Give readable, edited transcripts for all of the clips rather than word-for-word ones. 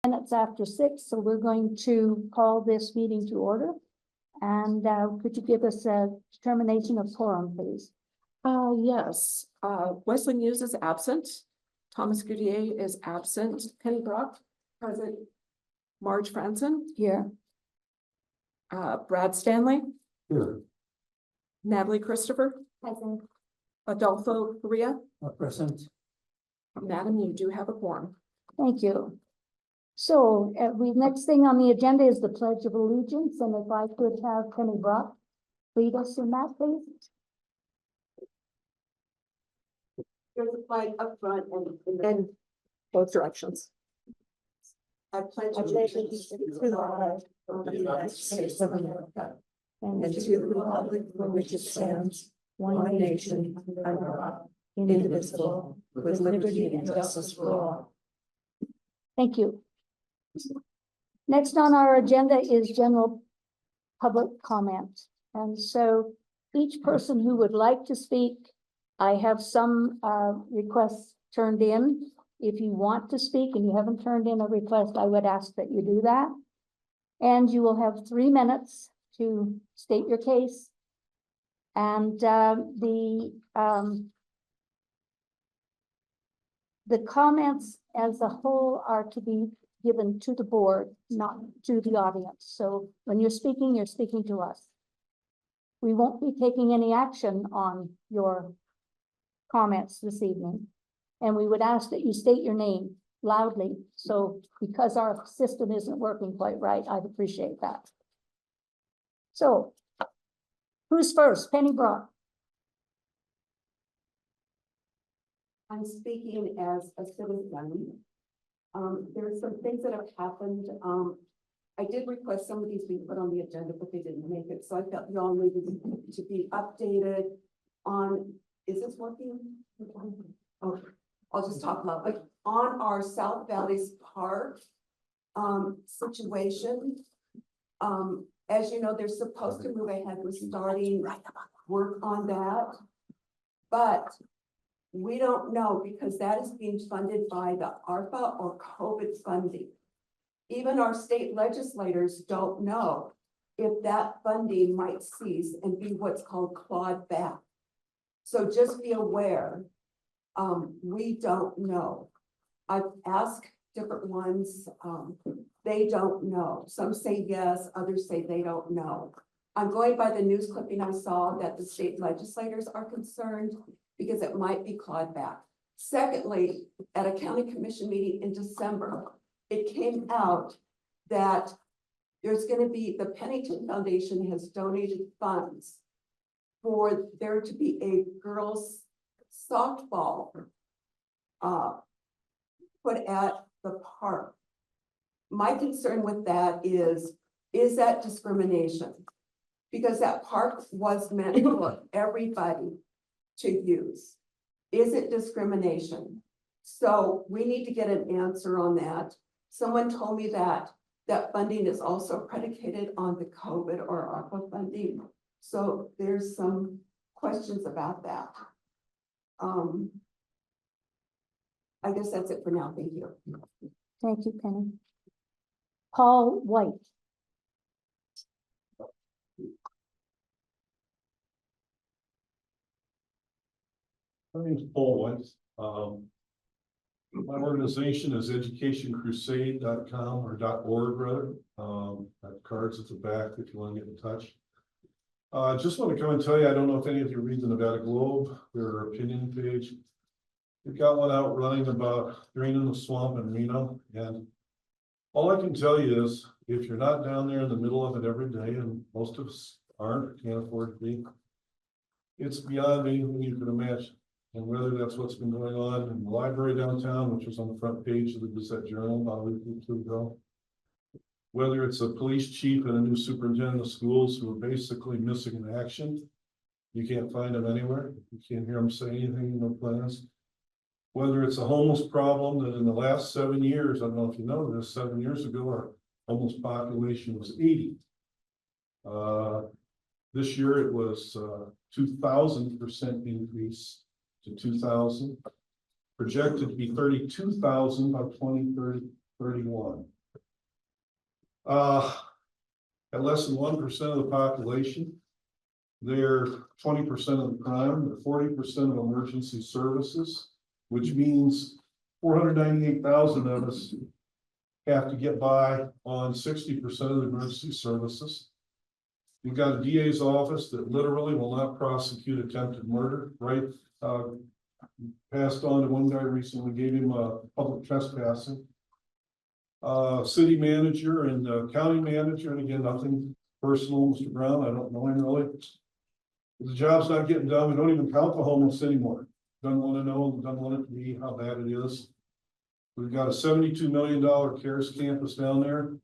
Minutes after 6, so we're going to call this meeting to order. And could you give us a determination of quorum, please? Yes, Wesley Muse is absent. Thomas Goudier is absent. Penny Brock, present. Marge Franson, Here. Brad Stanley, Here. Natalie Christopher, Present. Adolfo Correa. Present. Madam, you do have a quorum. Thank you. So next thing on the agenda is the Pledge of Allegiance, and if I could have Penny Brock lead us in that, please. There's a flag up front And both directions. I pledge allegiance to the flag of the United States of America and to the republic for which it stands, one nation, under God, indivisible, with liberty and justice for all. Thank you. Next on our agenda is general public comment. And so each person who would like to speak, I have some requests turned in. If you want to speak and you haven't turned in a request, I would ask that you do that. And you will have 3 minutes to state your case. And the comments as a whole are to be given to the board, not to the audience. So when you're speaking to us. We won't be taking any action on your comments this evening. And we would ask that you state your name loudly. So because our system isn't working quite right, I'd appreciate that. So who's first? Penny Brock. I'm speaking as a citizen. There's some things that have happened. I did request some of these be put on the agenda, but they didn't make it. So I felt you all needed to be updated on, is this working? Oh, I'll just talk about like on our South Valleys Park situation. As you know, they're supposed to move ahead with starting work on that. But we don't know because that is being funded by the ARPA or COVID funding. Even our state legislators don't know if that funding might cease and be what's called clawed back. So just be aware, we don't know. I've asked different ones, they don't know. Some say yes, others say they don't know. I'm going by the news clipping I saw that the state legislators are concerned because it might be clawed back. Secondly, at a county commission meeting in December, it came out that there's going to be, the Pennington Foundation has donated funds for there to be a girls softball put at the park. My concern with that is that discrimination? Because that park was meant for everybody to use. Is it discrimination? So we need to get an answer on that. Someone told me that funding is also predicated on the COVID or ARPA funding. So there's some questions about that. I guess that's it for now. Thank you. Thank you, Penny. Paul White. My name is Paul White. My organization is educationcrusade.com or .org rather. I have cards at the back if you want to get in touch. Just want to come and tell you, I don't know if any of you read the Nevada Globe, their opinion page. We've got one out running about draining the swamp in Reno. And all I can tell you is if you're not down there in the middle of it every day, and most of us aren't, can't afford to be, it's beyond anything you can imagine. And whether that's what's been going on in the library downtown, which was on the front page of the Gazette Journal about a week or two ago, whether it's a police chief and a new superintendent of schools who are basically missing in action, you can't find them anywhere. You can't hear them say anything, no plans. Whether it's a homeless problem that in the last 7 years, I don't know if you know this, 7 years ago, our homeless population was 80. This year it was 2,000% increase to 2,000, projected to be 32,000 by 2031. At less than 1% of the population. They're 20% of the crime, they're 40% of emergency services, which means 498,000 of us have to get by on 60% of the emergency services. You've got a DA's office that literally will not prosecute attempted murder, right? Passed on to one guy recently, gave him a public trespassing. City manager and county manager, and again, nothing personal, Mr. Brown, I don't know him really. The job's not getting done, we don't even count the homeless anymore. Don't want to know, don't want it to be how bad it is. We've got a $72 million CARES campus down there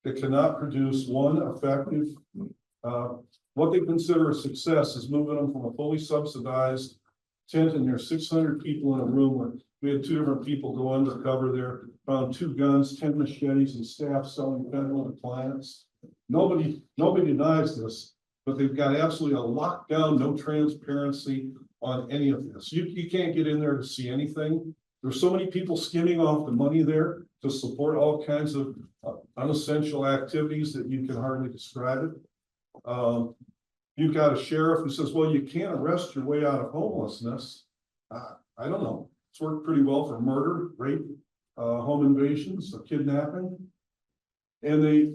that cannot produce one effective, what they consider a success is moving them from a fully subsidized tent, and there's 600 people in a room where we had 2 different people go undercover there, found 2 guns, 10 machetes, and staff selling fentanyl to clients. Nobody denies this, but they've got absolutely a lockdown, no transparency on any of this. You can't get in there to see anything. There's so many people skimming off the money there to support all kinds of unessential activities that you can hardly describe it. You've got a sheriff who says, well, you can't arrest your way out of homelessness. I don't know. It's worked pretty well for murder, rape, home invasions, kidnapping. And they,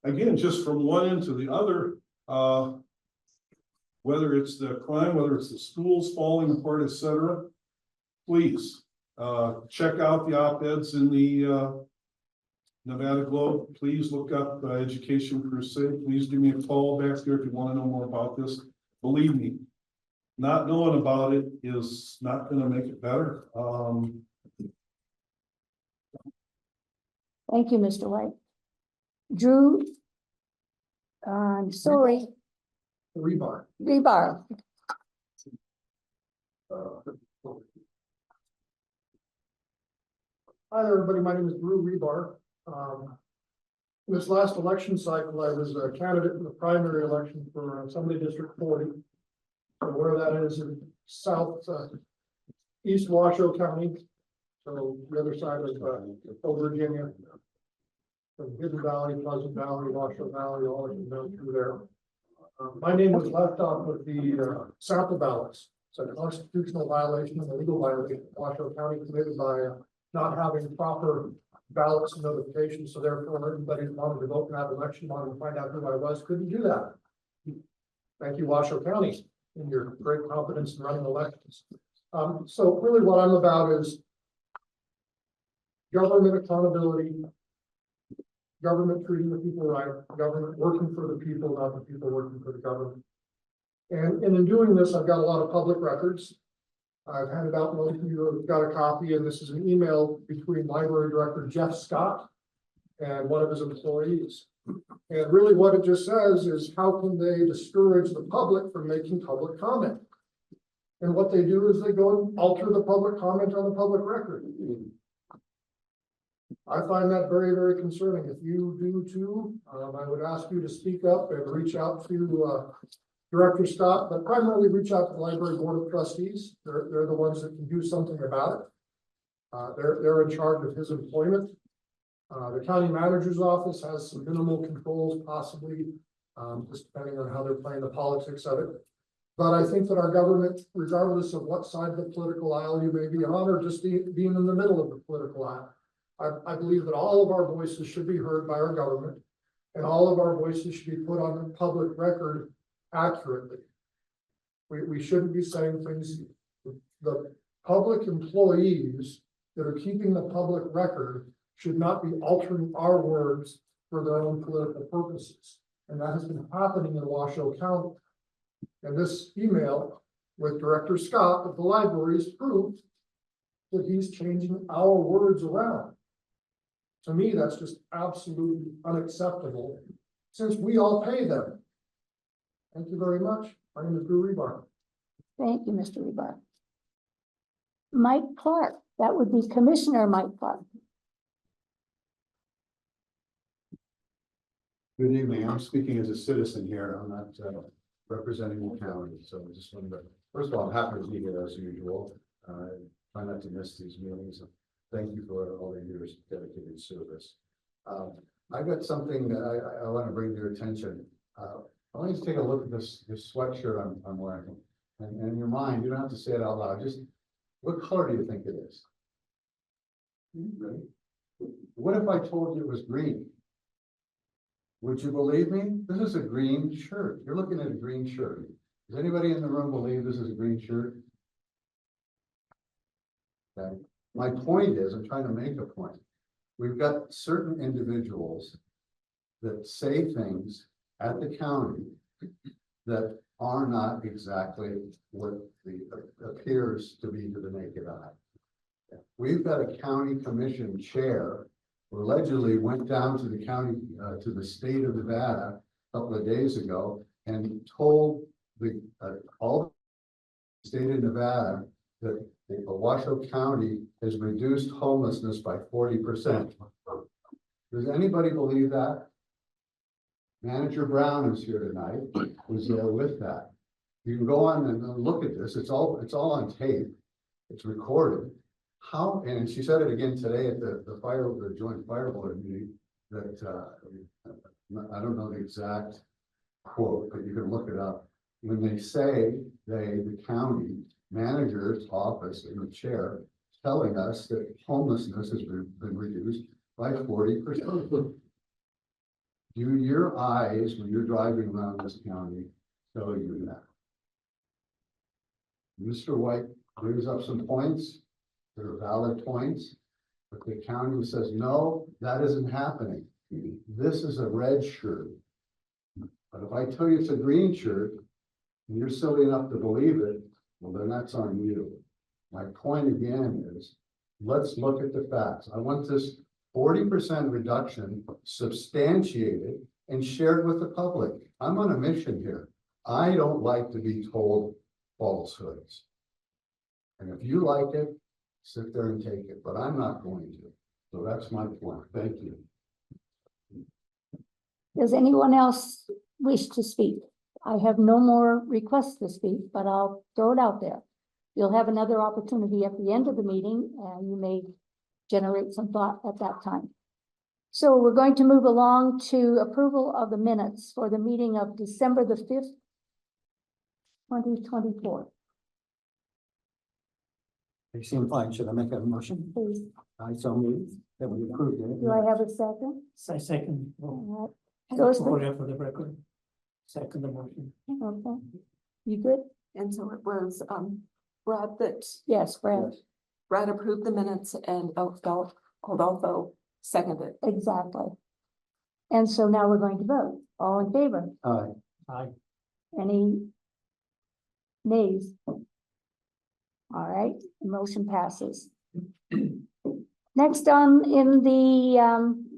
again, just from one end to the other, whether it's the crime, whether it's the schools falling apart, etc., please check out the op-eds in the Nevada Globe. Please look up Education Crusade. Please give me a call back there if you want to know more about this. Believe me, not knowing about it is not going to make it better. Thank you, Mr. White. Drew, I'm sorry, Rebar. Rebar. Hi there, everybody. My name is Drew Rebar. In this last election cycle, I was a candidate in the primary election for Assembly District 40. Where that is in east Washoe County, so the other side of Virginia. From Hidden Valley, Pleasant Valley, Washoe Valley, all of them down through there. My name was left off with the sample ballots. It's a constitutional violation and a legal violation Washoe County committed by not having proper ballots and notifications. So therefore, everybody who wanted to vote in that election, wanted to find out who I was, couldn't do that. Thank you, Washoe County, in your great confidence in running elections. So really what I'm about is government accountability, government treating the people right, government working for the people, not the people working for the government. And in doing this, I've got a lot of public records. I've handed out, most of you have got a copy, and this is an email between Library Director Jeff Scott and one of his employees. And really what it just says is, how can they discourage the public from making public comment? And what they do is they go and alter the public comment on the public record. I find that very, very concerning. If you do too, I would ask you to speak up and reach out to Director Scott, but primarily reach out to the Library Board of Trustees. They're the ones that can do something about it. They're in charge of his employment. The county manager's office has some minimal controls, possibly, just depending on how they're playing the politics of it. But I think that our government, regardless of what side of the political aisle you may be on, or just being in the middle of the political aisle, I believe that all of our voices should be heard by our government, and all of our voices should be put on the public record accurately. We shouldn't be saying things. The public employees that are keeping the public record should not be altering our words for their own political purposes. And that has been happening in Washoe County. And this email with Director Scott of the library is proof that he's changing our words around. To me, that's just absolutely unacceptable, since we all pay them. Thank you very much. My name is Drew Rebar. Thank you, Mr. Rebar. Mike Clark, that would be Commissioner Mike Clark. Good evening. I'm speaking as a citizen here. I'm not representing the county. So I just wanted to, first of all, I'm happy to be here as usual. Try not to miss these meetings. Thank you for all the years of dedicated service. I got something that I want to bring to your attention. I want you to take a look at this sweatshirt I'm wearing. And in your mind, you don't have to say it out loud, just what color do you think it is? Ready? What if I told you it was green? Would you believe me? This is a green shirt. You're looking at a green shirt. Does anybody in the room believe this is a green shirt? Okay. My point is, I'm trying to make a point. We've got certain individuals that say things at the county that are not exactly what appears to be to the naked eye. We've got a county commission chair who allegedly went down to the county, to the state of Nevada a couple of days ago and told all the state of Nevada that Washoe County has reduced homelessness by 40%. Does anybody believe that? Manager Brown is here tonight, was there with that. You can go on and look at this. It's all on tape. It's recorded. How, and she said it again today at the joint fire board meeting, that I don't know the exact quote, but you can look it up. When they say the county manager's office in the chair telling us that homelessness has been reduced by 40%. Do your eyes, when you're driving around this county, tell you that? Mr. White brings up some points that are valid points, but the county says, no, that isn't happening. This is a red shirt. But if I tell you it's a green shirt, and you're silly enough to believe it, well, then that's on you. My point again is, let's look at the facts. I want this 40% reduction substantiated and shared with the public. I'm on a mission here. I don't like to be told falsehoods. And if you like it, sit there and take it, but I'm not going to. So that's my point. Thank you. Does anyone else wish to speak? I have no more requests to speak, but I'll throw it out there. You'll have another opportunity at the end of the meeting, and you may generate some thought at that time. So we're going to move along to approval of the minutes for the meeting of December the 5th, 2024. They seem fine. Should I make a motion? Please, I so move that we approve it. do I have a second? I second. All right. Those for- For the record. Second the motion. Okay. You good? And so it was, Brad that, Yes, Brad, Brad approved the minutes and Adolfo seconded. exactly. And so now we're going to vote. All in favor? Aye. Any nays? All right, motion passes. Next on in the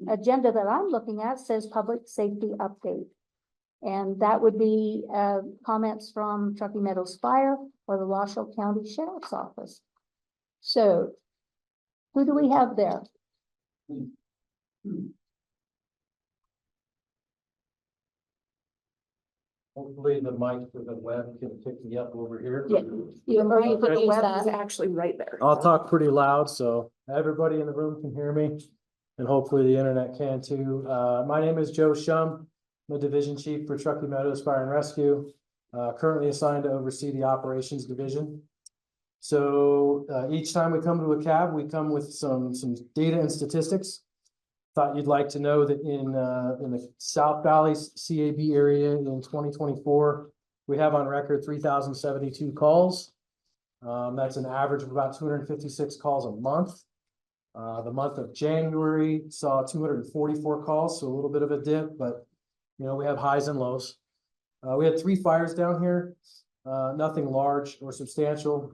agenda that I'm looking at says public safety update. And that would be comments from Truckee Meadows Fire or the Washoe County Sheriff's Office. So who do we have there? Hopefully the mic for the web can pick me up over here. Yeah. You The already put web that. is actually right there. I'll talk pretty loud so everybody in the room can hear me and hopefully the internet can too. My name is Joe Shum. I'm the division chief for Truckee Meadows Fire and Rescue, currently assigned to oversee the operations division. So each time we come to a cab, we come with some data and statistics. Thought you'd like to know that in the South Valley CAB area in 2024, we have on record 3,072 calls. That's an average of about 256 calls a month. The month of January saw 244 calls, so a little bit of a dip, but you know, we have highs and lows. We had 3 fires down here, nothing large or substantial.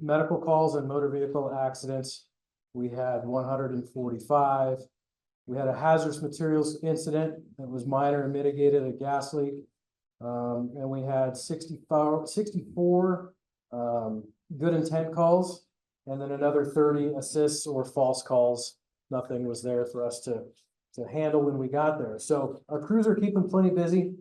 Medical calls and motor vehicle accidents, we had 145. We had a hazardous materials incident that was minor and mitigated, a gas leak. And we had 64 good intent calls, and then another 30 assists or false calls. Nothing was there for us to handle when we got there. So our crews are keeping plenty busy.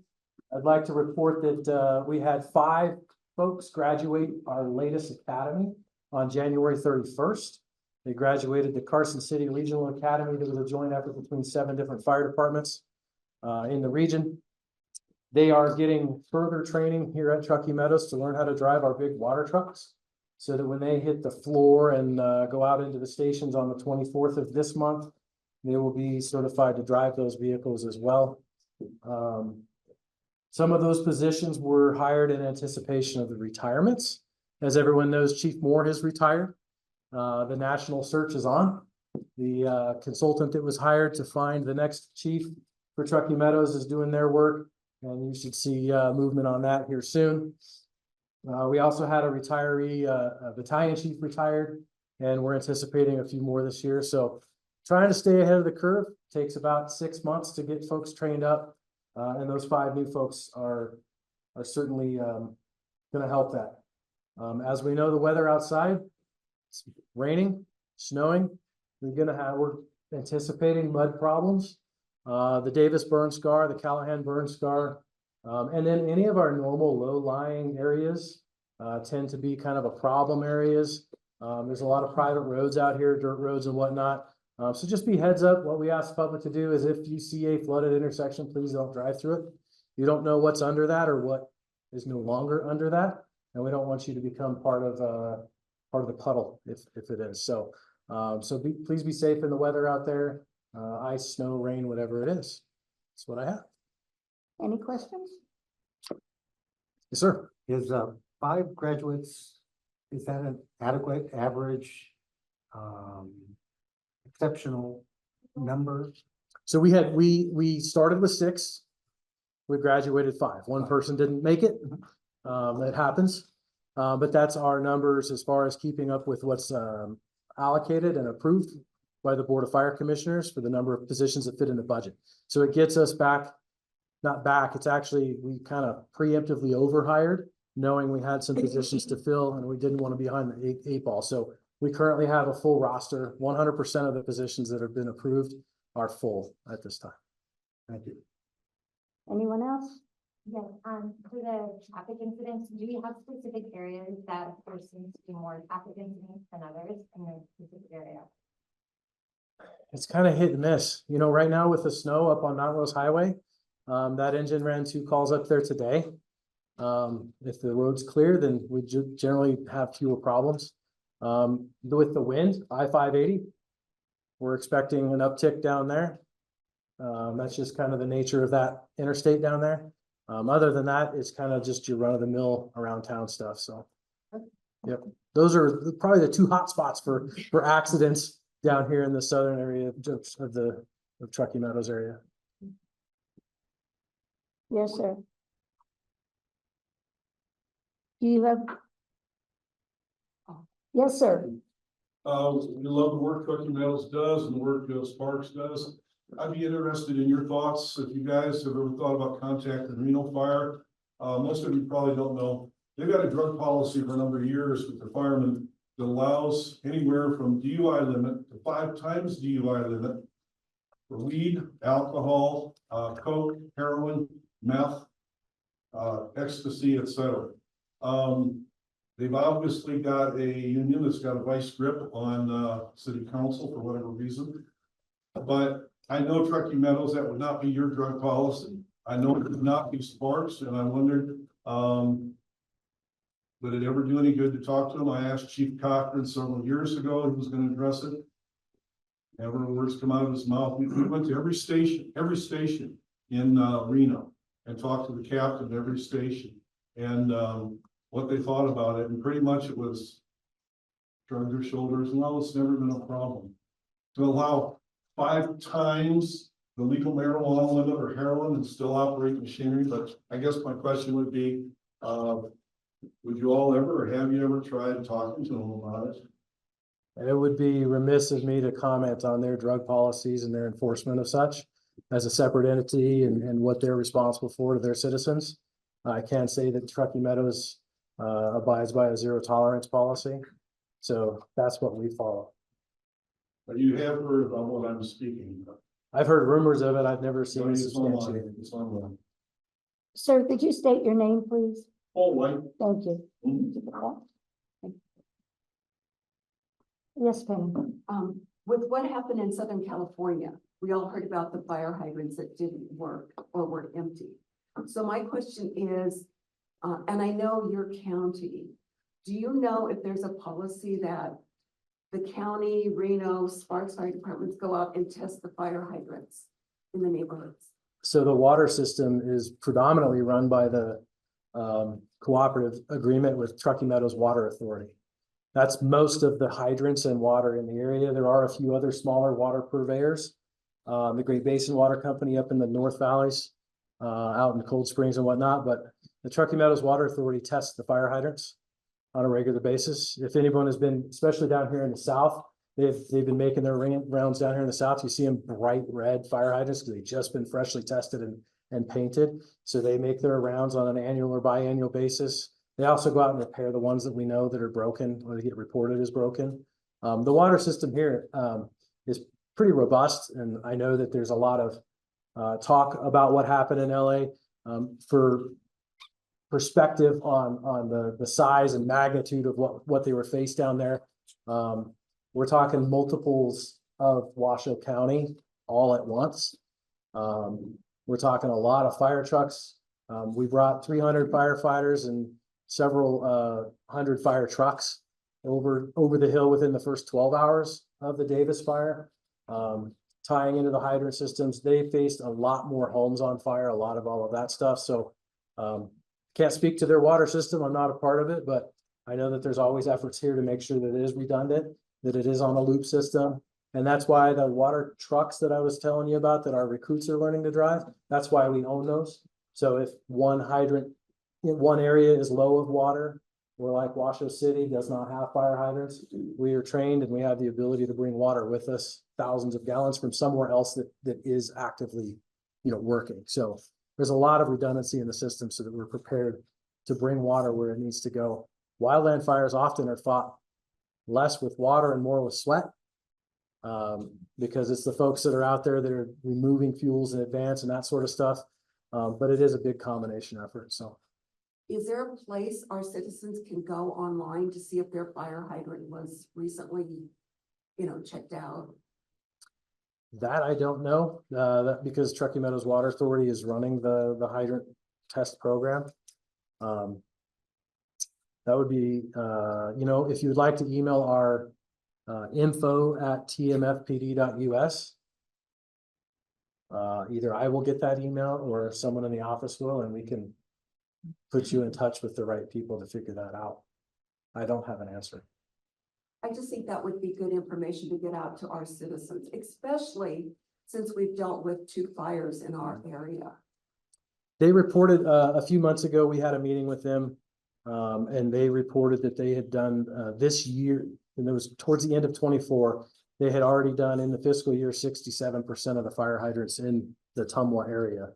I'd like to report that we had 5 folks graduate our latest academy on January 31st. They graduated the Carson City Regional Academy. There was a joint effort between 7 different fire departments in the region. They are getting further training here at Truckee Meadows to learn how to drive our big water trucks. So that when they hit the floor and go out into the stations on the 24th of this month, they will be certified to drive those vehicles as well. Some of those positions were hired in anticipation of the retirements. As everyone knows, Chief Moore has retired. The national search is on. The consultant that was hired to find the next chief for Truckee Meadows is doing their work, and you should see movement on that here soon. We also had a retiree, a battalion chief retired, and we're anticipating a few more this year. So trying to stay ahead of the curve takes about 6 months to get folks trained up. And those 5 new folks are certainly going to help that. As we know, the weather outside, it's raining, snowing. We're anticipating mud problems. The Davis burn scar, the Callahan burn scar, and then any of our normal low-lying areas tend to be kind of a problem areas. There's a lot of private roads out here, dirt roads and whatnot. So just be heads up. What we ask the public to do is if you see a flooded intersection, please don't drive through it. You don't know what's under that or what is no longer under that. And we don't want you to become part of the puddle if it is. So, please be safe in the weather out there, ice, snow, rain, whatever it is. That's what I have. Any questions? Yes, sir. Is 5 graduates, is that an adequate, average, exceptional number? So we started with 6. We graduated 5. One person didn't make it. It happens. But that's our numbers as far as keeping up with what's allocated and approved by the Board of Fire Commissioners for the number of positions that fit in the budget. So it gets us back, not back, it's actually, we kind of preemptively overhired, knowing we had some positions to fill and we didn't want to be behind the eight ball. So we currently have a full roster. 100% of the positions that have been approved are full at this time. Thank you. Anyone else? Yes, for the traffic incidents, do you have specific areas that there seems to be more traffic incidents than others in the specific area? It's kind of hit and miss. You know, right now with the snow up on Mount Rose Highway, that engine ran 2 calls up there today. If the road's clear, then we generally have fewer problems. With the wind, I-580, we're expecting an uptick down there. That's just kind of the nature of that interstate down there. Other than that, it's kind of just your run-of-the-mill around town stuff. So, yep, those are probably the 2 hot spots for accidents down here in the southern area of Truckee Meadows area. Yes, sir. Do you have? Yes, sir. We love the work Truckee Meadows does and the work Sparks does. I'd be interested in your thoughts, if you guys have ever thought about contacting Reno Fire. Most of you probably don't know, they've got a drug policy for a number of years with the firemen that allows anywhere from DUI limit to 5 times DUI limit for weed, alcohol, coke, heroin, meth, ecstasy, etc. They've obviously got a union that's got a vice grip on city council for whatever reason. But I know Truckee Meadows, that would not be your drug policy. I know it would not be Sparks, and I wondered, would it ever do any good to talk to him? I asked Chief Cochran several years ago, he was going to address it. Never words come out of his mouth. We went to every station in Reno and talked to the captain of every station and what they thought about it. And pretty much it was shrugged their shoulders. Well, it's never been a problem. To allow 5 times the legal marijuana limit or heroin and still operate machinery. But I guess my question would be, would you all ever, or have you ever tried talking to them about it? And it would be remiss of me to comment on their drug policies and their enforcement of such as a separate entity and what they're responsible for to their citizens. I can say that Truckee Meadows abides by a 0 tolerance policy. So that's what we follow. But you have heard about what I'm speaking about. I've heard rumors of it. I've never seen it It's online. substantiated. It's online. Sir, could you state your name, please? Oh, right. Thank you. Mhm. Yes, Penny. With what happened in Southern California, we all heard about the fire hydrants that didn't work or were empty. So my question is, and I know your county, do you know if there's a policy that the county, Reno, Sparks Fire Departments go out and test the fire hydrants in the neighborhoods? So the water system is predominantly run by the cooperative agreement with Truckee Meadows Water Authority. That's most of the hydrants and water in the area. There are a few other smaller water purveyors. The Great Basin Water Company up in the North Valleys, out in Cold Springs and whatnot, but the Truckee Meadows Water Authority tests the fire hydrants on a regular basis. If anyone has been, especially down here in the south, they've been making their rounds down here in the south. You see them bright red fire hydrants because they've just been freshly tested and painted. So they make their rounds on an annual or biannual basis. They also go out and repair the ones that we know that are broken or they get reported as broken. The water system here is pretty robust, and I know that there's a lot of talk about what happened in LA. For perspective on the size and magnitude of what they were faced down there, we're talking multiples of Washoe County all at once. We're talking a lot of fire trucks. We brought 300 firefighters and several hundred fire trucks over the hill within the first 12 hours of the Davis fire, tying into the hydrant systems. They faced a lot more homes on fire, a lot of all of that stuff. So can't speak to their water system. I'm not a part of it, but I know that there's always efforts here to make sure that it is redundant, that it is on a loop system. And that's why the water trucks that I was telling you about that our recruits are learning to drive, that's why we own those. So if one hydrant in one area is low of water, or like Washoe City does not have fire hydrants, we are trained and we have the ability to bring water with us, thousands of gallons from somewhere else that is actively, working. So there's a lot of redundancy in the system so that we're prepared to bring water where it needs to go. Wildland fires often are fought less with water and more with sweat, because it's the folks that are out there that are removing fuels in advance and that sort of stuff. But it is a big combination effort. So Is there a place our citizens can go online to see if their fire hydrant was recently, checked out? that I don't know, that because Truckee Meadows Water Authority is running the hydrant test program. That would be, if you would like to email our info@tmfpd.us. Either I will get that email or someone in the office will, and we can put you in touch with the right people to figure that out. I don't have an answer. I just think that would be good information to get out to our citizens, especially since we've dealt with 2 fires in our area. They reported a few months ago, we had a meeting with them, and they reported that they had done this year, and it was towards the end of 24, they had already done in the fiscal year 67% of the fire hydrants in the Tumwa area.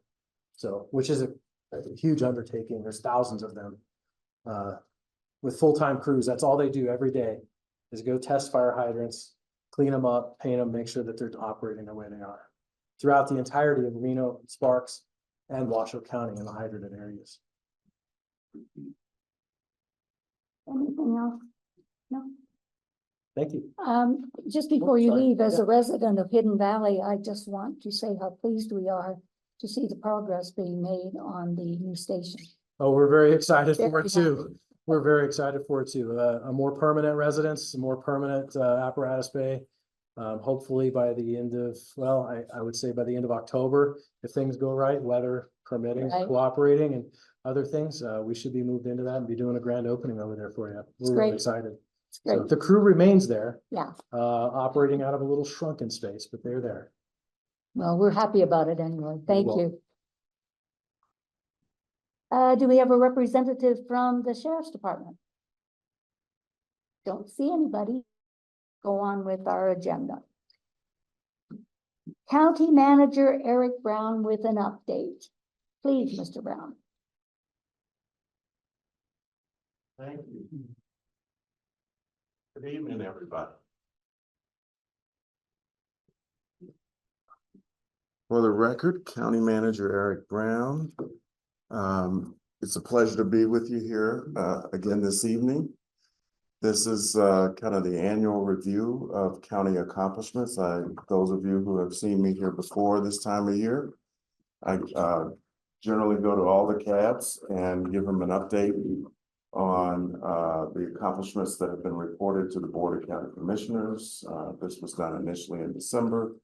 So, which is a huge undertaking. There's thousands of them with full-time crews. That's all they do every day is go test fire hydrants, clean them up, paint them, make sure that they're operating the way they are throughout the entirety of Reno, Sparks, and Washoe County in the hydrated areas. Anything else? No? Thank you. Just before you sorry. leave, as Yeah. a resident of Hidden Valley, I just want to say how pleased we are to see the progress being made on the new station. Oh, we're very excited for Very it too. We're very excited for it too. A more permanent residence, a more permanent apparatus bay. Hopefully by the end of, I would say by the end of October, if things go right, weather permitting, Right. cooperating and other things, we should be moved into that and be doing a grand opening over there for you. We're really great. excited. It's So great. the crew remains there, Yeah. operating out of a little shrunken space, but they're there. Well, we're happy about it anyway. Thank welcome. you. Do we have a representative from the Sheriff's Department? Don't see anybody. Go on with our agenda. County Manager Eric Brown with an update. Please, Mr. Brown. Thank you. Good evening, everybody. For the record, County Manager Eric Brown. It's a pleasure to be with you here again this evening. This is kind of the annual review of county accomplishments. Those of you who have seen me here before this time of year, I generally go to all the cabs and give them an update on the accomplishments that have been reported to the Board of County Commissioners. This was done initially in December,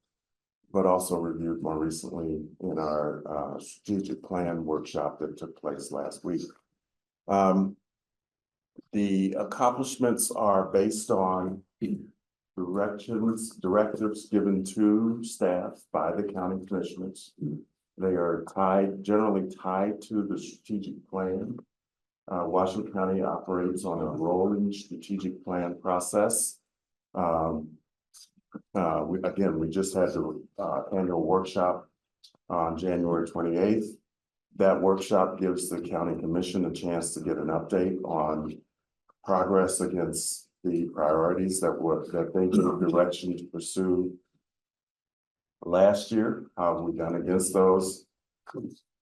but also reviewed more recently in our strategic plan workshop that took place last week. The accomplishments are based on directives given to staff by the county commissioners. They are generally tied to the strategic plan. Washoe County operates on a rolling strategic plan process. We just had the annual workshop on January 28th. That workshop gives the county commission a chance to get an update on progress against the priorities that they gave direction to pursue last year. How have we done against those?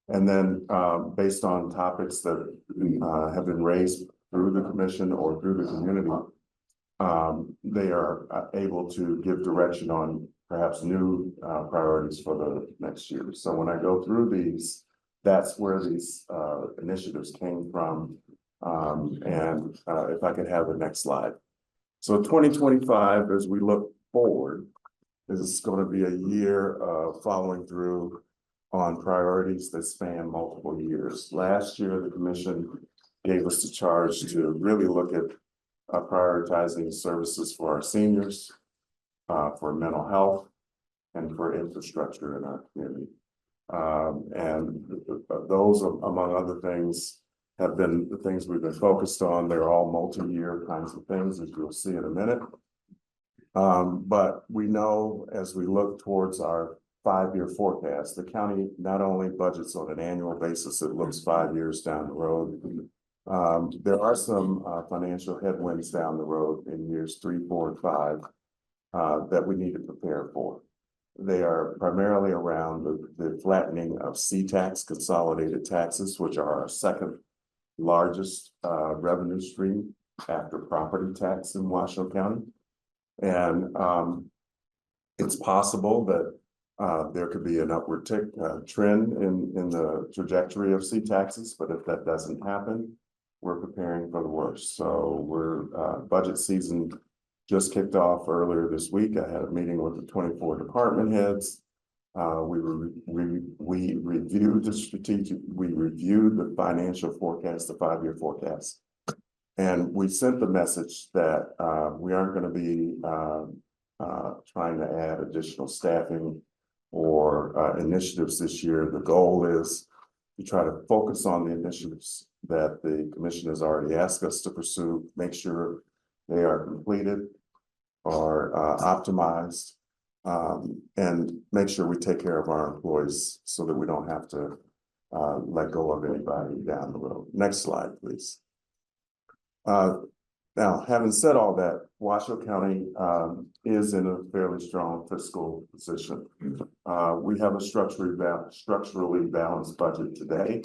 And then based on topics that have been raised through the commission or through the community, they are able to give direction on perhaps new priorities for the next year. So when I go through these, that's where these initiatives came from. If I could have the next slide. So 2025, as we look forward, is going to be a year of following through on priorities that span multiple years. Last year, the commission gave us the charge to really look at prioritizing services for our seniors, for mental health, and for infrastructure in our community. Those, among other things, have been the things we've been focused on. They're all multi-year kinds of things, as you'll see in a minute. But we know as we look towards our 5-year forecast, the county not only budgets on an annual basis, it looks 5 years down the road. There are some financial headwinds down the road in years 3, 4, and 5 that we need to prepare for. They are primarily around the flattening of C-tax, consolidated taxes, which are our second largest revenue stream after property tax in Washoe County. And it's possible that there could be an upward trend in the trajectory of C-taxes, but if that doesn't happen, we're preparing for the worst. So budget season just kicked off earlier this week. I had a meeting with the 24 department heads. We reviewed the financial forecast, the 5-year forecast. And we sent the message that we aren't going to be trying to add additional staffing or initiatives this year. The goal is to try to focus on the initiatives that the commission has already asked us to pursue, make sure they are completed or optimized, and make sure we take care of our employees so that we don't have to let go of anybody down the road. Next slide, please. Now, having said all that, Washoe County is in a fairly strong fiscal position. We have a structurally balanced budget today.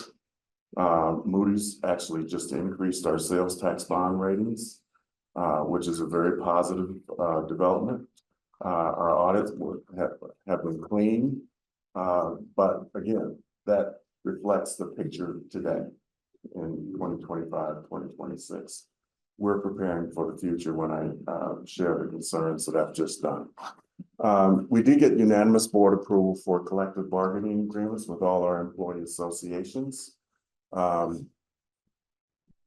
Moody's actually just increased our sales tax bond ratings, which is a very positive development. Our audits have been clean, but again, that reflects the picture today in 2025, 2026. We're preparing for the future when I share the concerns that I've just done. We did get unanimous board approval for collective bargaining agreements with all our employee associations. For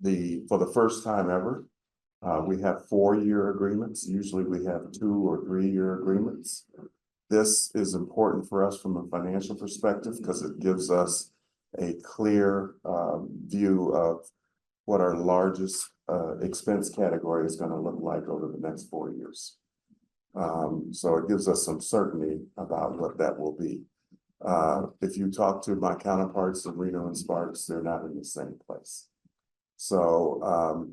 the first time ever, we have 4-year agreements. Usually we have 2 or 3-year agreements. This is important for us from a financial perspective because it gives us a clear view of what our largest expense category is going to look like over the next 4 years. So it gives us some certainty about what that will be. If you talk to my counterparts in Reno and Sparks, they're not in the same place. So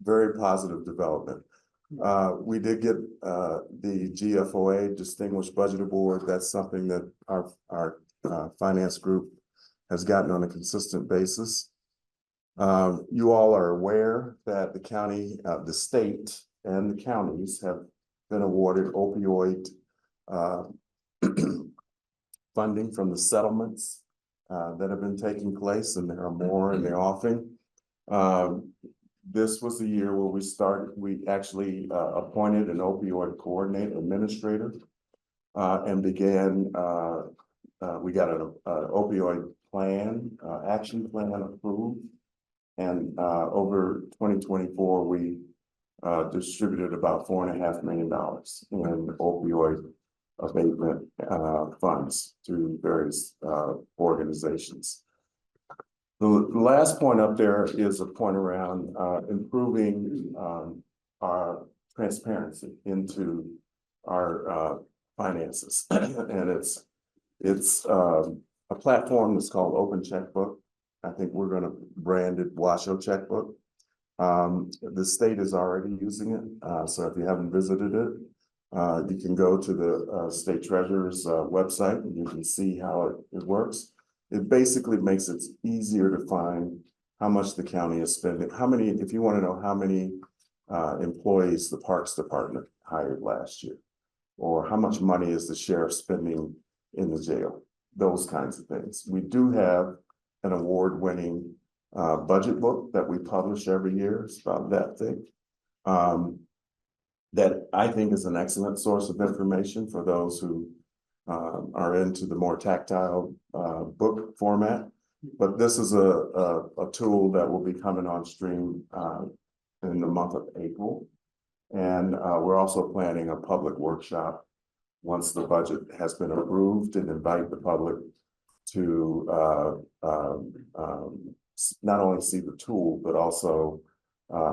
very positive development. We did get the GFOA, Distinguished Budget Award. That's something that our finance group has gotten on a consistent basis. You all are aware that the county, the state and the counties have been awarded opioid funding from the settlements that have been taking place, and there are more in the offing. This was the year where we actually appointed an opioid coordinator administrator and began, we got an opioid plan, action plan approved. And over 2024, we distributed about $4.5 million in opioid abatement funds to various organizations. The last point up there is a point around improving our transparency into our finances. And it's a platform that's called Open Checkbook. I think we're going to brand it Washoe Checkbook. The state is already using it. So if you haven't visited it, you can go to the state treasurer's website and you can see how it works. It basically makes it easier to find how much the county is spending. If you want to know how many employees the Parks Department hired last year, or how much money is the sheriff spending in the jail, those kinds of things. We do have an award-winning budget book that we publish every year. It's about that thick. That I think is an excellent source of information for those who are into the more tactile book format. But this is a tool that will be coming on stream in the month of April. And we're also planning a public workshop once the budget has been approved, and invite the public to not only see the tool, but also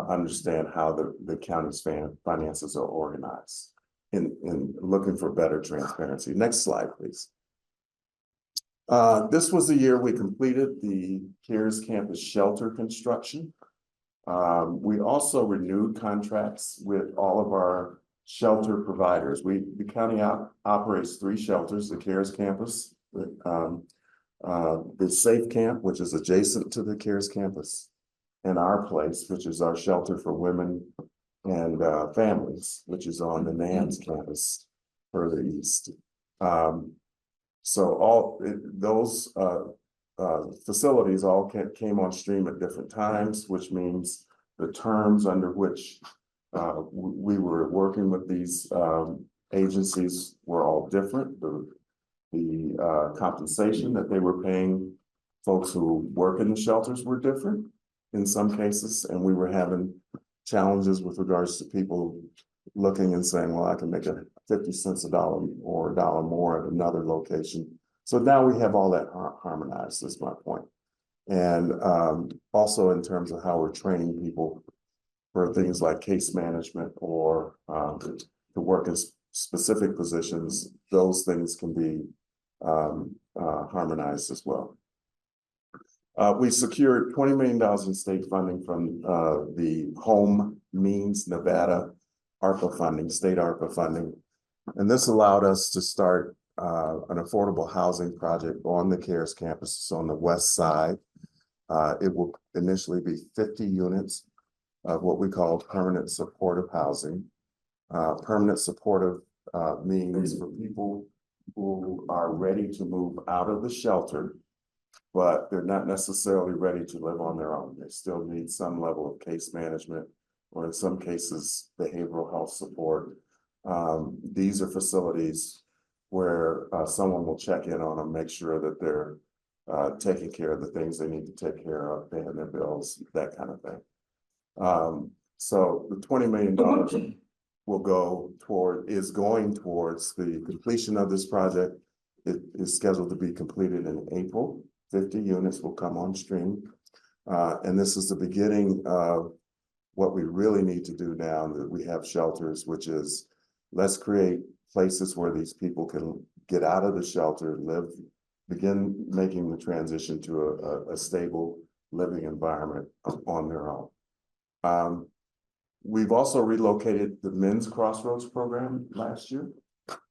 understand how the county's finances are organized in looking for better transparency. Next slide, please. This was the year we completed the CARES campus shelter construction. We also renewed contracts with all of our shelter providers. The county operates 3 shelters: the CARES campus, the Safe Camp, which is adjacent to the CARES campus, and Our Place, which is our shelter for women and families, which is on the NAMS campus further east. So all those facilities all came on stream at different times, which means the terms under which we were working with these agencies were all different. The compensation that they were paying folks who work in the shelters were different in some cases, and we were having challenges with regards to people looking and saying, well, I can make 50 cents a dollar or a dollar more at another location. So now we have all that harmonized, is my point. And also in terms of how we're training people for things like case management or to work in specific positions, those things can be harmonized as well. We secured $20 million in state funding from the Home Means Nevada ARPA funding, state ARPA funding. And this allowed us to start an affordable housing project on the CARES campus. It's on the west side. It will initially be 50 units of what we call permanent supportive housing. Permanent supportive means for people who are ready to move out of the shelter, but they're not necessarily ready to live on their own. They still need some level of case management, or in some cases, behavioral health support. These are facilities where someone will check in on them, make sure that they're taking care of the things they need to take care of, paying their bills, that kind of thing. So the $20 million is going towards the completion of this project. It is scheduled to be completed in April. 50 units will come on stream. And this is the beginning of what we really need to do now that we have shelters, which is let's create places where these people can get out of the shelter, begin making the transition to a stable living environment on their own. We've also relocated the Men's Crossroads program last year,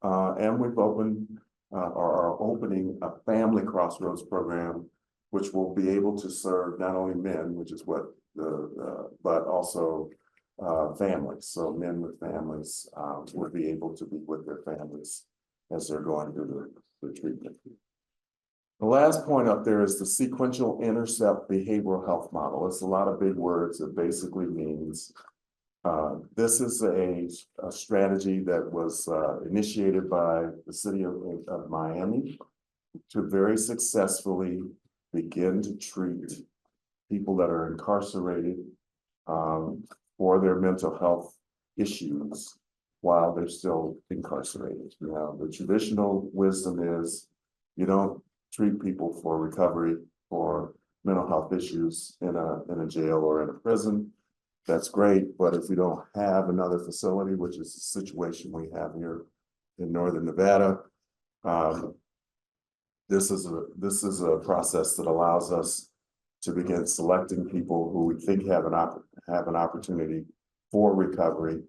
and we've opened or are opening a Family Crossroads program which will be able to serve not only men, which is what but also families. So men with families will be able to be with their families as they're going through the treatment. The last point up there is the sequential intercept behavioral health model. It's a lot of big words. It basically means this is a strategy that was initiated by the city of Miami to very successfully begin to treat people that are incarcerated for their mental health issues while they're still incarcerated. Now, the traditional wisdom is you don't treat people for recovery for mental health issues in a jail or in a prison. That's great, but if we don't have another facility, which is the situation we have here in Northern Nevada, this is a process that allows us to begin selecting people who we think have an opportunity for recovery.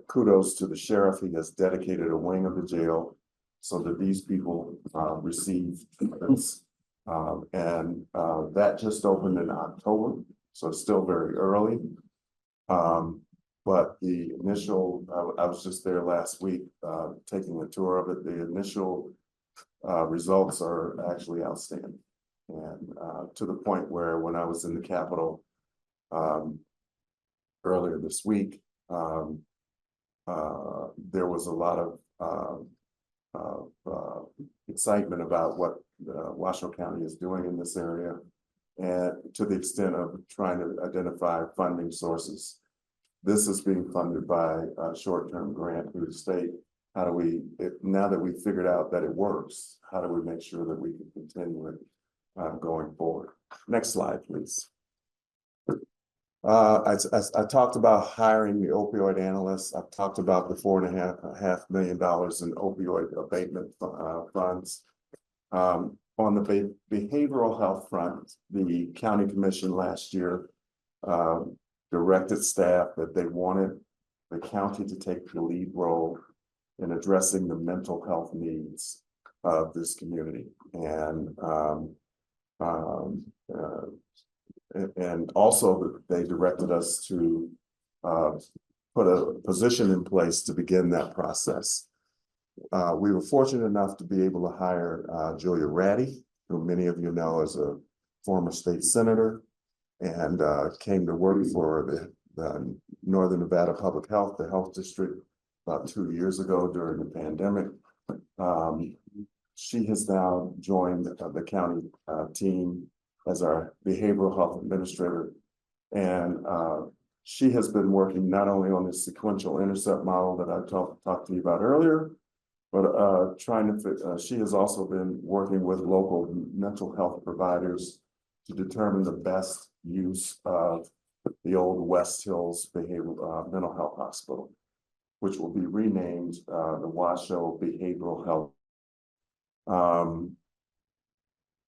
Kudos to the sheriff. He has dedicated a wing of the jail so that these people receive treatments. That just opened in October, so it's still very early. But the initial, I was just there last week taking a tour of it. The initial results are actually outstanding. And to the point where when I was in the Capitol earlier this week, there was a lot of excitement about what Washoe County is doing in this area, and to the extent of trying to identify funding sources. This is being funded by a short-term grant through the state. How do we, now that we've figured out that it works, how do we make sure that we can continue it going forward? Next slide, please. I talked about hiring the opioid analysts. I've talked about the $4.5 million in opioid abatement funds. On the behavioral health front, the county commission last year directed staff that they wanted the county to take the lead role in addressing the mental health needs of this community. And also they directed us to put a position in place to begin that process. We were fortunate enough to be able to hire Julia Ratty, who many of you know as a former state senator, and came to work for the Northern Nevada Public Health, the health district, about 2 years ago during the pandemic. She has now joined the county team as our behavioral health administrator. And she has been working not only on the sequential intercept model that I talked to you about earlier, but she has also been working with local mental health providers to determine the best use of the old West Hills Mental Health Hospital, which will be renamed the Washoe Behavioral Health.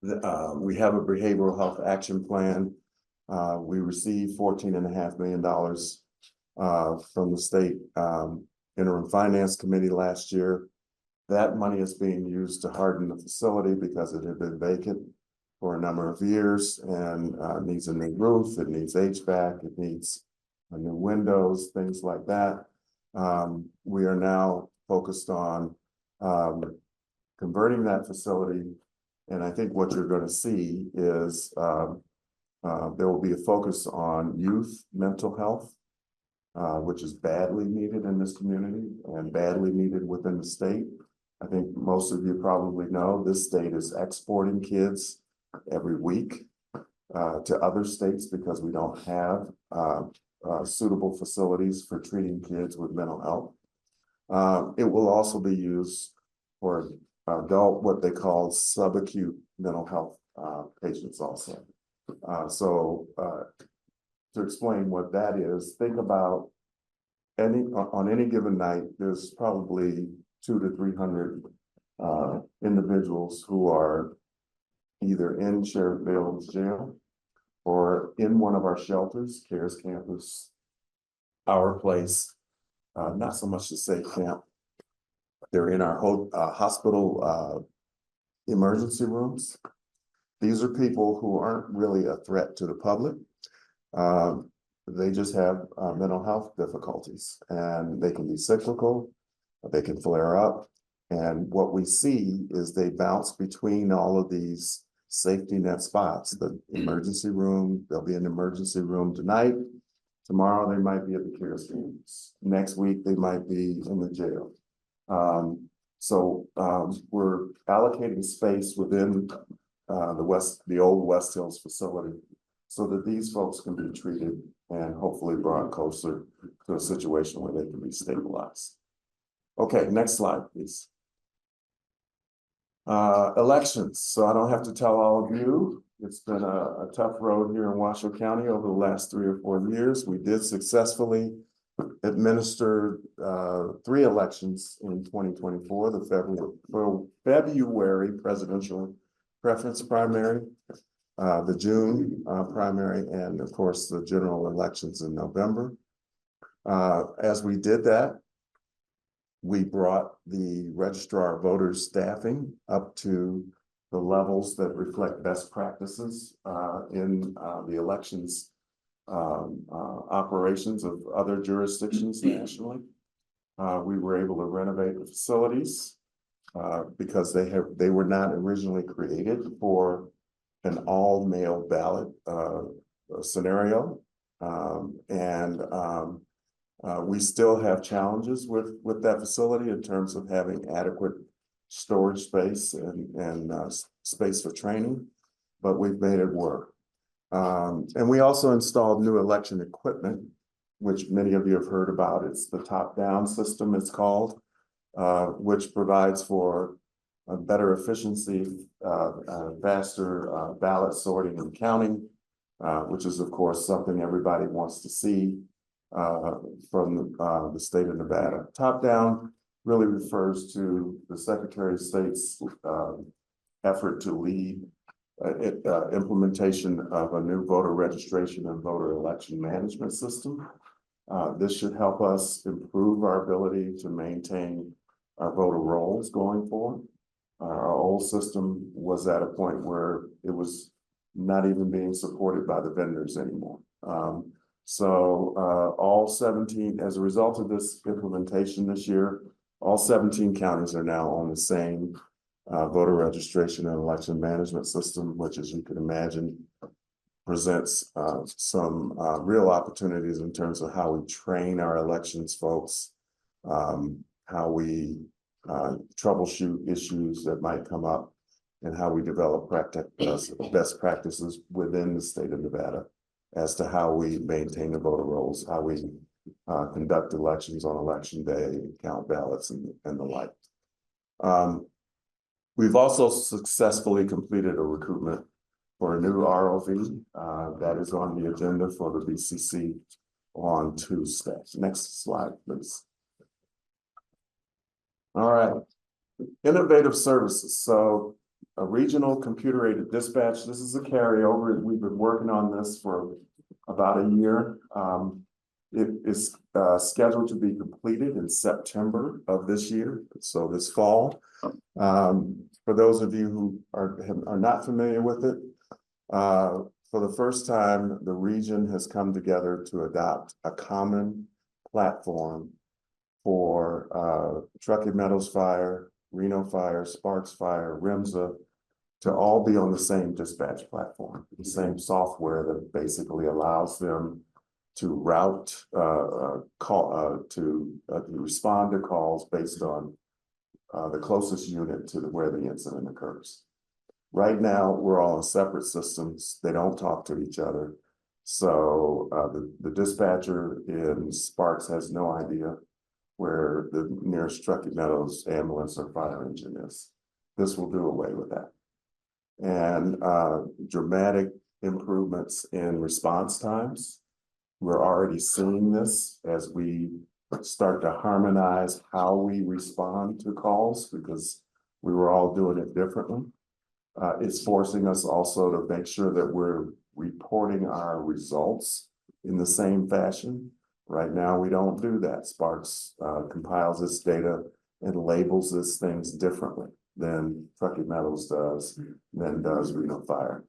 We have a behavioral health action plan. We received $14.5 million from the state interim finance committee last year. That money is being used to harden the facility because it had been vacant for a number of years and needs a new roof, it needs HVAC, it needs new windows, things like that. We are now focused on converting that facility. And I think what you're going to see is there will be a focus on youth mental health, which is badly needed in this community and badly needed within the state. I think most of you probably know this state is exporting kids every week to other states because we don't have suitable facilities for treating kids with mental health. It will also be used for adult, what they call subacute mental health patients also. To explain what that is, think about on any given night, there's probably 200 to 300 individuals who are either in Sheriff Bailey's jail or in one of our shelters, CARES Campus, Our Place, not so much the safe camp. They're in our hospital emergency rooms. These are people who aren't really a threat to the public. They just have mental health difficulties, and they can be cyclical, they can flare up. And what we see is they bounce between all of these safety net spots. The emergency room, they'll be in the emergency room tonight. Tomorrow, they might be at the care schemes. Next week, they might be in the jail. We're allocating space within the old West Hills facility so that these folks can be treated and hopefully brought closer to a situation where they can be stabilized. Okay, next slide, please. Elections. So I don't have to tell all of you, it's been a tough road here in Washoe County over the last 3 or 4 years. We did successfully administer 3 elections in 2024, the February presidential preference primary, the June primary, and of course the general elections in November. As we did that, we brought the registrar of voters staffing up to the levels that reflect best practices in the elections operations of other jurisdictions nationally. We were able to renovate the facilities because they were not originally created for an all-male ballot scenario. We still have challenges with that facility in terms of having adequate storage space and space for training, but we've made it work. And we also installed new election equipment, which many of you have heard about. It's the top-down system, it's called, which provides for a better efficiency, faster ballot sorting and counting, which is, of course, something everybody wants to see from the state of Nevada. Top-down really refers to the Secretary of State's effort to lead implementation of a new voter registration and voter election management system. This should help us improve our ability to maintain our voter rolls going forward. Our old system was at a point where it was not even being supported by the vendors anymore. All 17, as a result of this implementation this year, all 17 counties are now on the same voter registration and election management system, which, as you can imagine, presents some real opportunities in terms of how we train our elections folks, how we troubleshoot issues that might come up, and how we develop best practices within the state of Nevada as to how we maintain the voter rolls, how we conduct elections on election day, count ballots, and the like. We've also successfully completed a recruitment for a new ROV that is on the agenda for the BCC on Tuesday. Next slide, please. All right, innovative services. So a regional computer-aided dispatch. This is a carryover. We've been working on this for about a year. It is scheduled to be completed in September of this year, so this fall. For those of you who are not familiar with it, for the first time, the region has come together to adopt a common platform for Truckee Meadows Fire, Reno Fire, Sparks Fire, RIMSA, to all be on the same dispatch platform, the same software that basically allows them to route to respond to calls based on the closest unit to where the incident occurs. Right now, we're all in separate systems. They don't talk to each other. So the dispatcher in Sparks has no idea where the nearest Truckee Meadows ambulance or fire engine is. This will do away with that. And dramatic improvements in response times. We're already seeing this as we start to harmonize how we respond to calls because we were all doing it differently. It's forcing us also to make sure that we're reporting our results in the same fashion. Right now, we don't do that. Sparks compiles its data and labels its things differently. than Truckee Meadows does, than does Reno Fire.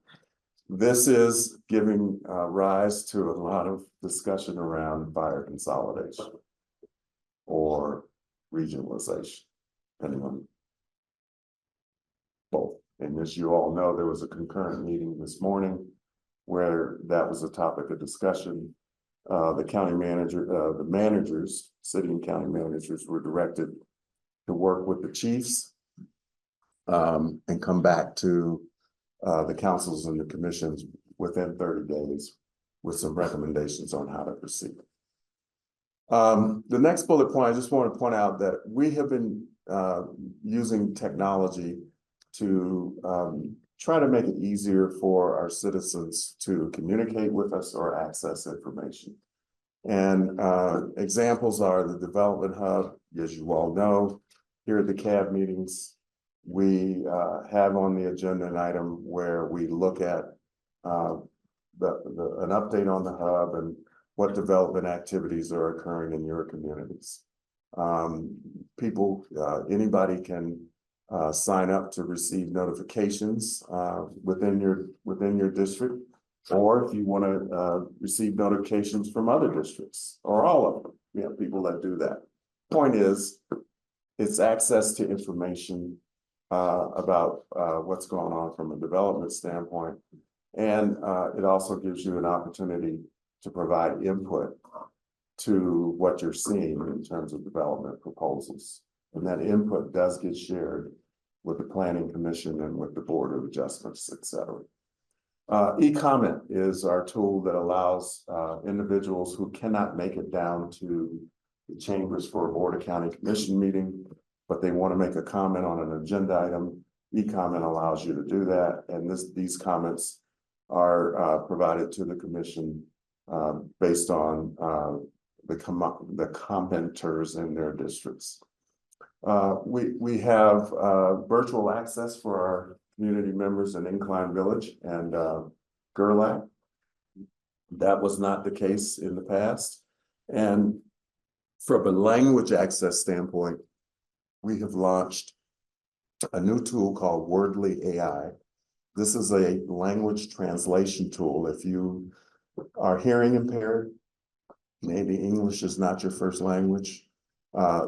This is giving rise to a lot of discussion around fire consolidation or regionalization, depending on both. And as you all know, there was a concurrent meeting this morning where that was a topic of discussion. The county manager, the managers, city and county managers were directed to work with the chiefs and come back to the councils and the commissions within 30 days with some recommendations on how to proceed. The next bullet point, I just want to point out that we have been using technology to try to make it easier for our citizens to communicate with us or access information. And examples are the Development Hub, as you all know, here at the CAB meetings, we have on the agenda an item where we look at an update on the hub and what development activities are occurring in your communities. Anybody can sign up to receive notifications within your district, or if you want to receive notifications from other districts or all of them. We have people that do that. Point is, it's access to information about what's going on from a development standpoint. And it also gives you an opportunity to provide input to what you're seeing in terms of development proposals. And that input does get shared with the Planning Commission and with the Board of Adjustments, et cetera. E-comment is our tool that allows individuals who cannot make it down to the chambers for a Board of County Commission meeting, but they want to make a comment on an agenda item. E-comment allows you to do that, and these comments are provided to the commission based on the commenters in their districts. We have virtual access for our community members in Incline Village and Gerlach. That was not the case in the past. And from a language access standpoint, we have launched a new tool called Wordly AI. This is a language translation tool. If you are hearing impaired, maybe English is not your first language,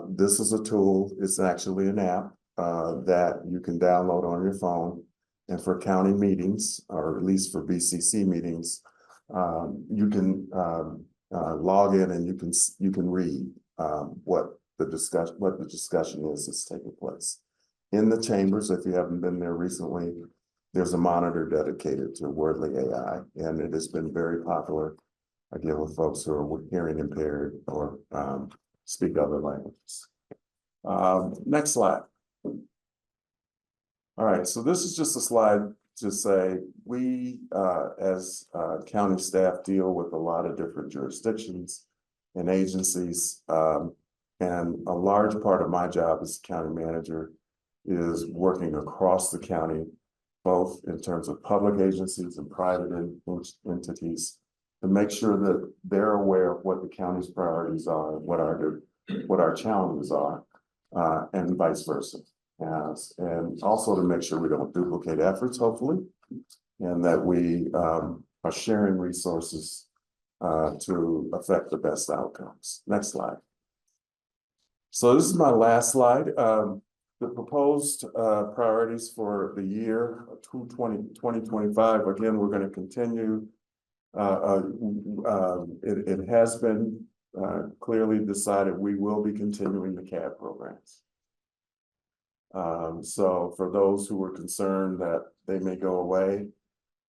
this is a tool. It's actually an app that you can download on your phone. And for county meetings, or at least for BCC meetings, you can log in and you can read what the discussion is that's taking place. In the chambers, if you haven't been there recently, there's a monitor dedicated to Wordly AI, and it has been very popular, again, with folks who are hearing impaired or speak other languages. Next slide. All right, so this is just a slide to say we, as county staff, deal with a lot of different jurisdictions and agencies, and a large part of my job as county manager is working across the county, both in terms of public agencies and private entities, to make sure that they're aware of what the county's priorities are, what our challenges are, and vice versa. And also to make sure we don't duplicate efforts, hopefully, and that we are sharing resources to affect the best outcomes. Next slide. So this is my last slide. The proposed priorities for the year 2025, again, we're going to continue. It has been clearly decided we will be continuing the CAB programs. So for those who were concerned that they may go away,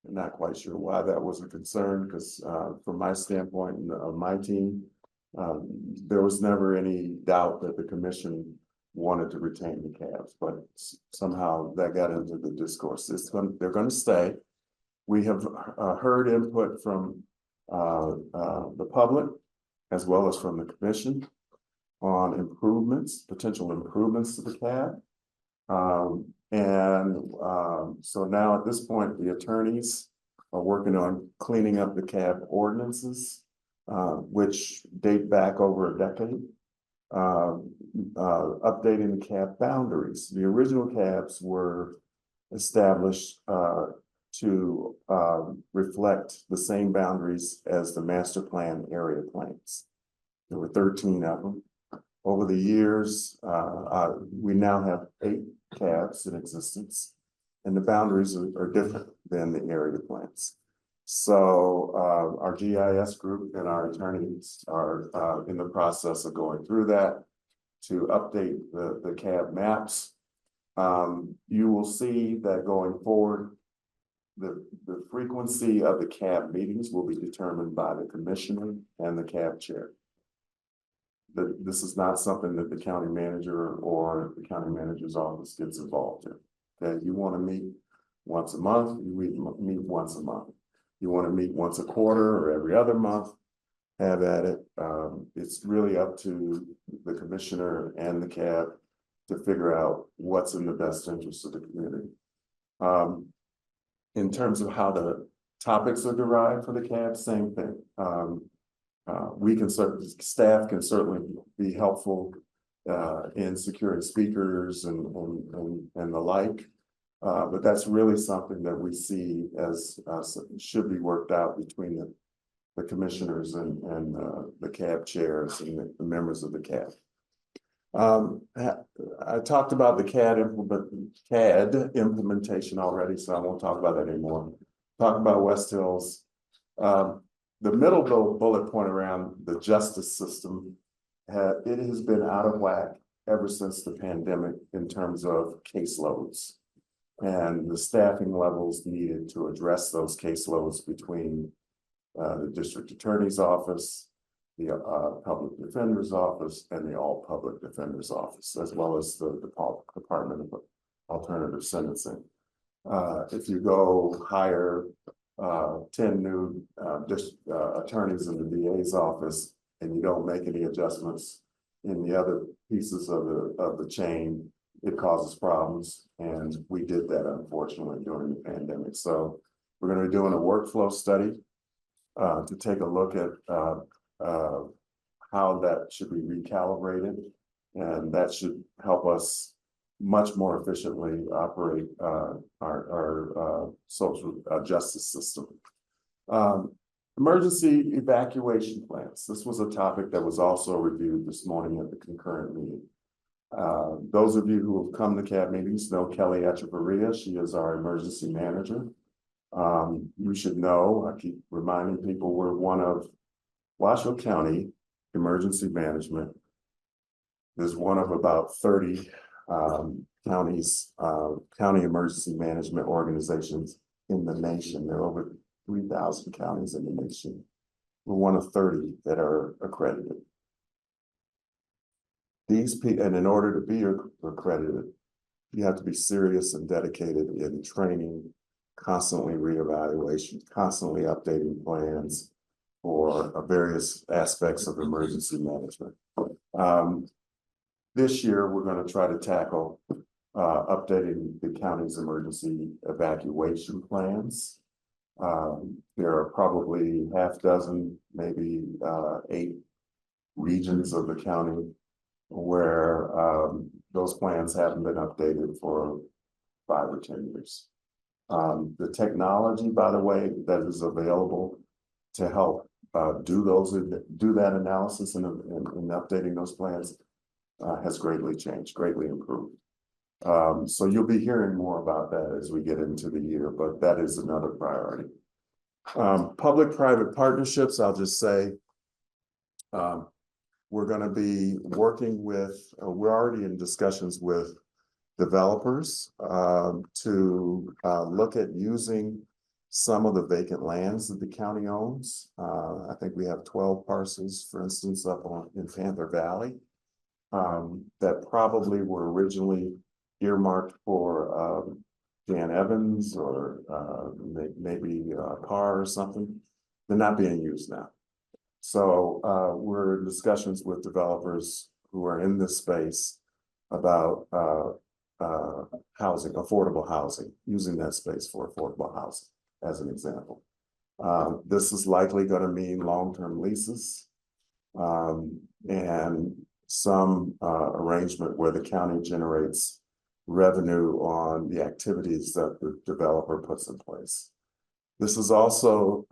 I'm not quite sure why that was a concern, because from my standpoint and of my team, there was never any doubt that the commission wanted to retain the CABs, but somehow that got into the discourse. They're going to stay. We have heard input from the public as well as from the commission on improvements, potential improvements to the CAB. So now at this point, the attorneys are working on cleaning up the CAB ordinances, which date back over a decade. updating the cab boundaries. The original cabs were established to reflect the same boundaries as the master plan area plans. There were 13 of them. Over the years, we now have 8 cabs in existence, and the boundaries are different than the area plans. So our GIS group and our attorneys are in the process of going through that to update the cab maps. You will see that going forward, the frequency of the cab meetings will be determined by the commissioner and the cab chair. This is not something that the county manager or the county manager's office gets involved in. Okay, you want to meet once a month, you meet once a month. You want to meet once a quarter or every other month, have at it. It's really up to the commissioner and the cab to figure out what's in the best interest of the community. In terms of how the topics are derived for the cab, same thing. Staff can certainly be helpful in securing speakers and the like. But that's really something that we see as should be worked out between the commissioners and the cab chairs and the members of the cab. I talked about the CAD implementation already, so I won't talk about that anymore. Talk about West Hills. The middle bullet point around the justice system, it has been out of whack ever since the pandemic in terms of caseloads and the staffing levels needed to address those caseloads between the district attorney's office, the public defender's office, and the all public defender's office, as well as the Department of Alternative Sentencing. If you go hire 10 new attorneys in the DA's office and you don't make any adjustments in the other pieces of the chain, it causes problems. And we did that, unfortunately, during the pandemic. So we're going to be doing a workflow study to take a look at how that should be recalibrated, and that should help us much more efficiently operate our social justice system. Emergency evacuation plans. This was a topic that was also reviewed this morning at the concurrent meeting. Those of you who have come to CAB meetings know Kelly Echevarria. She is our emergency manager. You should know, I keep reminding people, we're one of Washoe County Emergency Management is one of about 30 counties, county emergency management organizations in the nation. There are over 3,000 counties in the nation. We're one of 30 that are accredited. These people, and in order to be accredited, you have to be serious and dedicated in training, constantly reevaluation, constantly updating plans for various aspects of emergency management. This year, we're going to try to tackle updating the county's emergency evacuation plans. There are probably half dozen, maybe 8 regions of the county where those plans haven't been updated for 5 or 10 years. The technology, by the way, that is available to help do that analysis and updating those plans has greatly changed, greatly improved. So you'll be hearing more about that as we get into the year, but that is another priority. Public-private partnerships, I'll just say, we're going to be working with, we're already in discussions with developers to look at using some of the vacant lands that the county owns. I think we have 12 parcels, for instance, up in Panther Valley that probably were originally earmarked for Dan Evans or maybe Carr or something. They're not being used now. So we're in discussions with developers who are in this space about housing, affordable housing, using that space for affordable housing, as an example. This is likely going to mean long-term leases. And some arrangement where the county generates revenue on the activities that the developer puts in place. This is also,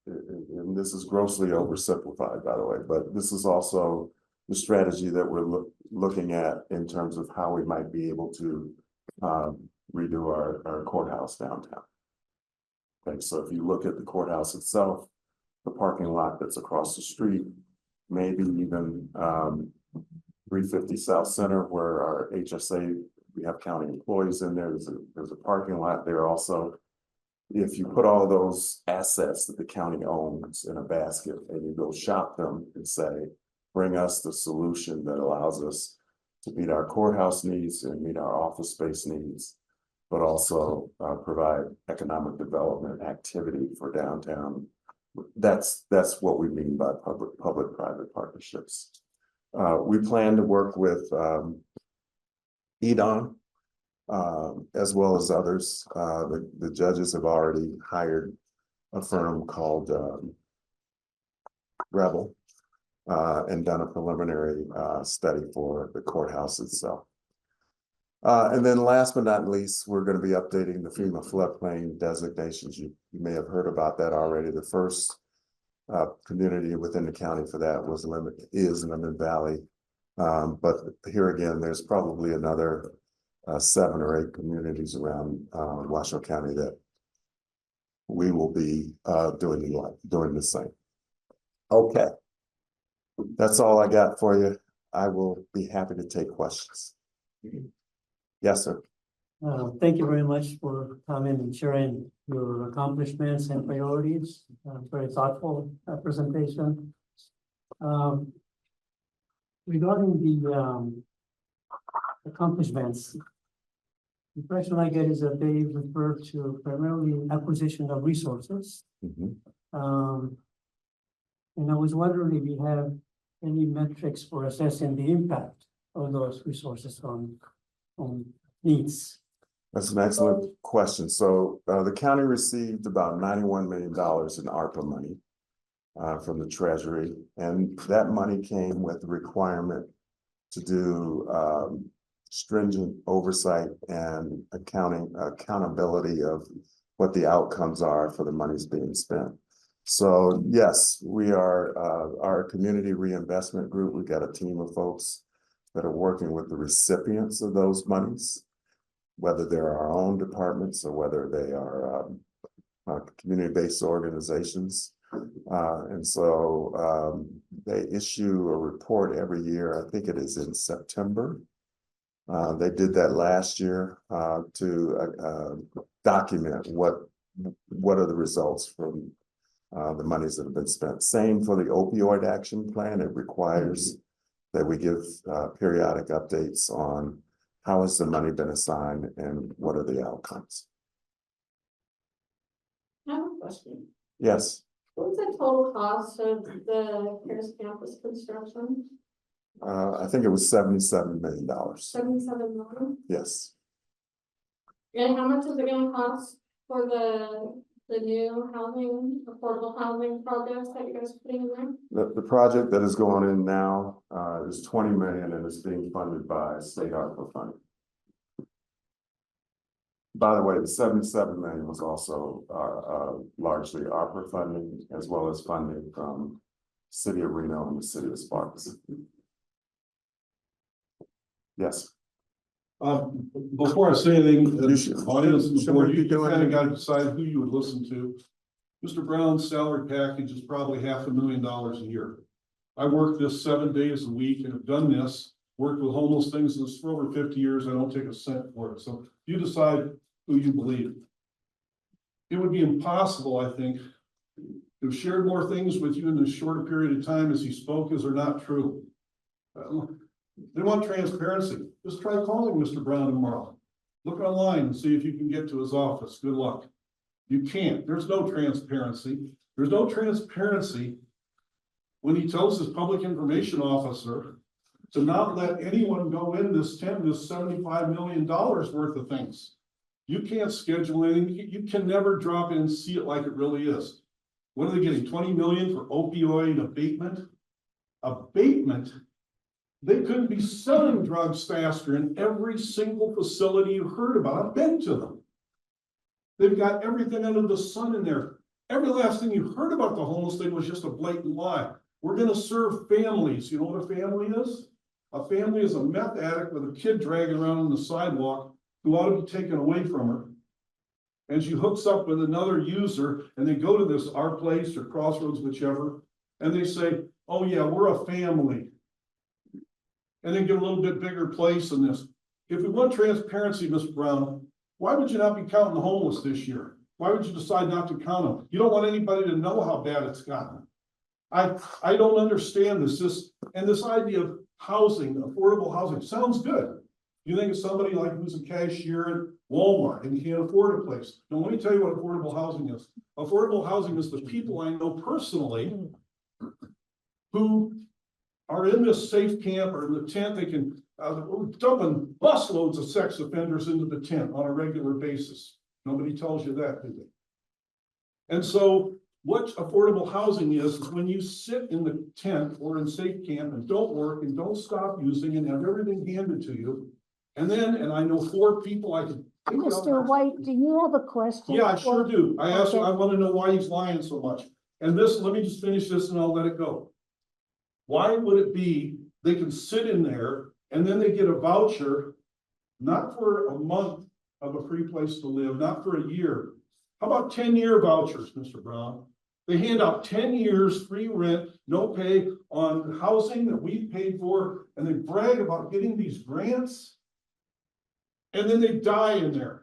and this is grossly oversimplified, by the way, but this is also the strategy that we're looking at in terms of how we might be able to redo our courthouse downtown. Okay, so if you look at the courthouse itself, the parking lot that's across the street, maybe even 350 South Center, where our HSA, we have county employees in there. There's a parking lot there also. If you put all those assets that the county owns in a basket and you go shop them and say, bring us the solution that allows us to meet our courthouse needs and meet our office space needs, but also provide economic development activity for downtown. That's what we mean by public-private partnerships. We plan to work with EDON as well as others. The judges have already hired a firm called Rebel and done a preliminary study for the courthouse itself. And then last but not least, we're going to be updating the FEMA floodplain designations. You may have heard about that already. The first community within the county for that is Lemon Valley. But here again, there's probably another 7 or 8 communities around Washoe County that we will be doing the same. Okay. That's all I got for you. I will be happy to take questions. Yes, sir. Thank you very much for coming and sharing your accomplishments and priorities. Very thoughtful presentation. Regarding the accomplishments, the impression I get is that they refer to primarily acquisition of resources. And I was wondering if you have any metrics for assessing the impact of those resources on needs. That's an excellent question. So the county received about $91 million in ARPA money from the Treasury, and that money came with the requirement to do stringent oversight and accountability of what the outcomes are for the monies being spent. So yes, we are our community reinvestment group. We've got a team of folks that are working with the recipients of those monies, whether they're our own departments or whether they are community-based organizations. And so they issue a report every year. I think it is in September. They did that last year to document what are the results from the monies that have been spent. Same for the opioid action plan. It requires that we give periodic updates on how has the money been assigned and what are the outcomes. I have a question. Yes. What was the total cost of the Harris campus construction? I think it was $77 million. 77 million. Yes. And how much is it going to cost for the new housing, affordable housing projects that you guys are putting in there? The project that is going in now is $20 million and is being funded by state ARPA funding. By the way, the $77 million was also largely ARPA funding, as well as funding from City of Reno and the City of Sparks. Yes. Before I say anything, audience and the board, you doing kind of got to decide who you would listen to. Mr. Brown's salary package is probably $500,000 a year. I work this 7 days a week and have done this, worked with homeless things for over 50 years. I don't take a cent for it. So you decide who you believe. It would be impossible, I think, to have shared more things with you in this shorter period of time as he spoke as are not true. They want transparency. Just try calling Mr. Brown tomorrow. Look online and see if you can get to his office. Good luck. You can't. There's no transparency. There's no transparency when he tells his public information officer to not let anyone go in this $75 million worth of things. You can't schedule anything. You can never drop in and see it like it really is. What are they getting? 20 million for opioid abatement? Abatement? They couldn't be selling drugs faster in every single facility you heard about. I've been to them. They've got everything under the sun in there. Every last thing you heard about the homeless thing was just a blatant lie. We're gonna serve families. You know what a family is? A family is a meth addict with a kid dragging around on the sidewalk who ought to be taken away from her. And she hooks up with another user and they go to this, our place or Crossroads, whichever, and they say, oh yeah, we're a family. And then get a little bit bigger place in this. If we want transparency, Mr. Brown, why would you not be counting the homeless this year? Why would you decide not to count them? You don't want anybody to know how bad it's gotten. I don't understand this idea of housing, affordable housing, sounds good. You think of somebody like who's a cashier at Walmart and can't afford a place. Now, let me tell you what affordable housing is. Affordable housing is the people I know personally who are in this safe camp or in the tent. They can dumping busloads of sex offenders into the tent on a regular basis. Nobody tells you that, do they? And so what affordable housing is when you sit in the tent or in safe camp and don't work and don't stop using and have everything handed to you. And then, and I know 4 people I could. Mr. White, do you have a question? Yeah, I sure do. I Okay. want to know why he's lying so much. And this, let me just finish this and I'll let it go. Why would it be they can sit in there and then they get a voucher, not for a month of a free place to live, not for a year. How about 10-year vouchers, Mr. Brown? They hand out 10 years free rent, no pay on housing that we've paid for, and they brag about getting these grants. And then they die in there.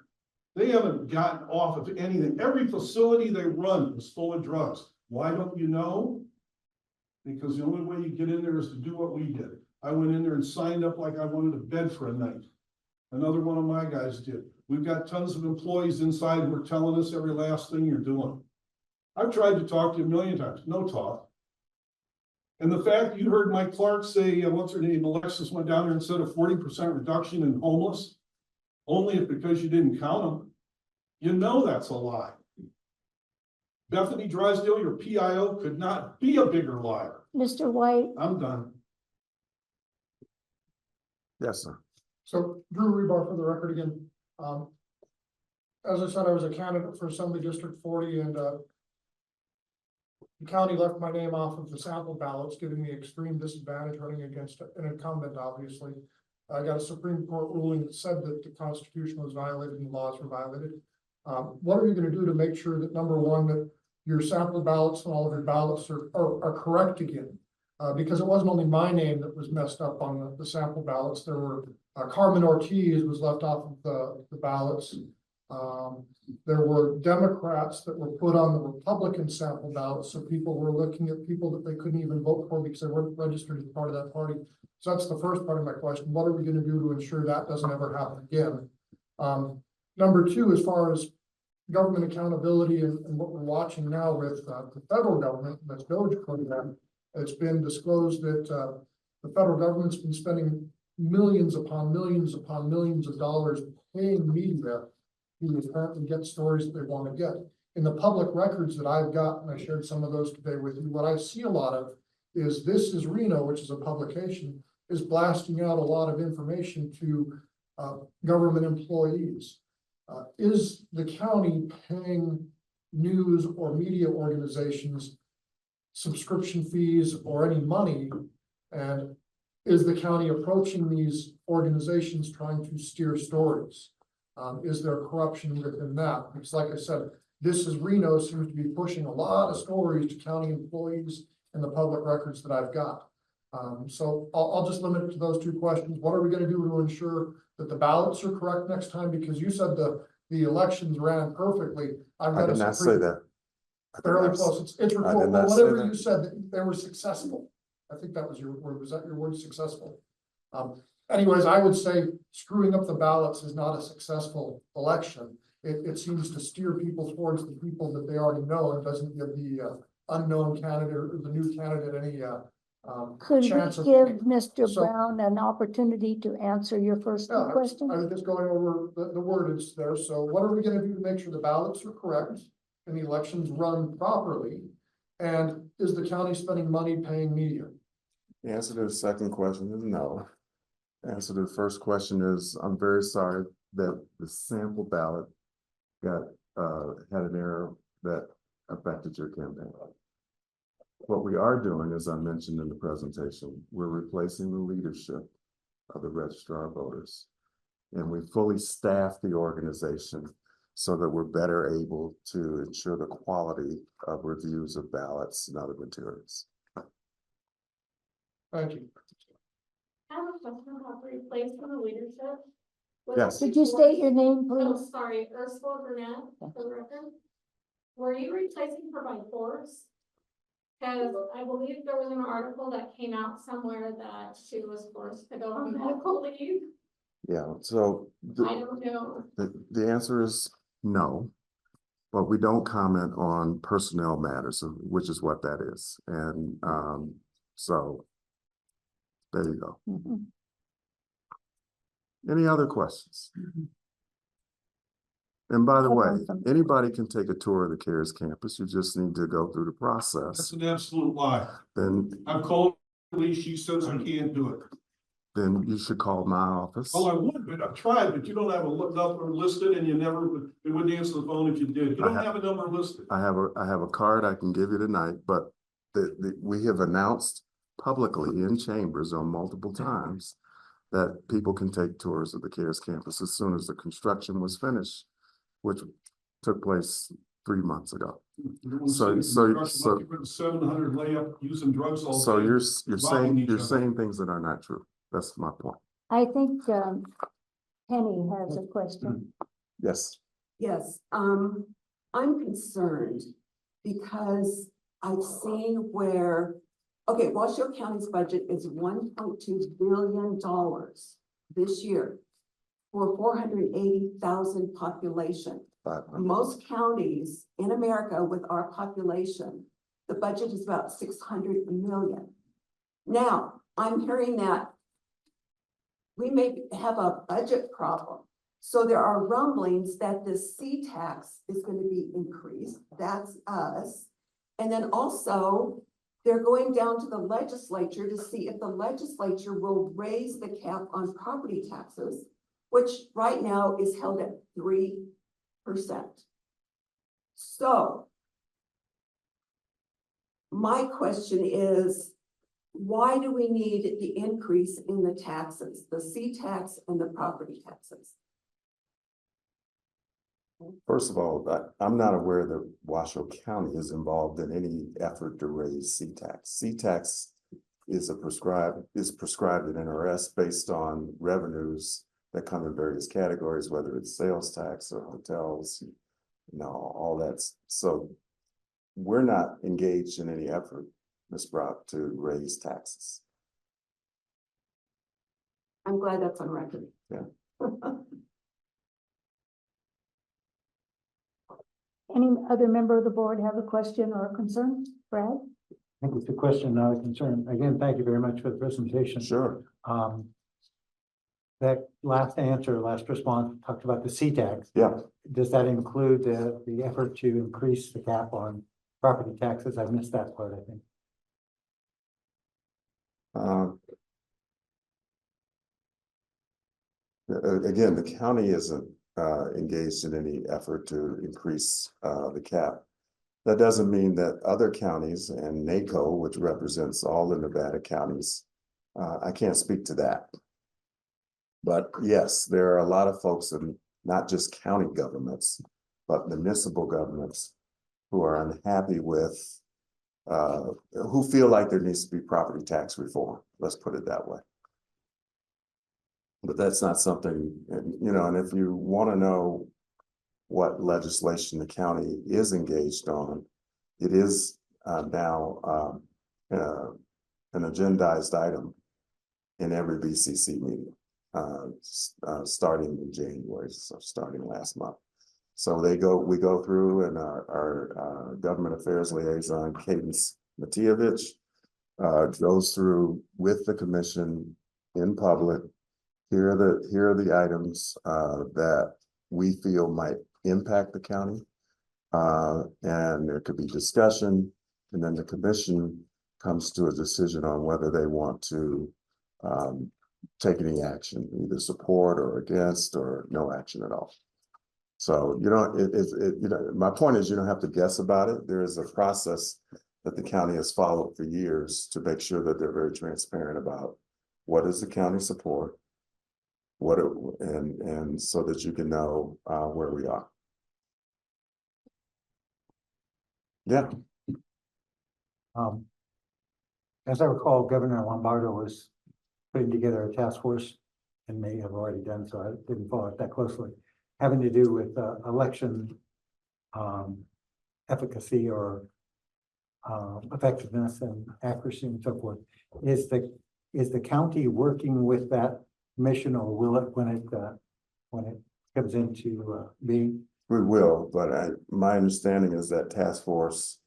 They haven't gotten off of anything. Every facility they run is full of drugs. Why don't you know? Because the only way you get in there is to do what we did. I went in there and signed up like I wanted a bed for a night. Another one of my guys did. We've got tons of employees inside who are telling us every last thing you're doing. I've tried to talk to you a million times, no talk. And the fact you heard Mike Clark say, what's her name, Alexis went down there and said a 40% reduction in homeless, only if because you didn't count them. You know that's a lie. Bethany Drysdale, your PIO, could not be a bigger liar. Mr. White, I'm done. Yes, sir. So Drew Rebar for the record again. As I said, I was a candidate for Assembly District 40 and the county left my name off of the sample ballots, giving me extreme disadvantage running against an incumbent, obviously. I got a Supreme Court ruling that said that the Constitution was violated and the laws were violated. What are you going to do to make sure that, number one, that your sample ballots and all of your ballots are correct again? Because it wasn't only my name that was messed up on the sample ballots. There were Carmen Ortiz was left off of the ballots. There were Democrats that were put on the Republican sample ballots. So people were looking at people that they couldn't even vote for because they weren't registered as part of that party. So that's the first part of my question. What are we going to do to ensure that doesn't ever happen again? Number two, as far as government accountability and what we're watching now with the federal government, that's DOGE program, it's been disclosed that the federal government's been spending millions upon millions upon millions of dollars paying media to apparently get stories that they want to get. In the public records that I've got, and I shared some of those today with you, what I see a lot of is This Is Reno, which is a publication, is blasting out a lot of information to government employees. Is the county paying news or media organizations subscription fees or any money? And is the county approaching these organizations trying to steer stories? Is there corruption within that? Because like I said, This Is Reno seems to be pushing a lot of stories to county employees in the public records that I've got. So I'll just limit it to those two questions. What are we going to do to ensure that the ballots are correct next time? Because you said the elections ran perfectly. I did not say that. Fairly close. It's recorded. Whatever you said, that they were successful. I think that was your word. Was that your word, successful? Anyways, I would say screwing up the ballots is not a successful election. It seems to steer people towards the people that they already know and doesn't give the unknown candidate or the new candidate any could we chance of. give Mr. So- Brown an opportunity to answer your first two I questions? was just going over the wordage there. So what are we going to do to make sure the ballots are correct and the elections run properly? And is the county spending money paying media? The answer to the second question is no. The answer to the first question is, I'm very sorry that the sample ballot got, had an error that affected your campaign. What we are doing, as I mentioned in the presentation, we're replacing the leadership of the registrar of voters. And we fully staff the organization so that we're better able to ensure the quality of reviews of ballots and other materials. Thank you. I have a question about replacing the leadership. Yes. Could you state your name, Oh, please? sorry, Ursula Burnett, for the record. Were you replacing her by force? Because I believe there was an article that came out somewhere that she was forced to go on medical leave. Yeah, so I don't know. the answer is no. But we don't comment on personnel matters, which is what that is. And so there you go. Mhm. Any other questions? And by the way, Awesome. anybody can take a tour of the CARES campus. You just need to go through the That's process. an absolute lie. Then I've called Lee, she says I can't do it. you should call my office. Well, I would, but I've tried, but you don't have a number listed and you never, it wouldn't answer the phone if you did. You don't have a number listed. I have a card I can give you tonight, but we have announced publicly in chambers on multiple times that people can take tours of the CARES campus as soon as the construction was finished, which took place 3 months ago. So 700 layup using drugs all day. So you're robbing each other. saying things that are not true. That's my point. I think Penny has a question. Yes. Yes, I'm concerned because I've seen where, okay, Washoe County's budget is $1.2 billion this year for 480,000 population. 500. Most counties in America with our population, the budget is about 600 million. Now, I'm hearing that we may have a budget problem. So there are rumblings that the C tax is going to be increased. That's us. And then also they're going down to the legislature to see if the legislature will raise the cap on property taxes, which right now is held at 3%. So my question is, why do we need the increase in the taxes, the C tax and the property taxes? First of all, I'm not aware that Washoe County is involved in any effort to raise C-tax. C-tax is prescribed in NRS based on revenues that come in various categories, whether it's sales tax or hotels, all that's. So we're not engaged in any effort, Ms. Brock, to raise taxes. I'm glad that's on record. Yeah. Any other member of the board have a question or a concern? Brad? I think it's a question, not a concern. Again, thank you very much for the presentation. Sure. That last answer, last response talked about the C tax. Yeah. Does that include the effort to increase the cap on property taxes? I missed that part, I think. Again, the county isn't engaged in any effort to increase the cap. That doesn't mean that other counties and NACO, which represents all the Nevada counties, I can't speak to that. But yes, there are a lot of folks in not just county governments, but municipal governments who are unhappy with, who feel like there needs to be property tax reform. Let's put it that way. But that's not something, and if you want to know what legislation the county is engaged on, it is now an agendized item in every BCC meeting, starting in January, so starting last month. So we go through, and our government affairs liaison, Cadence Matievich, goes through with the commission in public. Here are the items that we feel might impact the county. And there could be discussion, and then the commission comes to a decision on whether they want to take any action, either support or against or no action at all. So you know, you know, my point is you don't have to guess about it. There is a process that the county has followed for years to make sure that they're very transparent about what is the county support, and so that you can know where we are. Yeah. As I recall, Governor Lombardo was putting together a task force and may have already done so. I didn't follow it that closely, having to do with election efficacy or effectiveness and accuracy and so forth. Is the county working with that mission, or will it when it comes into being? We will, but my understanding is that task force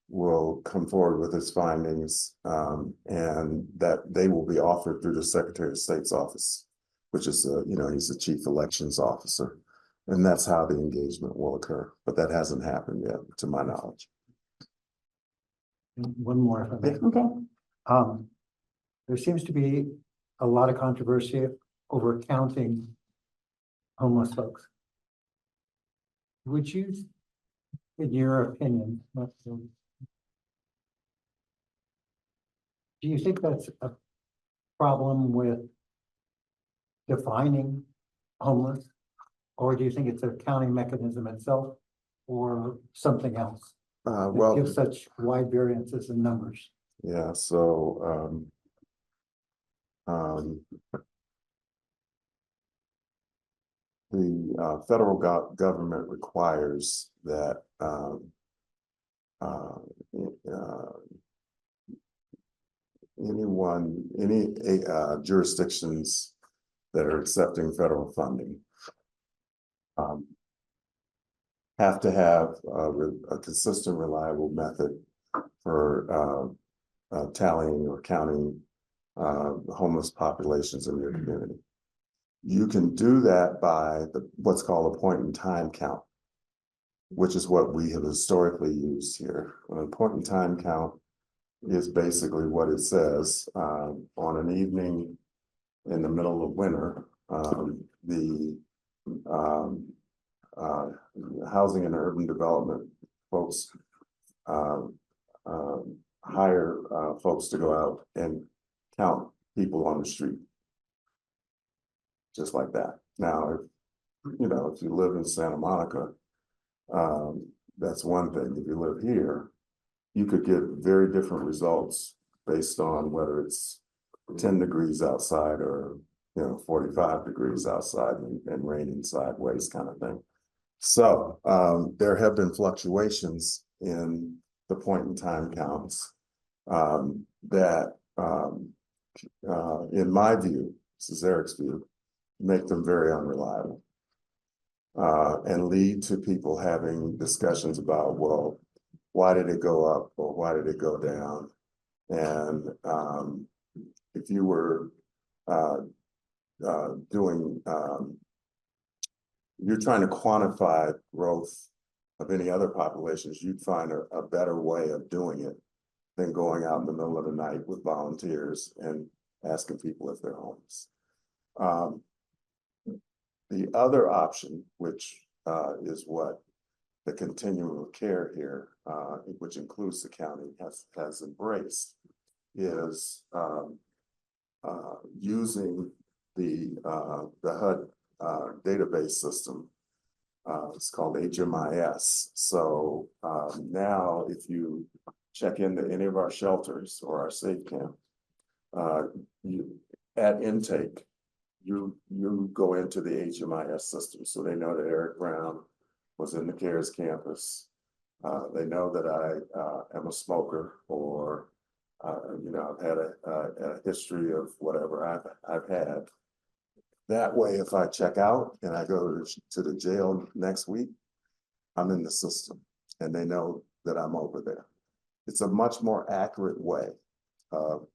will come forward with its findings, and that they will be offered through the Secretary of State's office, which is, you know, he's the chief elections officer. And that's how the engagement will occur, but that hasn't happened yet, to my knowledge. One more, if I may. Okay, There seems to be a lot of controversy over counting homeless folks. Would you, in your opinion, do you think that's a problem with defining homeless? Or do you think it's a counting mechanism itself or something else? Well, Gives such wide variances in numbers. yeah, so the federal government requires that any jurisdictions that are accepting federal funding have to have a consistent, reliable method for tallying or counting homeless populations in your community. You can do that by what's called a point-in-time count, which is what we have historically used here. A point-in-time count is basically what it says on an evening in the middle of winter. The Housing and Urban Development folks hire folks to go out and count people on the street. Just like that. Now, if you live in Santa Monica, that's one thing. If you live here, you could get very different results based on whether it's 10 degrees outside or 45 degrees outside and raining sideways kind of thing. So there have been fluctuations in the point in time counts that in my view, this is Eric's view, make them very unreliable and lead to people having discussions about, well, why did it go up or why did it go down? And if you were you're trying to quantify growth of any other populations, you'd find a better way of doing it than going out in the middle of the night with volunteers and asking people if they're homeless. The other option, which is what the continuum of care here, which includes the county, has embraced, is using the HUD database system. It's called HMIS. So now if you check into any of our shelters or our safe camp, at intake, you go into the HMIS system. So they know that Eric Brown was in the CARES campus. They know that I am a smoker, or I've had a history of whatever I've had. That way, if I check out and I go to the jail next week, I'm in the system and they know that I'm over there. It's a much more accurate way of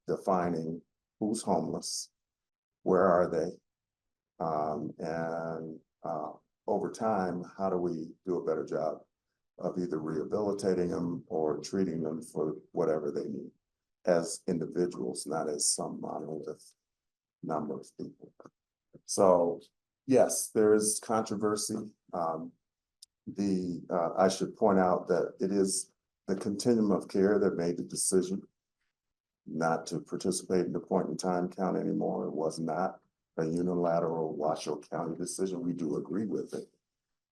defining who's homeless, where are they, and over time, how do we do a better job of either rehabilitating them or treating them for whatever they need. as individuals, not as some monolith number of people. So, yes, there is controversy. I should point out that it is the continuum of care that made the decision not to participate in the point in time count anymore. It was not a unilateral Washoe County decision. We do agree with it.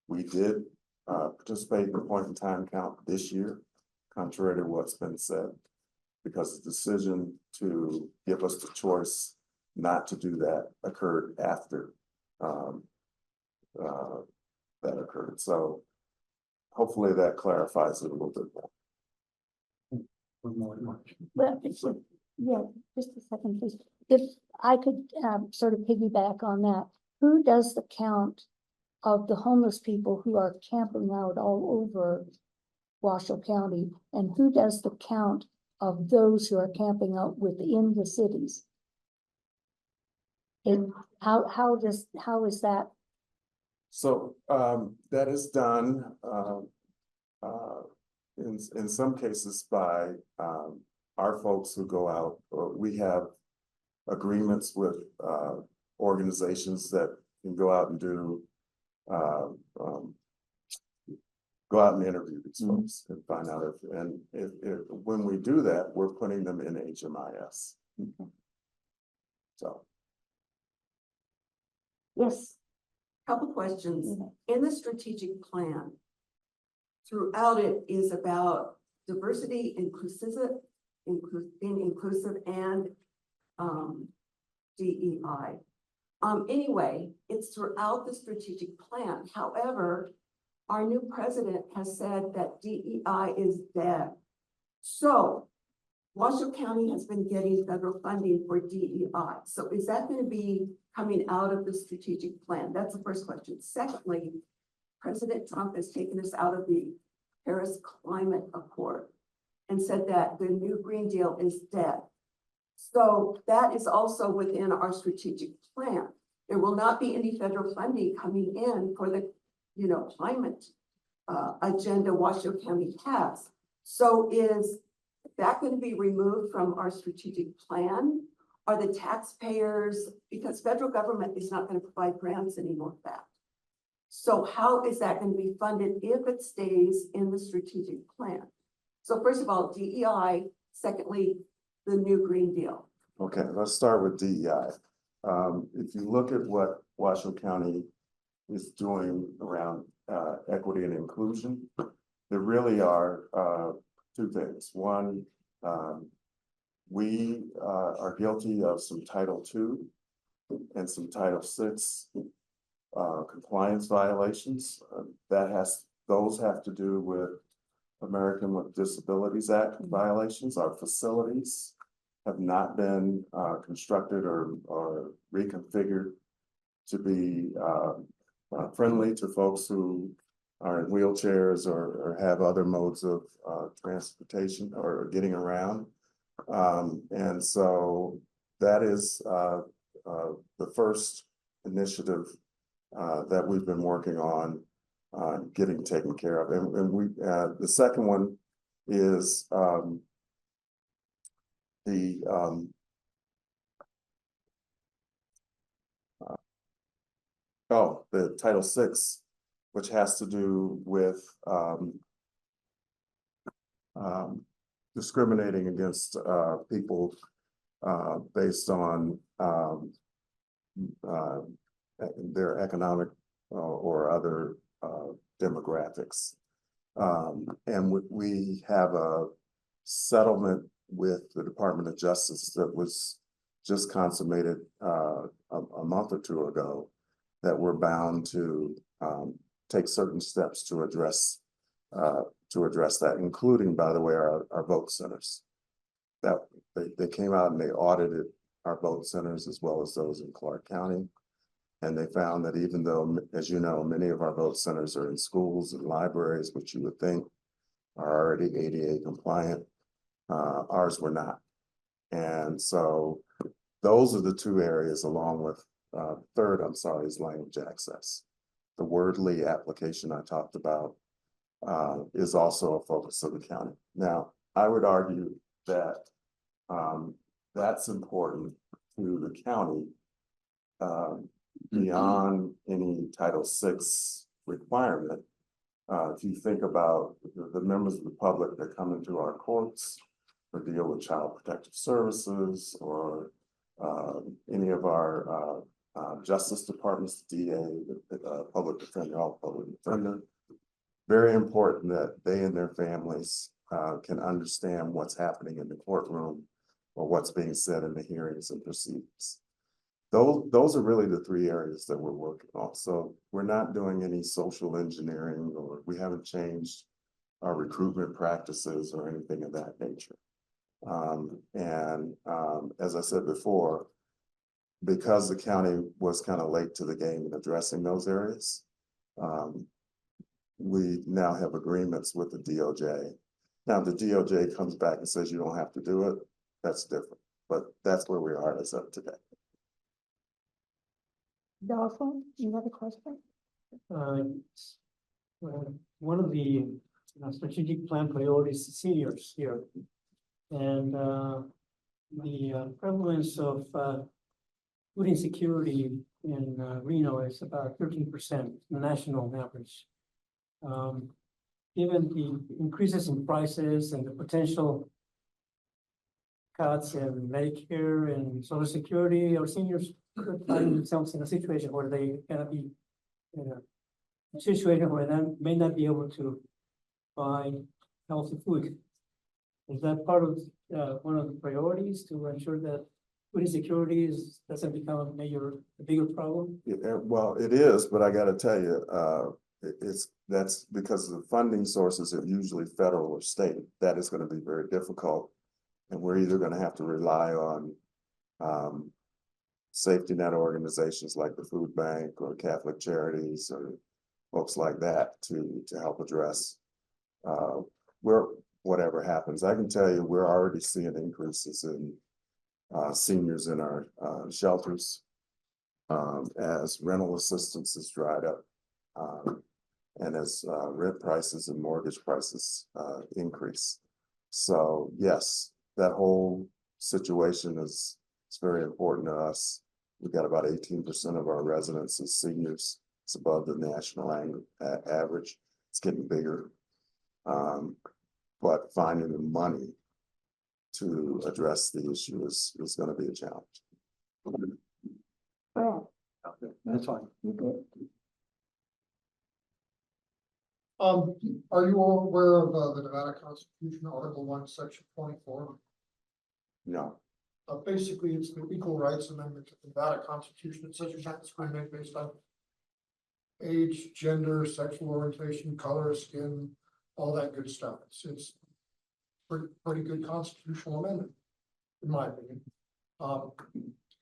We did participate in the point in time count this year, contrary to what's been said, because the decision to give us the choice not to do that occurred after that occurred. So hopefully that clarifies it a little bit more. Well, yeah, just a second, please. If I could sort of piggyback on that, who does the count of the homeless people who are camping out all over Washoe County? And who does the count of those who are camping out within the cities? And how is that? So that is done in some cases by our folks who go out, or we have agreements with organizations that can go out and do go out and interview these folks and find out if when we do that, we're putting them in HMIS. So. Yes. Couple questions. In the strategic plan, throughout it is about diversity, inclusive and DEI. Anyway, it's throughout the strategic plan. However, our new president has said that DEI is dead. So Washoe County has been getting federal funding for DEI. So is that going to be coming out of the strategic plan? That's the first question. Secondly, President Trump has taken us out of the Paris Climate Accord and said that the new Green Deal is dead. So that is also within our strategic plan. There will not be any federal funding coming in for the, climate agenda Washoe County has. So is that going to be removed from our strategic plan? Are the taxpayers, because federal government is not going to provide grants anymore for that. So how is that going to be funded if it stays in the strategic plan? So first of all, DEI, secondly, the new Green Deal. Okay, let's start with DEI. If you look at what Washoe County is doing around equity and inclusion, there really are two things. One, we are guilty of some Title II and some Title VI compliance violations. Those have to do with American with Disabilities Act violations. Our facilities have not been constructed or reconfigured to be friendly to folks who are in wheelchairs or have other modes of transportation or getting around. And so that is the first initiative that we've been working on getting taken care of. And we the second one is the Title VI, which has to do with discriminating against people based on their economic or other demographics. And we have a settlement with the Department of Justice that was just consummated a month or two ago, that we're bound to take certain steps to address that, including, by the way, our vote centers. That they came out and they audited our vote centers as well as those in Clark County. And they found that even though, as you know, many of our vote centers are in schools and libraries, which you would think are already ADA compliant, ours were not. And so those are the two areas, along with third, is language access. The Wordly application I talked about is also a focus of the county. Now, I would argue that That's important to the county. Beyond any Title VI requirement. If you think about the members of the public that come into our courts or deal with child protective services or any of our justice departments, DA, public defender, all public defender. Very important that they and their families can understand what's happening in the courtroom or what's being said in the hearings and proceedings. Those are really the three areas that we're working on. So we're not doing any social engineering, or we haven't changed our recruitment practices or anything of that nature. As I said before, because the county was kind of late to the game in addressing those areas, we now have agreements with the DOJ. Now, if the DOJ comes back and says you don't have to do it, that's different, but that's where we are as of today. Dawson, you have a question? One of the strategic plan priorities is seniors here. And the prevalence of food insecurity in Reno is about 13%, the national average. Given the increases in prices and the potential cuts in Medicare and Social Security, our seniors could find themselves in a situation where they cannot be in a situation where they may not be able to buy healthy food. Is that part of one of the priorities to ensure that food insecurity doesn't become a bigger problem? Well, it is, but I got to tell you, that's because the funding sources are usually federal or state. That is going to be very difficult, and we're either going to have to rely on safety net organizations like the food bank or Catholic Charities or folks like that to help address whatever happens. I can tell you we're already seeing increases in seniors in our shelters as rental assistance is dried up and as rent prices and mortgage prices increase. So yes, that whole situation is very important to us. We've got about 18% of our residents as seniors. It's above the national average. It's getting bigger. But finding the money to address the issue is going to be a challenge. Brad, That's fine. you good? Are you all aware of the Nevada Constitution, Article 1, Section 24? No. Basically, it's the Equal Rights Amendment to the Nevada Constitution. It says you can't discriminate based on age, gender, sexual orientation, color, skin, all that good stuff. It's pretty good constitutional amendment, in my opinion.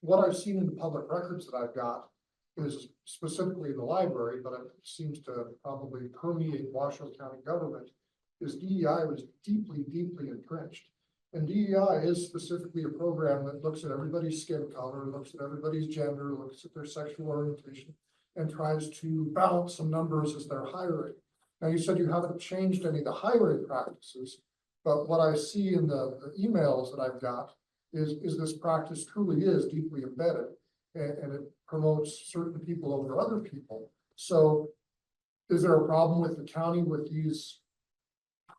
What I've seen in the public records that I've got is specifically in the library, but it seems to probably permeate Washoe County government, is DEI was deeply, deeply entrenched. And DEI is specifically a program that looks at everybody's skin color, looks at everybody's gender, looks at their sexual orientation, and tries to balance some numbers as they're hiring. Now, you said you haven't changed any of the hiring practices, but what I see in the emails that I've got is this practice truly is deeply embedded, and it promotes certain people over other people. So is there a problem with the county with these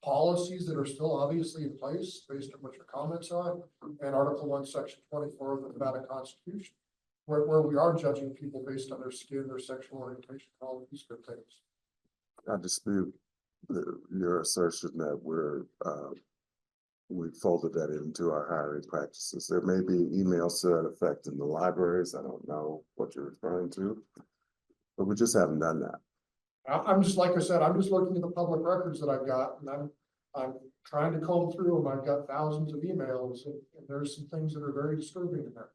policies that are still obviously in place based on what your comments are, and Article 1, Section 24 of the Nevada Constitution, where we are judging people based on their skin, their sexual orientation, all of these good things? I dispute your assertion that we folded that into our hiring practices. There may be emails to that effect in the libraries. I don't know what you're referring to, but we just haven't done that. I'm just, like I said, I'm just looking at the public records that I've got, and I'm trying to comb through them. I've got thousands of emails, and there's some things that are very disturbing in there.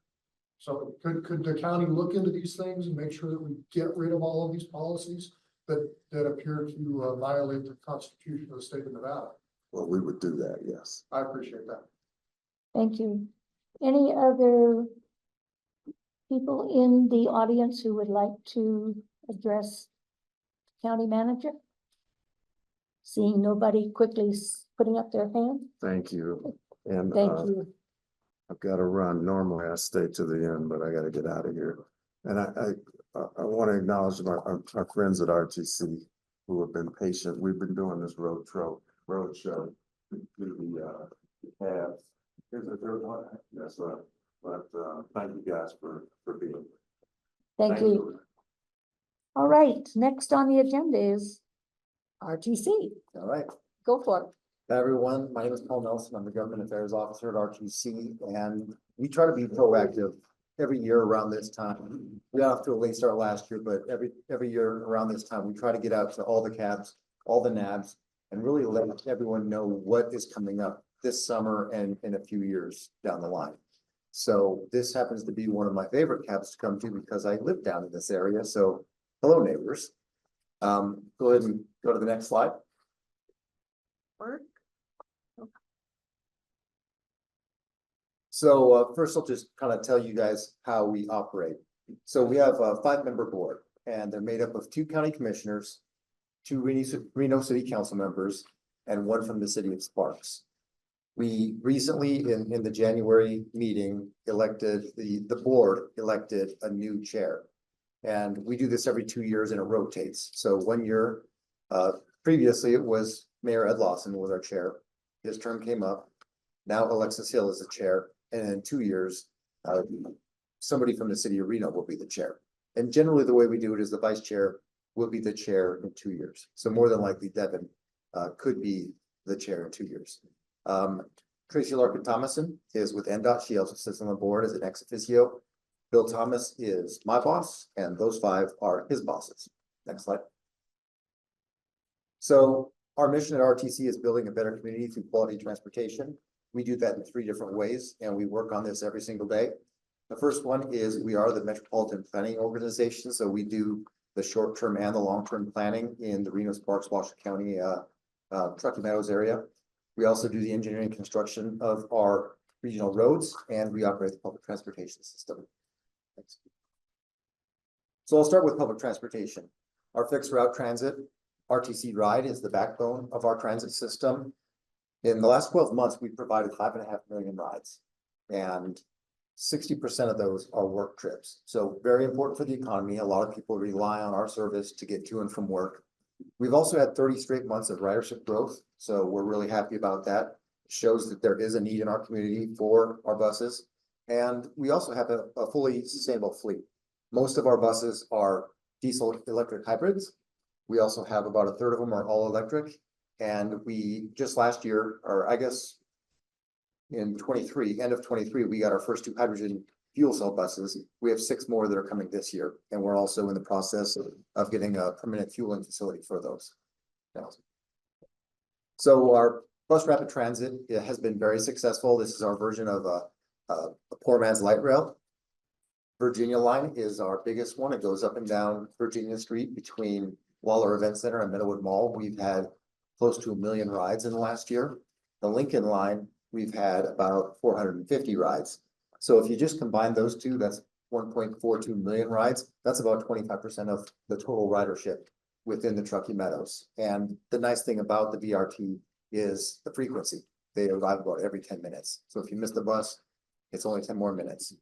So could the county look into these things and make sure that we get rid of all of these policies that appear to violate the Constitution of the state of Nevada? Well, we would do that, yes. I appreciate that. Thank you. Any other people in the audience who would like to address county manager? Seeing nobody quickly putting up their hand. Thank you. And Thank you. I've got to run. Normally I stay to the end, but I got to get out of here. And I want to acknowledge our friends at RTC who have been patient. We've been doing this road show through the paths. Here's the third one. That's right. But thank you guys for being here. Thank you. All right, next on the agenda is RTC. All right. Go for it. Hi, everyone. My name is Paul Nelson. I'm the Government Affairs Officer at RTC, and we try to be proactive every year around this time. We got off to a late start last year, but every year around this time, we try to get out to all the cabs, all the nabs, and really let everyone know what is coming up this summer and in a few years down the line. So this happens to be one of my favorite cabs to come to because I live down in this area. So hello, neighbors. Go ahead and go to the next slide. So first I'll just kind of tell you guys how we operate. So we have a 5-member board and they're made up of 2 county commissioners, 2 Reno City Council members, and 1 from the city of Sparks. We recently in the January meeting elected, the board elected a new chair. And we do this every 2 years and it rotates. So 1 year, previously it was Mayor Ed Lawson was our chair. His term came up. Now Alexis Hill is the chair. And in 2 years, somebody from the city of Reno will be the chair. And generally the way we do it is the vice chair will be the chair in 2 years. So more than likely Devin could be the chair in 2 years. Tracy Larkin Thomason is with NDOT. She also sits on the board as an ex officio. Bill Thomas is my boss, and those 5 are his bosses. Next slide. So our mission at RTC is building a better community through quality transportation. We do that in 3 different ways, and we work on this every single day. The first one is we are the Metropolitan Planning Organization, so we do the short-term and the long-term planning in the Reno, Sparks, Washoe County, Truckee Meadows area. We also do the engineering and construction of our regional roads, and we operate the public transportation system. Thanks. So I'll start with public transportation. Our fixed route transit, RTC Ride, is the backbone of our transit system. In the last 12 months, we've provided 5.5 million rides, and 60% of those are work trips. So very important for the economy. A lot of people rely on our service to get to and from work. We've also had 30 straight months of ridership growth, so we're really happy about that. It shows that there is a need in our community for our buses, and we also have a fully sustainable fleet. Most of our buses are diesel electric hybrids. We also have about 1/3 of them are all electric, and we just last year, or I guess in 23, end of 23, we got our first 2 hydrogen fuel cell buses. We have 6 more that are coming this year, and we're also in the process of getting a permanent fueling facility for those. So our bus rapid transit, it has been very successful. This is our version of a poor man's light rail. Virginia line is our biggest one. It goes up and down Virginia Street between Waller Event Center and Meadowwood Mall. We've had close to 1 million rides in the last year. The Lincoln line, we've had about 450 rides. So if you just combine those 2, that's 1.42 million rides. That's about 25% of the total ridership within the Truckee Meadows. And the nice thing about the VRT is the frequency. They arrive about every 10 minutes. So if you miss the bus, it's only 10 more minutes.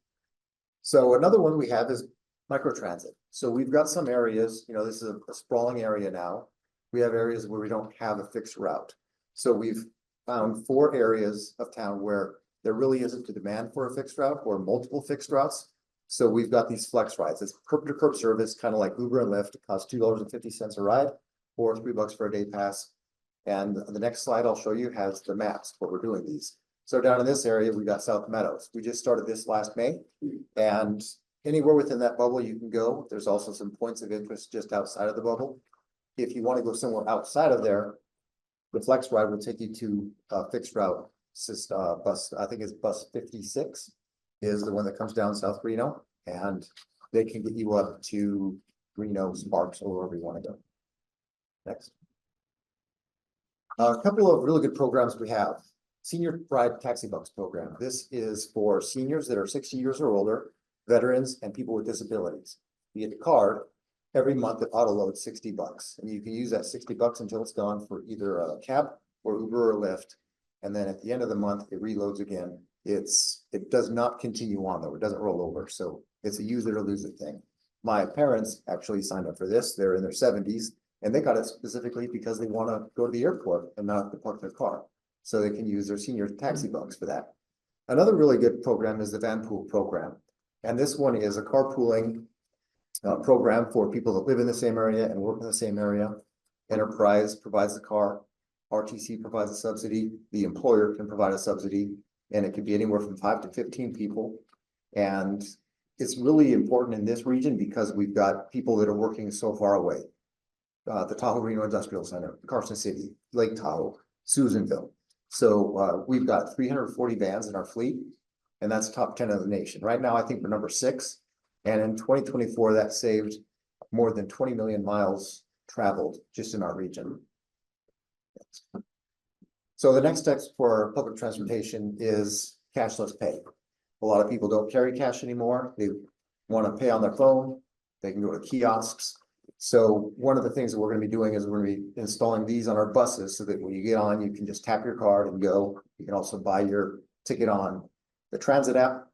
So another one we have is microtransit. So we've got some areas, you know, this is a sprawling area now. We have areas where we don't have a fixed route. So we've found 4 areas of town where there really isn't a demand for a fixed route or multiple fixed routes. So we've got these flex rides. It's curb to curb service, kind of like Uber and Lyft. It costs $2.50 a ride or $3 for a day pass. And the next slide I'll show you has the maps where we're doing these. So down in this area, we got South Meadows. We just started this last May, and anywhere within that bubble you can go. There's also some points of interest just outside of the bubble. If you want to go somewhere outside of there, the flex ride will take you to a fixed route bus. I think it's bus 56 is the one that comes down South Reno, and they can get you up to Reno, Sparks, or wherever you want to go. Next. A couple of really good programs we have. Senior Ride Taxi Bucks program. This is for seniors that are 60 years or older, veterans, and people with disabilities. You get a card every month that auto loads $60, and you can use that $60 until it's gone for either a cab or Uber or Lyft. And then at the end of the month, it reloads again it does not continue on though. It doesn't roll over. So it's a use it or lose it thing. My parents actually signed up for this. They're in their 70s and they got it specifically because they want to go to the airport and not have to park their car. So they can use their senior taxi bucks for that. Another really good program is the van pool program. And this one is a carpooling program for people that live in the same area and work in the same area. Enterprise provides the car, RTC provides a subsidy, the employer can provide a subsidy, and it could be anywhere from 5 to 15 people. And it's really important in this region because we've got people that are working so far away. The Tahoe Reno Industrial Center, Carson City, Lake Tahoe, Susanville. So we've got 340 vans in our fleet, and that's top 10 of the nation. Right now, I think we're number 6. And in 2024, that saved more than 20 million miles traveled just in our region. So the next steps for public transportation is cashless pay. A lot of people don't carry cash anymore. They want to pay on their phone. They can go to kiosks. So one of the things that we're going to be doing is we're going to be installing these on our buses so that when you get on, you can just tap your card and go. You can also buy your ticket on the transit app.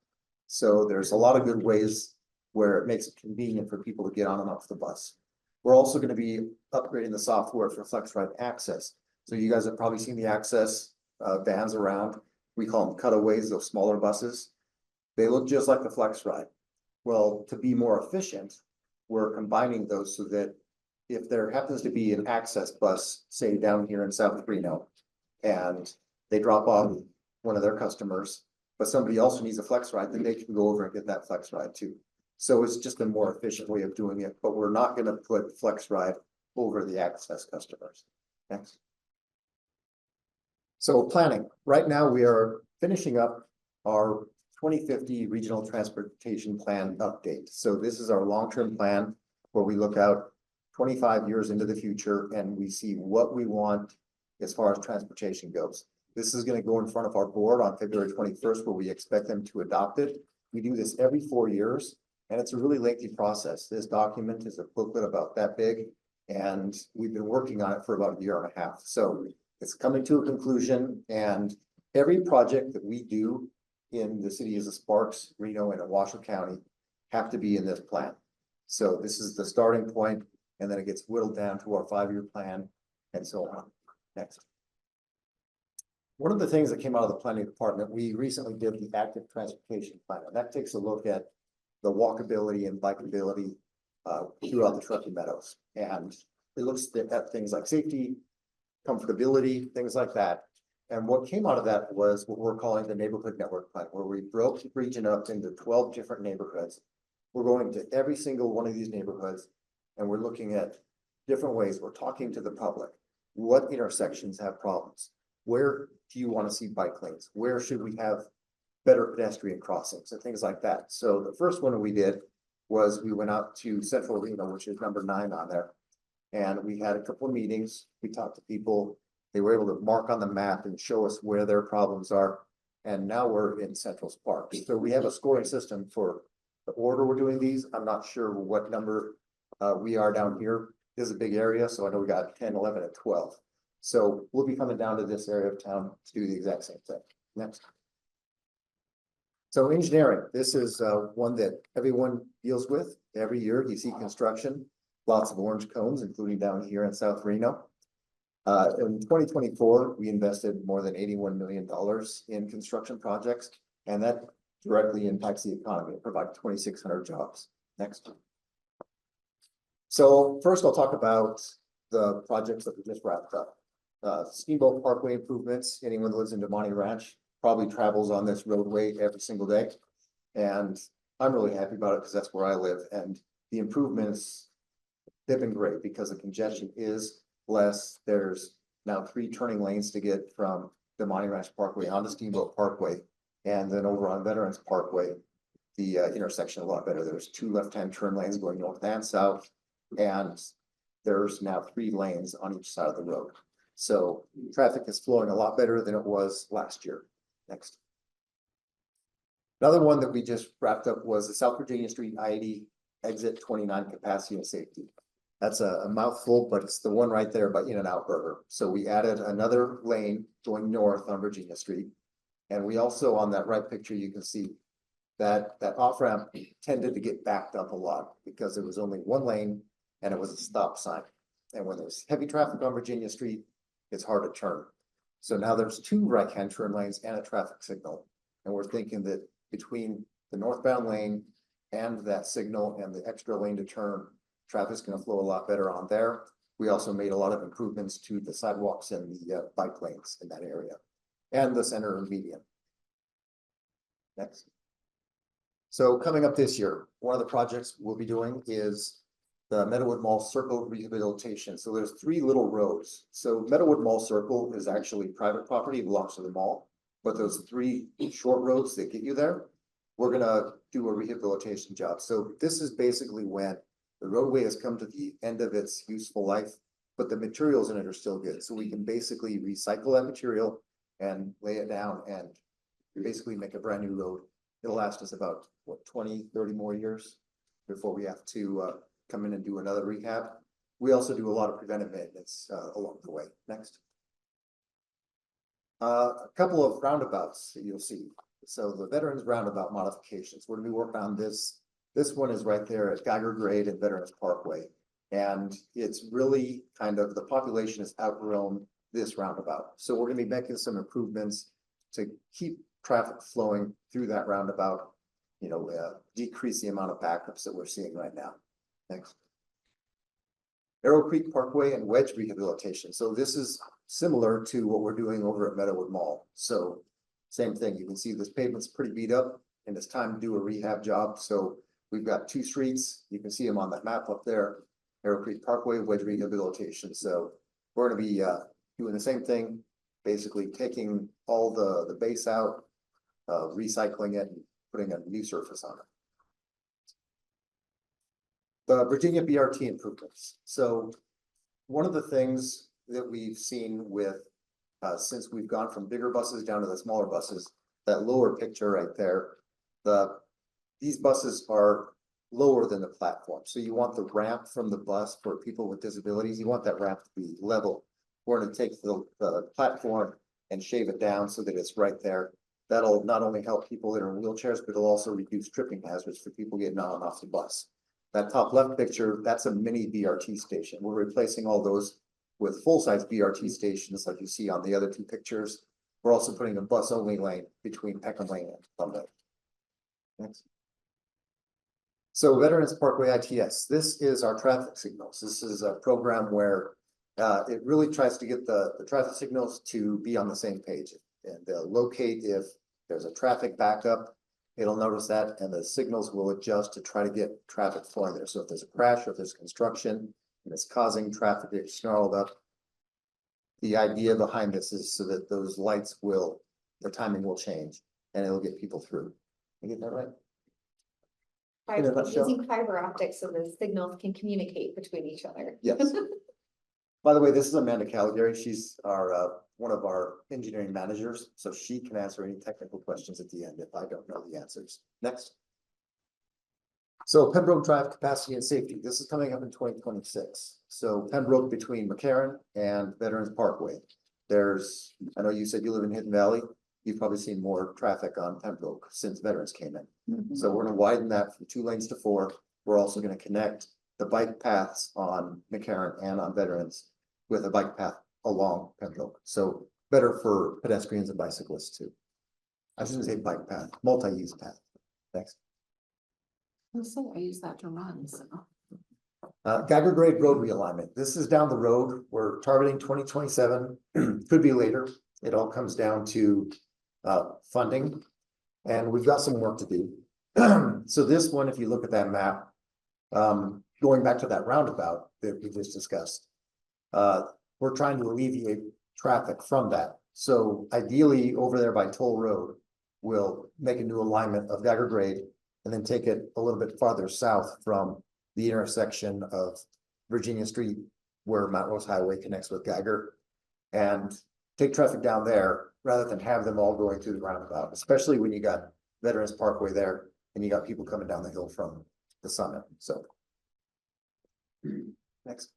So there's a lot of good ways where it makes it convenient for people to get on and off the bus. We're also going to be upgrading the software for FlexRide Access. So you guys have probably seen the Access vans around. We call them cutaways, those smaller buses. They look just like the FlexRide. Well, to be more efficient, we're combining those so that if there happens to be an Access bus, say down here in South Reno, and they drop off one of their customers, but somebody else needs a FlexRide, then they can go over and get that FlexRide too. So it's just a more efficient way of doing it, but we're not going to put FlexRide over the Access customers. Next. So planning. Right now we are finishing up our 2050 Regional Transportation Plan update. So this is our long-term plan where we look out 25 years into the future and we see what we want as far as transportation goes. This is going to go in front of our board on February 21st where we expect them to adopt it. We do this every 4 years. And it's a really lengthy process. This document is a booklet about that big, and we've been working on it for about 1.5 years. So it's coming to a conclusion, and every project that we do in the city of Sparks, Reno, and in Washoe County have to be in this plan. So this is the starting point, and then it gets whittled down to our 5-year plan, and so on. Next. One of the things that came out of the planning department, we recently did the active transportation plan, and that takes a look at the walkability and bikeability throughout the Truckee Meadows. And it looks at things like safety, comfortability, things like that. And what came out of that was what we're calling the neighborhood network plan, where we broke the region up into 12 different neighborhoods. We're going to every single one of these neighborhoods, and we're looking at different ways. We're talking to the public. What intersections have problems? Where do you want to see bike lanes? Where should we have better pedestrian crossings and things like that? So the first one we did was we went out to Central Reno, which is number 9 on there. And we had a couple of meetings. We talked to people. They were able to mark on the map and show us where their problems are. And now we're in Central Park. So we have a scoring system for the order we're doing these. I'm not sure what number we are down here. This is a big area. So I know we got 10, 11, and 12. So we'll be coming down to this area of town to do the exact same thing. Next. So engineering, this is one that everyone deals with every year. You see construction, lots of orange cones, including down here in South Reno. In 2024, we invested more than $81 million in construction projects, and that directly impacts the economy. It provides 2,600 jobs. Next. So first I'll talk about the projects that we just wrapped up. Steamboat Parkway improvements. Anyone that lives in Demonte Ranch probably travels on this roadway every single day. And I'm really happy about it because that's where I live. And the improvements, they've been great because the congestion is less. There's now 3 turning lanes to get from Demonte Ranch Parkway onto Steamboat Parkway. And then over on Veterans Parkway, the intersection a lot better. There's 2 left-hand turn lanes going north and south. And there's now 3 lanes on each side of the road. So traffic is flowing a lot better than it was last year. Next. Another one that we just wrapped up was the South Virginia Street I-80 exit 29 capacity and safety. That's a mouthful, but it's the one right there by In-N-Out Burger. So we added another lane going north on Virginia Street. And we also, on that right picture, you can see that off ramp tended to get backed up a lot because it was only one lane and it was a stop sign. And when there's heavy traffic on Virginia Street, it's hard to turn. So now there's two right-hand turn lanes and a traffic signal. And we're thinking that between the northbound lane and that signal and the extra lane to turn, traffic's gonna flow a lot better on there. We also made a lot of improvements to the sidewalks and the bike lanes in that area and the center and median. Next. So coming up this year, one of the projects we'll be doing is the Meadowwood Mall Circle rehabilitation. So there's 3 little roads. So Meadowwood Mall Circle is actually private property, it belongs to the mall. But those 3 short roads that get you there, we're gonna do a rehabilitation job. So this is basically when the roadway has come to the end of its useful life, but the materials in it are still good. So we can basically recycle that material and lay it down and basically make a brand new road. It'll last us about, what, 20, 30 more years before we have to come in and do another rehab. We also do a lot of preventive maintenance along the way. Next. A couple of roundabouts that you'll see. So the Veterans Roundabout modifications, we're gonna be working on this. This one is right there at Geiger Grade and Veterans Parkway. And it's really kind of, the population has outgrown this roundabout. So we're gonna be making some improvements to keep traffic flowing through that roundabout, you know, decrease the amount of backups that we're seeing right now. Next. Arrow Creek Parkway and Wedge rehabilitation. So this is similar to what we're doing over at Meadowwood Mall. So same thing, you can see this pavement's pretty beat up and it's time to do a rehab job. So we've got 2 streets, you can see them on that map up there, Arrow Creek Parkway, Wedge rehabilitation. So we're gonna be doing the same thing, basically taking all the base out, recycling it and putting a new surface on it. The Virginia BRT improvements. So one of the things that we've seen with, since we've gone from bigger buses down to the smaller buses, that lower picture right there, these buses are lower than the platform. So you want the ramp from the bus for people with disabilities, you want that ramp to be level. We're going to take the platform and shave it down so that it's right there. That'll not only help people that are in wheelchairs, but it'll also reduce tripping hazards for people getting on and off the bus. That top left picture, that's a mini BRT station. We're replacing all those with full-size BRT stations like you see on the other 2 pictures. We're also putting a bus-only lane between Peckham Lane and Plum Lane. Next. So Veterans Parkway ITS, this is our traffic signals. This is a program where it really tries to get the traffic signals to be on the same page and locate if there's a traffic backup. It'll notice that and the signals will adjust to try to get traffic flowing there. So if there's a crash or if there's construction and it's causing traffic to get snarled up, the idea behind this is so that those lights will, the timing will change and it'll get people through. You get that right? In a nutshell. Using fiber optics so the signals can communicate between each other. Yes. By the way, this is Amanda Caligari. She's our one of our engineering managers, so she can answer any technical questions at the end if I don't know the answers. Next. So Pembroke Drive capacity and safety. This is coming up in 2026. So Pembroke between McCarran and Veterans Parkway. There's, I know you said you live in Hidden Valley. You've probably seen more traffic on Pembroke since Veterans came in. So we're going to widen that from 2 lanes to 4. We're also going to connect the bike paths on McCarran and on Veterans with a bike path along Pembroke. So better for pedestrians and bicyclists too. I shouldn't say bike path, multi-use path. Thanks. So I use that to run, so. Geiger Grade Road realignment. This is down the road. We're targeting 2027, could be later. It all comes down to funding and we've got some work to do. So this one, if you look at that map, going back to that roundabout that we just discussed, we're trying to alleviate traffic from that. So ideally over there by Toll Road, we'll make a new alignment of Geiger Grade and then take it a little bit farther south from the intersection of Virginia Street where Mount Rose Highway connects with Geiger and take traffic down there rather than have them all going through the roundabout, especially when you got Veterans Parkway there and you got people coming down the hill from the summit. So next.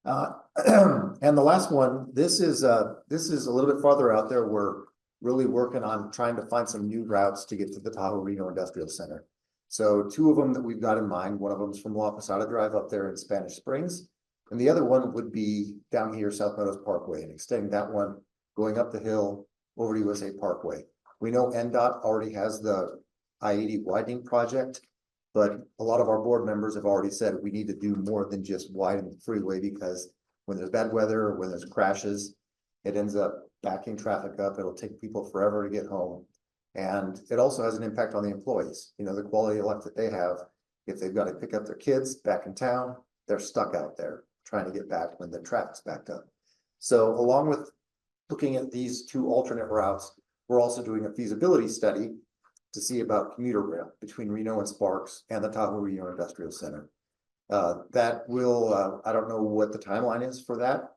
And the last one, this is a little bit farther out there. We're really working on trying to find some new routes to get to the Tahoe Reno Industrial Center. So two of them that we've got in mind, one of them is from La Posada Drive up there in Spanish Springs. And the other one would be down here, South Meadows Parkway, and extending that one, going up the hill over to USA Parkway. We know NDOT already has the I-80 widening project, but a lot of our board members have already said we need to do more than just widen the freeway, because when there's bad weather or when there's crashes, it ends up backing traffic up. It'll take people forever to get home. And it also has an impact on the employees, you know, the quality of life that they have. If they've got to pick up their kids back in town, they're stuck out there trying to get back when the traffic's backed up. So along with looking at these two alternate routes, we're also doing a feasibility study to see about commuter rail between Reno and Sparks and the Tahoe Reno Industrial Center. That will, I don't know what the timeline is for that,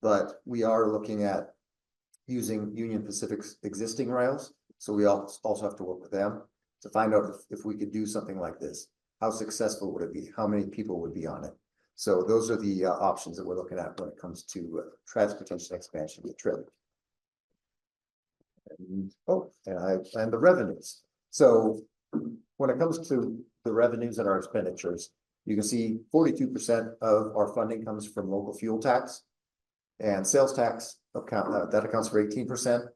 but we are looking at using Union Pacific's existing rails. So we also have to work with them to find out if we could do something like this. How successful would it be? How many people would be on it? So those are the options that we're looking at when it comes to transportation expansion of the trip. And the revenues. So when it comes to the revenues and our expenditures, you can see 42% of our funding comes from local fuel tax and sales tax account, that accounts for 18%.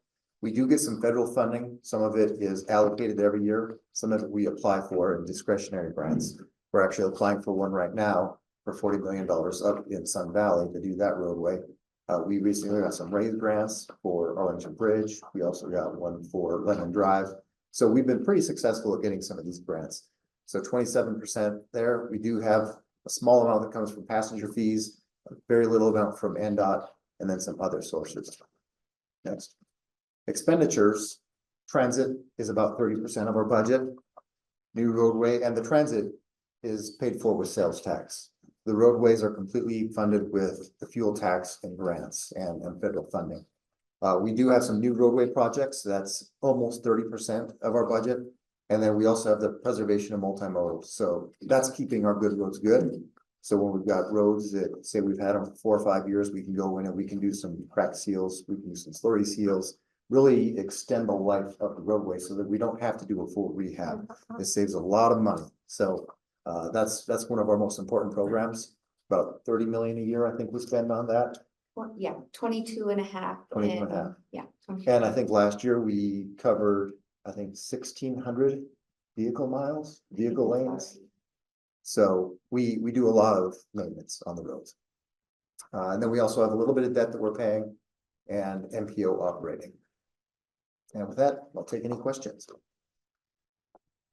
We do get some federal funding. Some of it is allocated every year. Some of it we apply for in discretionary grants. We're actually applying for one right now for $40 million up in Sun Valley to do that roadway. We recently got some raise grants for Arlington Bridge. We also got one for Lemon Drive. So we've been pretty successful at getting some of these grants. So 27% there. We do have a small amount that comes from passenger fees, a very little amount from NDOT, and then some other sources. Next. Expenditures. Transit is about 30% of our budget. New roadway, and the transit is paid for with sales tax. The roadways are completely funded with the fuel tax and grants and federal funding. We do have some new roadway projects. That's almost 30% of our budget. And then we also have the preservation of multimodal. So that's keeping our good roads good. So when we've got roads that say we've had them for 4 or 5 years, we can go in and we can do some crack seals, we can do some slurry seals, really extend the life of the roadway so that we don't have to do a full rehab. It saves a lot of money. So that's one of our most important programs. About 30 million a year, I think we spend on that. Well, yeah, 22 and a half. 22 and a half. Yeah. And I think last year we covered, I think 1,600 vehicle lanes. So we do a lot of maintenance on the roads. And then we also have a little bit of debt that we're paying and MPO operating. And with that, I'll take any questions.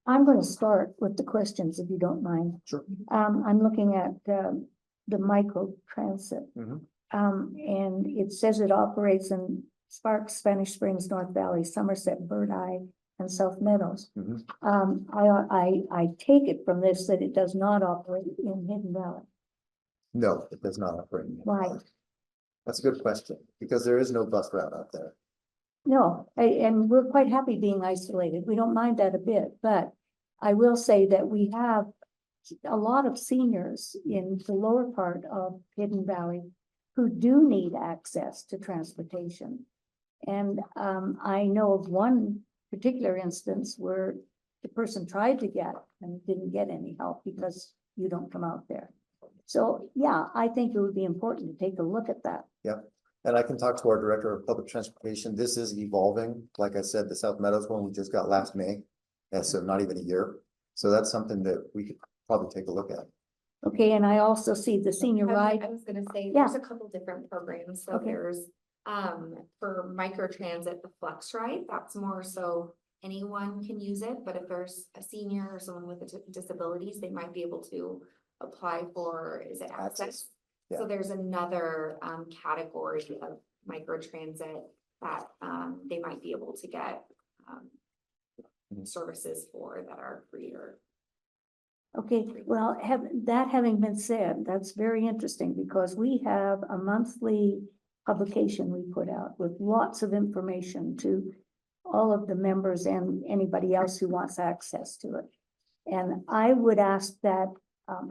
I'm going to start with the questions, if you don't mind. Sure. I'm looking at the micro transit. Mhm. And it says it operates in Sparks, Spanish Springs, North Valley, Somerset, Bird Eye, and South Meadows. Mhm. I take it from this that it does not operate in Hidden Valley. No, it does not operate. Why? That's a good question, because there is no bus route out there. No, and we're quite happy being isolated. We don't mind that a bit, but I will say that we have a lot of seniors in the lower part of Hidden Valley who do need access to transportation. And I know of one particular instance where the person tried to get and didn't get any help because you don't come out there. So yeah, I think it would be important to take a look at that. Yep. And I can talk to our director of public transportation. This is evolving. Like I said, the South Meadows one we just got last May. And so not even a year. So that's something that we could probably take a look at. Okay, and I also see the senior ride. I was gonna say, Yeah. there's a couple different programs, so Okay. there's, for microtransit, the Flex Ride, that's more so anyone can use it, but if there's a senior or someone with disabilities, they might be able to apply for, is it access? Yeah. So there's another, category of microtransit that, they might be able to get, Mhm. services for that are free or. Okay, well, having been said, that's very interesting because we have a monthly publication we put out with lots of information to all of the members and anybody else who wants access to it. And I would ask that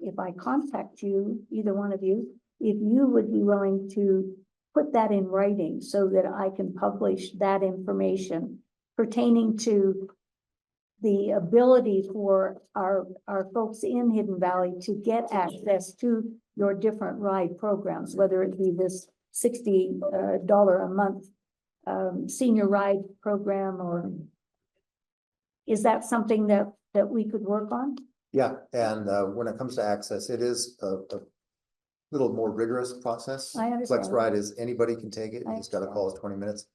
if I contact you, either one of you, if you would be willing to put that in writing so that I can publish that information pertaining to the ability for our folks in Hidden Valley to get access to your different ride programs, whether it be this $60 a month senior ride program, or is that something that we could work on? Yeah, and when it comes to access, it is a little more rigorous process. I understand. Flex ride is anybody can take it. I You just gotta call us 20 minutes.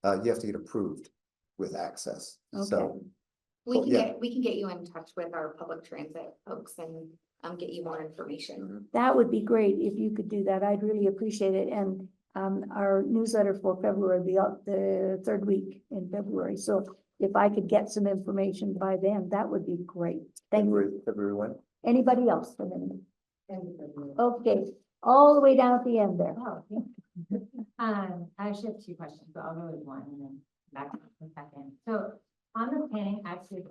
You have to get approved with access. So Okay. We can get you in touch with our public transit folks and get you more information. That would be great if you could do that. I'd really appreciate it. And our newsletter for February will be out the third week in February. So if I could get some information by then, that would be great. Thank you. February when? Anybody else? For them? Okay, all the way down at the end there. Oh, yeah. I actually have two questions, but I'll go with one and then back up in a second. So on the planning active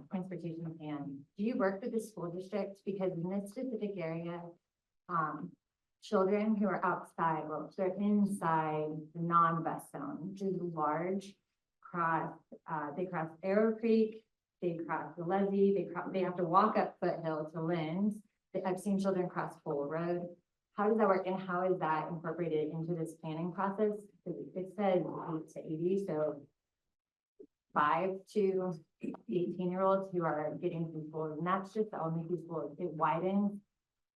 transportation plan, do you work with the school district? Because in this specific area, children who are outside, well, they're inside the non-bus zone, which is large, they cross Arrow Creek, they cross the levee, they have to walk up Foothill to Lynn's. I've seen children cross Full Road. How does that work, and how is that incorporated into this planning process? It says 8 to 80, so 5 to 18-year-olds who are getting to school, and that's just the elementary school. It widens.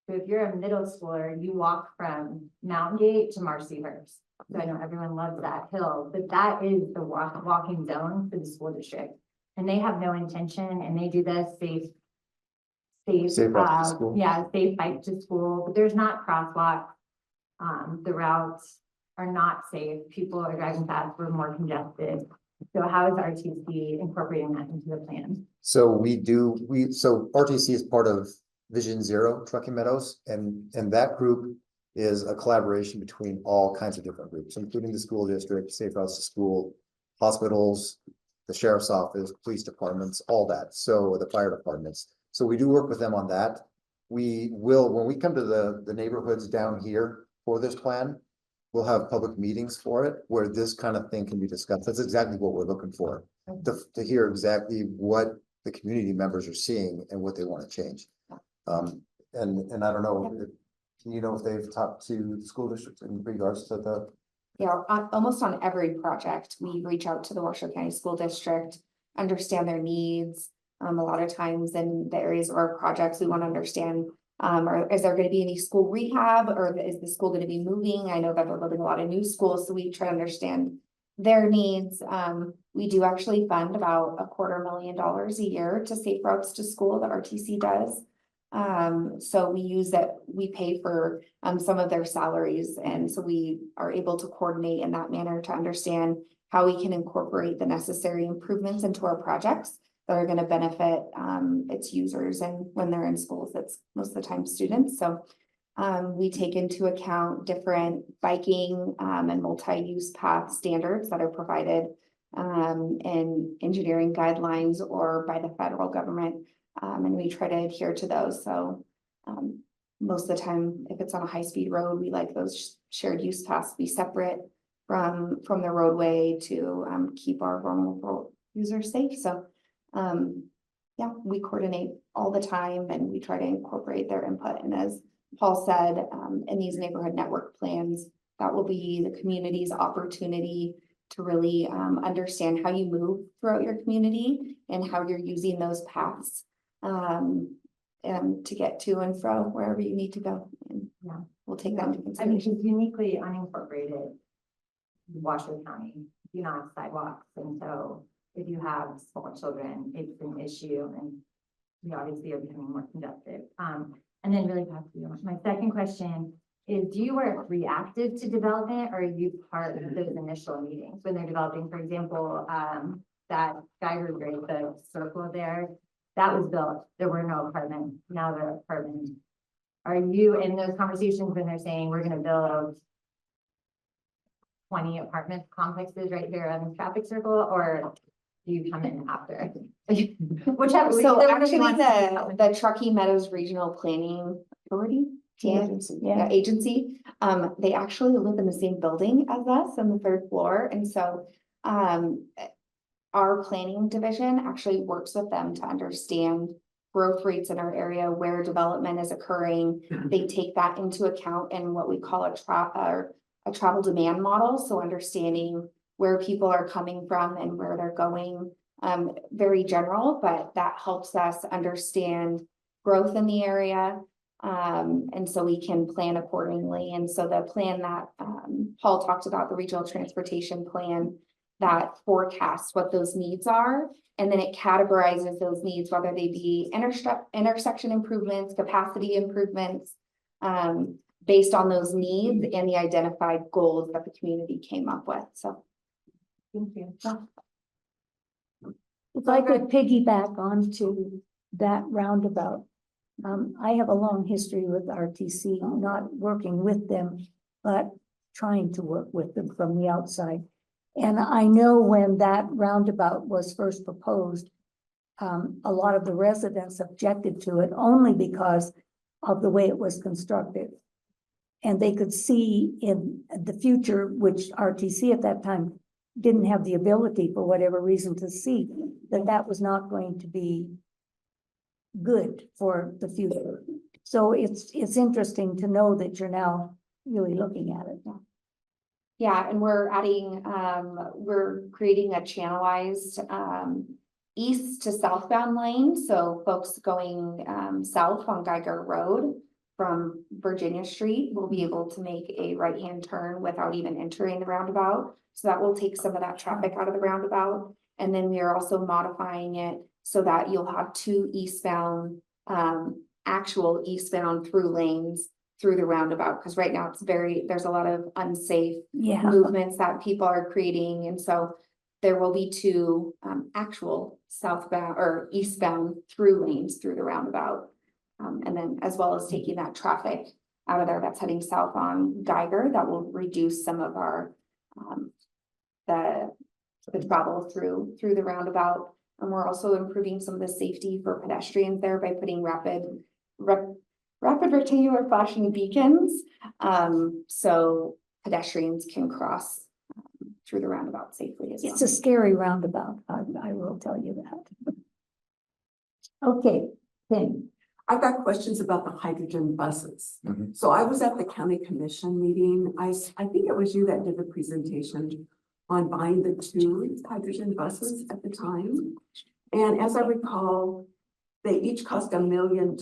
So if you're a middle schooler, you walk from Mountain Gate to Marcyhurst. So I know everyone loves that hill, but that is the walking zone for the school district. And they have no intention, and they do this safe bike to school. Yeah, safe bike to school, but there's not crosswalks. The routes are not safe. People are driving fast, we're more congested. So how is RTC incorporating that into the plan? So so RTC is part of Vision Zero Truckee Meadows, and that group is a collaboration between all kinds of different groups, including the school district, Safe Routes to School, hospitals, the sheriff's office, police departments, all that. So the fire departments. So we do work with them on that. We will, when we come to the neighborhoods down here for this plan, we'll have public meetings for it where this kind of thing can be discussed. That's exactly what we're looking for, to hear exactly what the community members are seeing and what they want to change. And I don't know, do you know if they've talked to the school districts in regards to the? Yeah, almost on every project, we reach out to the Washoe County School District, understand their needs. A lot of times in the areas of our projects, we want to understand, is there going to be any school rehab, or is the school going to be moving? I know that they're building a lot of new schools, so we try to understand their needs. We do actually fund about $250,000 a year to Safe Routes to School, the RTC does. So we use that, we pay for some of their salaries, and so we are able to coordinate in that manner to understand how we can incorporate the necessary improvements into our projects that are going to benefit its users. And when they're in schools, that's most of the time students. So we take into account different biking and multi-use path standards that are provided in engineering guidelines or by the federal government. And we try to adhere to those. So most of the time, if it's on a high-speed road, we like those shared use paths to be separate from the roadway to keep our vulnerable users safe. So yeah, we coordinate all the time and we try to incorporate their input. And as Paul said, in these neighborhood network plans, that will be the community's opportunity to really understand how you move throughout your community and how you're using those paths and to get to and fro wherever you need to go. And Yeah, we'll take that into I mean, consideration. it's uniquely unincorporated. Washoe County do not have sidewalks, and so if you have small children, it's an issue, and we obviously are becoming more congested. And then really fast, my second question is, do you work reactive to development, or are you part of those initial meetings when they're developing? For example, that Geiger grade, the circle there, that was built, there were no apartments, now there are apartments. Are you in those conversations when they're saying we're gonna build 20 apartment complexes right here on the traffic circle, or do you come in after? Whichever. So actually the Truckee Meadows Regional Planning Authority Agency. Yeah. Yeah, agency. They actually live in the same building as us on the third floor, and so, our planning division actually works with them to understand growth rates in our area, where development is occurring. They take that into account in what we call a travel demand model, so understanding where people are coming from and where they're going. Very general, but that helps us understand growth in the area. And so we can plan accordingly. And so the plan that Paul talked about, the regional transportation plan, that forecasts what those needs are, and then it categorizes those needs, whether they be intersection improvements, capacity improvements, based on those needs and the identified goals that the community came up with. So thank you. If I could piggyback onto that roundabout. I have a long history with RTC, not working with them, but trying to work with them from the outside. And I know when that roundabout was first proposed, a lot of the residents objected to it only because of the way it was constructed. And they could see in the future, which RTC at that time didn't have the ability for whatever reason to see, that that was not going to be good for the future. So it's interesting to know that you're now really looking at it. Yeah, and we're adding, we're creating a channelized east to southbound lane. So folks going south on Geiger Road from Virginia Street will be able to make a right-hand turn without even entering the roundabout. So that will take some of that traffic out of the roundabout. And then we are also modifying it so that you'll have two eastbound, actual eastbound through lanes through the roundabout, because right now it's there's a lot of unsafe movements that people are creating. And so there will be two actual southbound or eastbound through lanes through the roundabout. And then as well as taking that traffic out of there that's heading south on Geiger, that will reduce some of our the travel through the roundabout. And we're also improving some of the safety for pedestrians there by putting rapid rectangular flashing beacons, so pedestrians can cross through the roundabout safely as well. It's a scary roundabout, I will tell you that. Okay, Penny. I've got questions about the hydrogen buses. Mhm. So I was at the county commission meeting. I think it was you that did the presentation on buying the two hydrogen buses at the time. And as I recall, they each cost $1 million.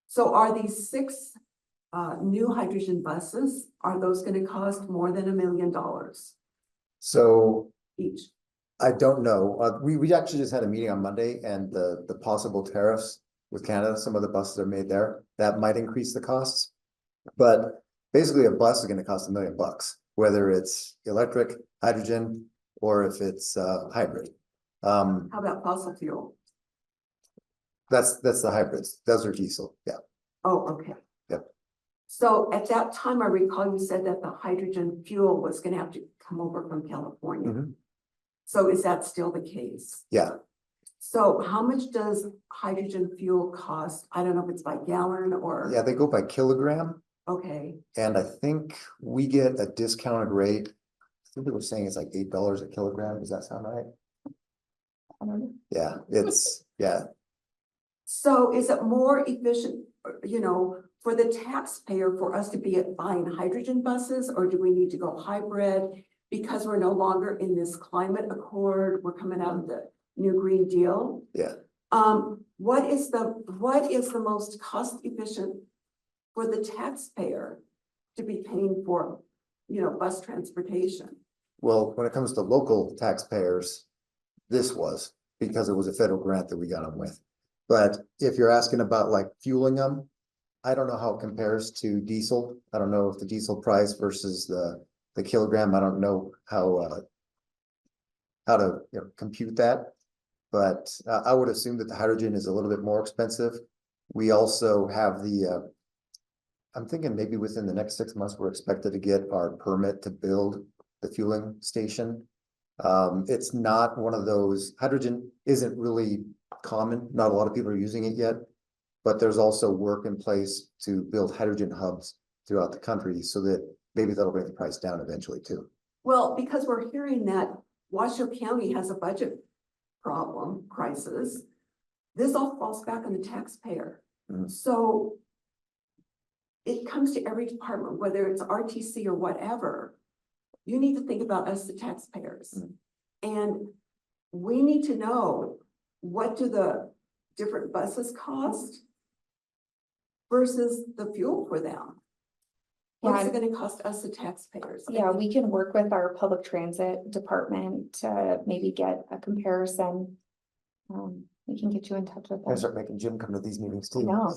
So are these 6 new hydrogen buses, are those going to cost more than $1 million So each? I don't know. We actually just had a meeting on Monday, and the possible tariffs with Canada, some of the buses are made there, that might increase the costs. But basically a bus is gonna cost $1 million, whether it's electric, hydrogen, or if it's hybrid. How about fossil fuel? That's the hybrids. Those are diesel, yeah. Oh, okay. Yep. So at that time, I recall you said that the hydrogen fuel was gonna have to come over from California. Mhm. So is that still the case? Yeah. So how much does hydrogen fuel cost? I don't know if it's by gallon or. Yeah, they go by kilogram, Okay, and I think we get a discounted rate. I think they were saying it's like $8 a kilogram. Does that sound right? I don't know. Yeah, it's, yeah. So is it more efficient, for the taxpayer for us to be buying hydrogen buses, or do we need to go hybrid? Because we're no longer in this climate accord, we're coming out of the new Green Deal. Yeah. What is the most cost efficient for the taxpayer to be paying for, bus transportation? Well, when it comes to local taxpayers, this was because it was a federal grant that we got them with. But if you're asking about like fueling them, I don't know how it compares to diesel. I don't know if the diesel price versus the kilogram, I don't know how to compute that. But I would assume that the hydrogen is a little bit more expensive. We also have I'm thinking maybe within the next 6 months, we're expected to get our permit to build the fueling station. It's not one of those, hydrogen isn't really common. Not a lot of people are using it yet, But there's also work in place to build hydrogen hubs throughout the country so that maybe that'll bring the price down eventually too. Well, because we're hearing that Washoe County has a budget crisis. This all falls back on the taxpayer. Mhm. So it comes to every department, whether it's RTC or whatever. You need to think about us, the taxpayers. And we need to know, what do the different buses cost versus the fuel for them? What's it gonna cost us, the taxpayers? Yeah, we can work with our public transit department to maybe get a comparison. We can get you in touch with I them. start making Jim come to these meetings I too. know.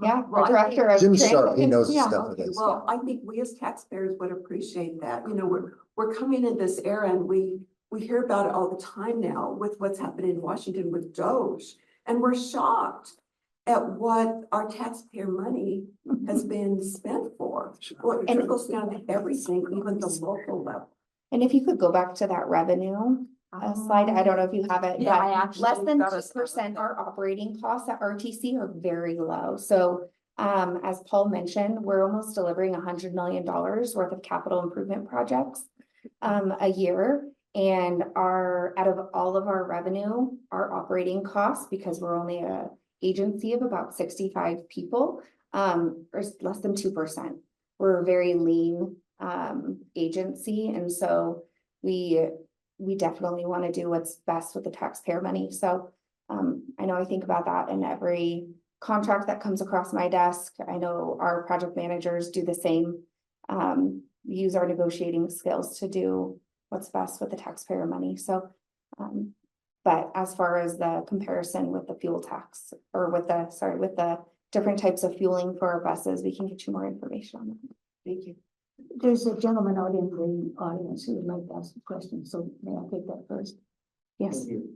Yeah, Well, our director of. Jim's sharp, he transit, knows his yeah. stuff. Okay, well, I think we as taxpayers would appreciate that. You know, we're coming in this era and we hear about it all the time now with what's happening in Washington with Doge. And we're shocked at what our taxpayer money has been spent for. Well, it trickles down to everything, even the local level. And if you could go back to that revenue slide, I don't know if you have it, Yeah, I but actually less than got us 2% our operating costs at RTC are very low. So as Paul mentioned, we're almost delivering $100 million worth of capital improvement projects a year. And out of all of our revenue, our operating costs, because we're only a agency of about 65 people, are less than 2%. We're a very lean agency, and so we definitely want to do what's best with the taxpayer money. So I know I think about that in every contract that comes across my desk. I know our project managers do the same, use our negotiating skills to do what's best with the taxpayer money. So, but as far as the comparison with the fuel tax or with the different types of fueling for our buses, we can get you more information on that. Thank you. There's a gentleman out in the audience who would like to ask a question, so may I take that first? Yes. Thank you.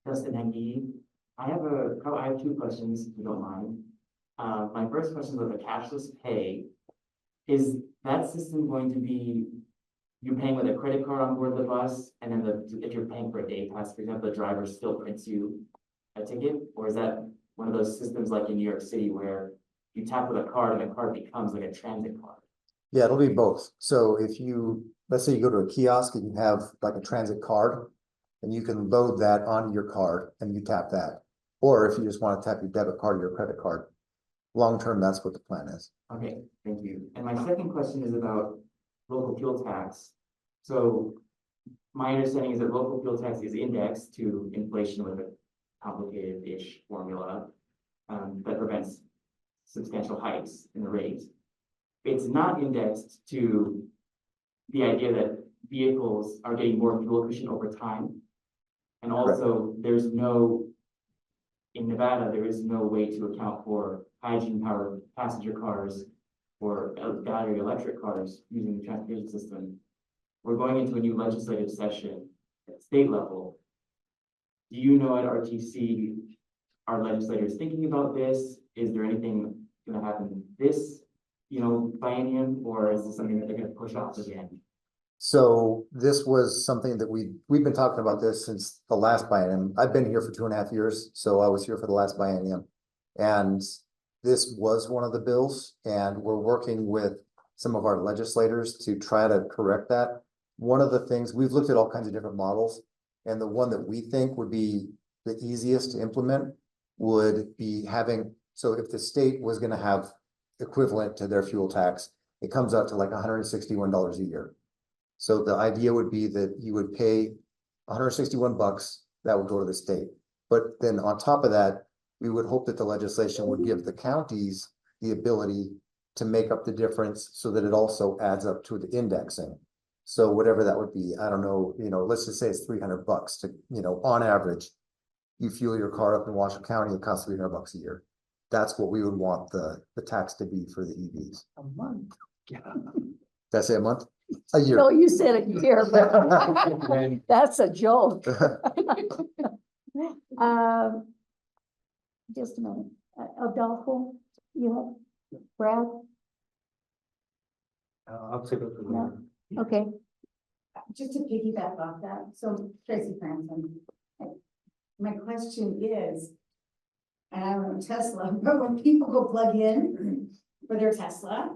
Justin Henke. I have two questions, if you don't mind. My first question was the cashless pay. Is that system going to be you paying with a credit card on board the bus, and then if you're paying for a day pass, for example, the driver still prints you a ticket? Or is that one of those systems like in New York City where you tap with a card and the card becomes like a transit card? Yeah, it'll be both. So let's say you go to a kiosk and you have like a transit card, and you can load that onto your card and you tap that. Or if you just want to tap your debit card or your credit card, long-term, that's what the plan is. Okay, thank you. And my second question is about local fuel tax. So my understanding is that local fuel tax is indexed to inflation with a complicated-ish formula that prevents substantial hikes in the rate. It's not indexed to the idea that vehicles are getting more fuel efficient over time. And also in Nevada, there is no way to account for hydrogen powered passenger cars or battery electric cars using the transportation system. We're going into a new legislative session at state level. Do you know at RTC, are legislators thinking about this? Is there anything going to happen this, biennium, or is this something that they're going to push off again? So this was something that we've been talking about this since the last biennium. I've been here for 2.5 years, so I was here for the last biennium. And this was one of the bills, and we're working with some of our legislators to try to correct that. One of the things, we've looked at all kinds of different models, and the one that we think would be the easiest to implement would be so if the state was going to have equivalent to their fuel tax, it comes out to like $161 a year. So the idea would be that you would pay $161, that would go to the state. But then on top of that, we would hope that the legislation would give the counties the ability to make up the difference so that it also adds up to the indexing. So whatever that would be, I don't know, let's just say it's $300 to, on average, you fuel your car up in Washoe County, it costs $300 a year. That's what we would want the tax to be for the EVs. A month. Did I say a month? A year. No, you said a year, but that's a joke. Just a minute. Adolfo, you have Brad? I'll take it from No. there. Okay. Just to piggyback off that, so Tracy Franson, my question is, and I own a Tesla, but when people go plug in for their Tesla,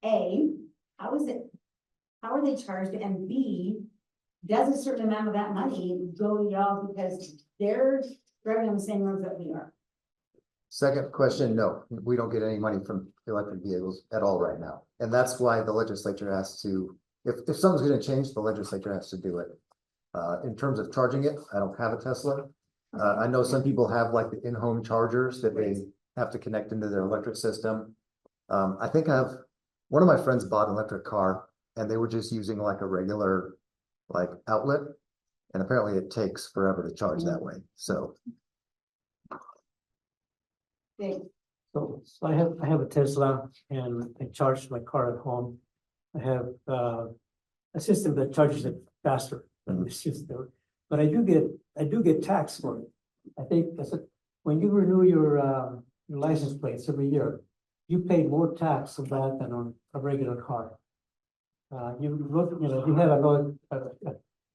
A, how are they charged? And B, does a certain amount of that money go to y'all because they're driving on the same roads that we are? Second question, no, we don't get any money from electric vehicles at all right now. And that's why the legislature has to, if something's gonna change, the legislature has to do it. In terms of charging it, I don't have a Tesla. I know some people have like the in-home chargers that they have to connect into their electric system. I think one of my friends bought an electric car and they were just using like a regular like outlet. And apparently it takes forever to charge that way, so. So I have a Tesla and I charge my car at home. I have a system that charges it faster than the system, but I do get taxed for it. I think when you renew your license plates every year, you pay more tax on that than on a regular car. You have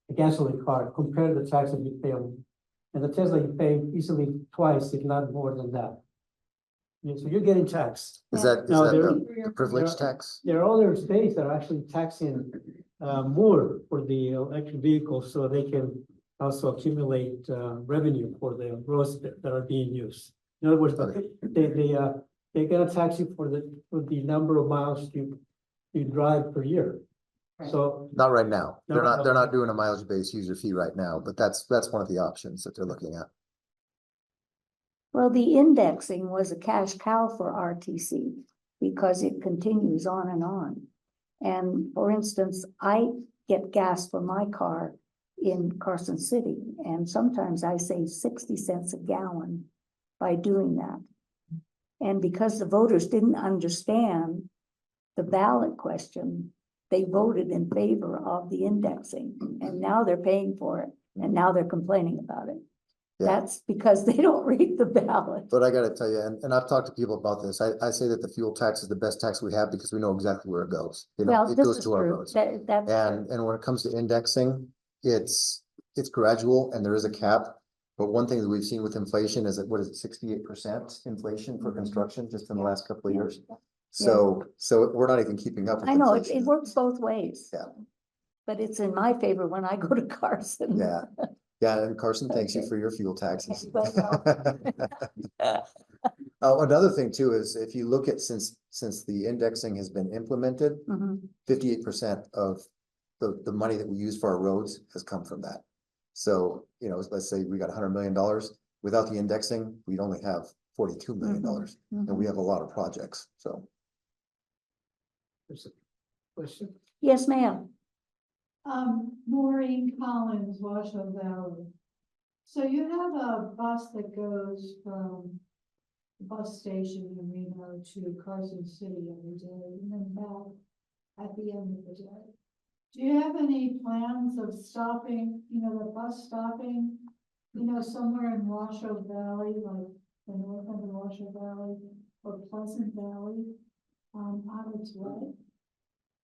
a gasoline car, compare the tax that you pay on, and the Tesla you pay easily twice, if not more than that. So you're getting taxed. Is that the privilege tax? There are other states that are actually taxing more for the electric vehicles, so they can also accumulate revenue for the roads that are being used. In other words, they're gonna tax you for the number of miles you drive per year. So Not right now. No, They're not doing a mileage-based user fee right now, but that's one of the options that they're looking at. Well, the indexing was a cash cow for RTC because it continues on and on. And for instance, I get gas for my car in Carson City, and sometimes I save 60 cents a gallon by doing that. And because the voters didn't understand the ballot question, they voted in favor of the indexing, and now they're paying for it, and now they're complaining about it. Yeah. That's because they don't read the ballot. But I gotta tell you, and I've talked to people about this, I say that the fuel tax is the best tax we have because we know exactly where it goes. You know, Well, it this goes is to our true. roads. That's And when it comes to indexing, it's gradual and there is a cap. But one thing that we've seen with inflation is that, what is it, 68% inflation for construction just in the last couple of years? So we're not even keeping up with I know, it inflation. works both ways. Yeah. But it's in my favor when I go to Carson. Yeah, yeah, and Carson thanks you for your fuel taxes. Oh, another thing too is if you look at since the indexing has been implemented, 58% of the money that we use for our roads has come from that. So, you know, let's say we got $100 million. Without the indexing, we'd only have $42 million, and we have a lot of projects, so. question. Yes, ma'am. Maureen Collins, Washoe Valley. So you have a bus that goes from the bus station in Reno to Carson City every day and then back at the end of the day. Do you have any plans of stopping, the bus stopping, somewhere in Washoe Valley, like the north end of Washoe Valley or Pleasant Valley, on its way?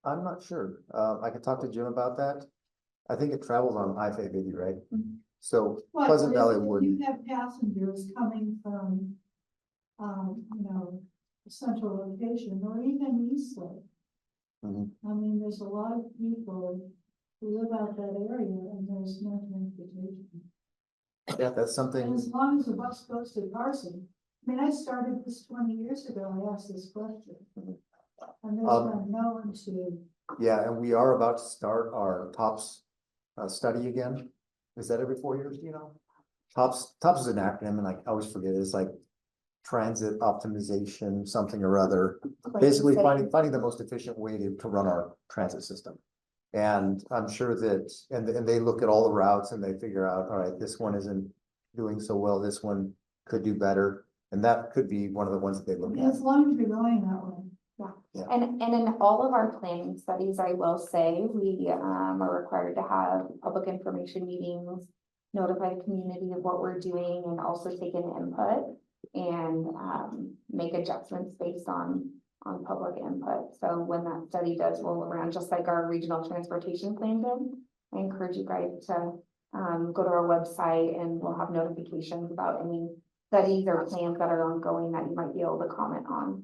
I'm not sure. I could talk to Jim about that. I think it travels on I-580, right? So But Pleasant Valley if would. you have passengers coming from, a central location or even Eastlake. I mean, there's a lot of people who live out that area and there's no transportation. Yeah, that's And something. as long as the bus goes to Carson, I mean, I started this 20 years ago, I asked this question. And there's been no one to. Yeah, and we are about to start our TOPS study again. Is that every 4 years, do you know? TOPS is an acronym and I always forget it. It's like transit optimization, something or other. Basically finding the most efficient way to run our transit system. And I'm sure that, and they look at all the routes and they figure out, all right, this one isn't doing so well, this one could do better. And that could be one of the ones that they look at. As long as you're going that way. Yeah. And in all of our planning studies, I will say, we are required to have public information meetings, notify the community of what we're doing, and also take in input and make adjustments based on public input. So when that study does roll around, just like our regional transportation plan did, I encourage you guys to go to our website and we'll have notifications about any studies or plans that are ongoing that you might be able to comment on.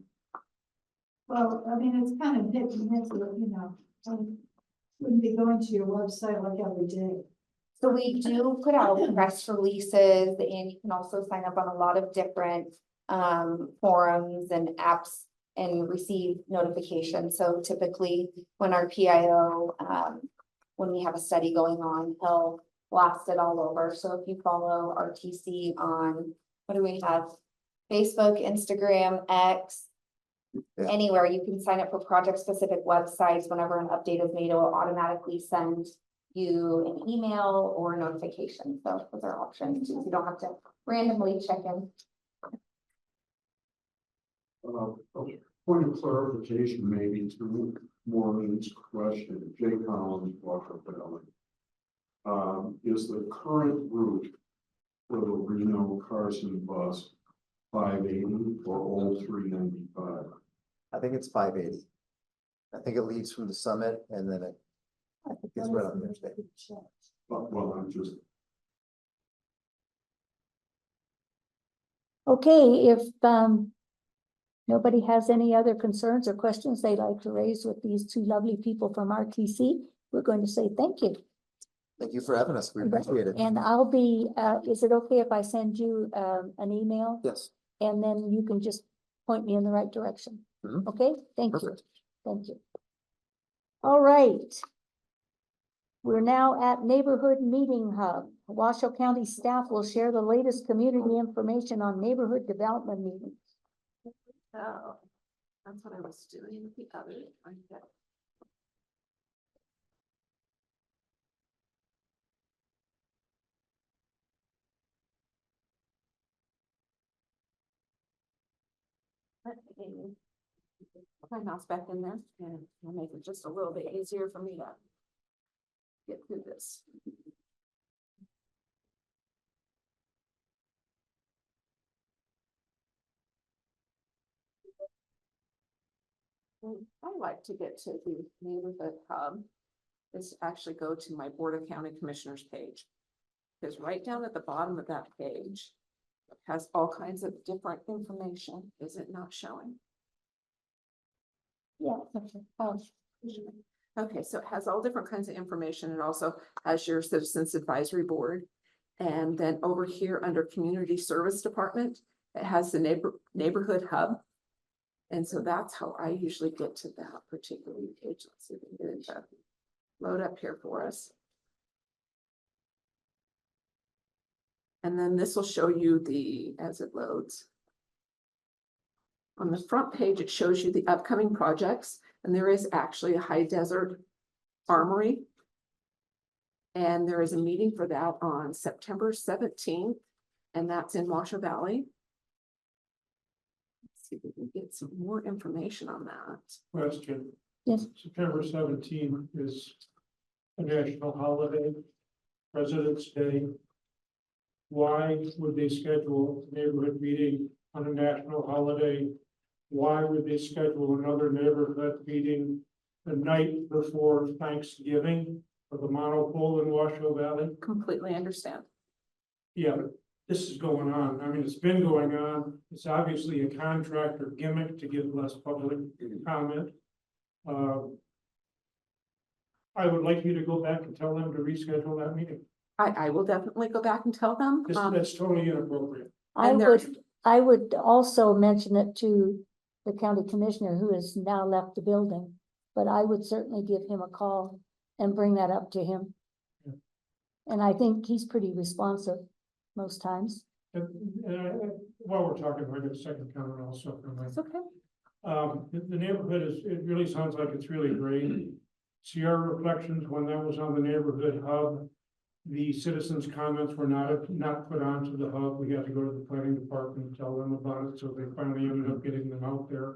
Well, I mean, it's kind of hit and miss, you know, wouldn't be going to your website like every day. So we do put out press releases, and you can also sign up on a lot of different forums and apps and receive notifications. So typically when our PIO, when we have a study going on, he'll blast it all over. So if you follow RTC on, what do we have? Facebook, Instagram, X, anywhere, you can sign up for project specific websites. Whenever an update is made, it will automatically send you an email or a notification. So those are options. You don't have to randomly check in. Point of clarification, maybe to Maureen's question, Jay Collins, Washoe County. Is the current route for the Reno Carson bus 580 or old 395? I think it's 580. I think it leaves from the summit and then it gets right on the interstate. Well, I'm just. Okay, if nobody has any other concerns or questions they'd like to raise with these two lovely people from RTC, we're going to say thank you. Thank you for having us. We appreciate it. And I'll be, is it okay if I send you an email? Yes. And then you can just point me in the right direction? Mhm. Okay, thank you. Perfect. Thank you. All right. We're now at Neighborhood Meeting Hub. Washoe County staff will share the latest community information on neighborhood development meetings. Oh, that's what I was doing the other. My mouse back in there and I'll make it just a little bit easier for me to get through this. I like to get to the neighborhood hub. Is actually go to my Board of County Commissioners page. Because right down at the bottom of that page has all kinds of different information. Is it not showing? Yeah, okay. Oh. Okay, so it has all different kinds of information. It also has your Citizens Advisory Board. And then over here under Community Service Department, it has the neighborhood hub. And so that's how I usually get to that particular page. Let's see if we can get it to load up here for us. And then this will show you as it loads. On the front page, it shows you the upcoming projects, and there is actually a high desert armory. And there is a meeting for that on September 17th, and that's in Washoe Valley. Let's see if we can get some more information on that. Question. Yes. September 17th is a national holiday, President's Day. Why would they schedule a neighborhood meeting on a national holiday? Why would they schedule another neighborhood meeting the night before Thanksgiving for the monopole in Washoe Valley? Completely understand. Yeah, but this is going on. I mean, it's been going on. It's obviously a contractor gimmick to get less public comment. I would like you to go back and tell them to reschedule that meeting. I will definitely go back and tell them. That's totally inappropriate. I would also mention it to the county commissioner who has now left the building, but I would certainly give him a call and bring that up to him. Yeah. And I think he's pretty responsive most times. And while we're talking, I got a second comment also from my. It's okay. The neighborhood it really sounds like it's really great. Sierra Reflections, when that was on the neighborhood hub, the citizens' comments were not put onto the hub. We had to go to the planning department and tell them about it, so they finally ended up getting them out there.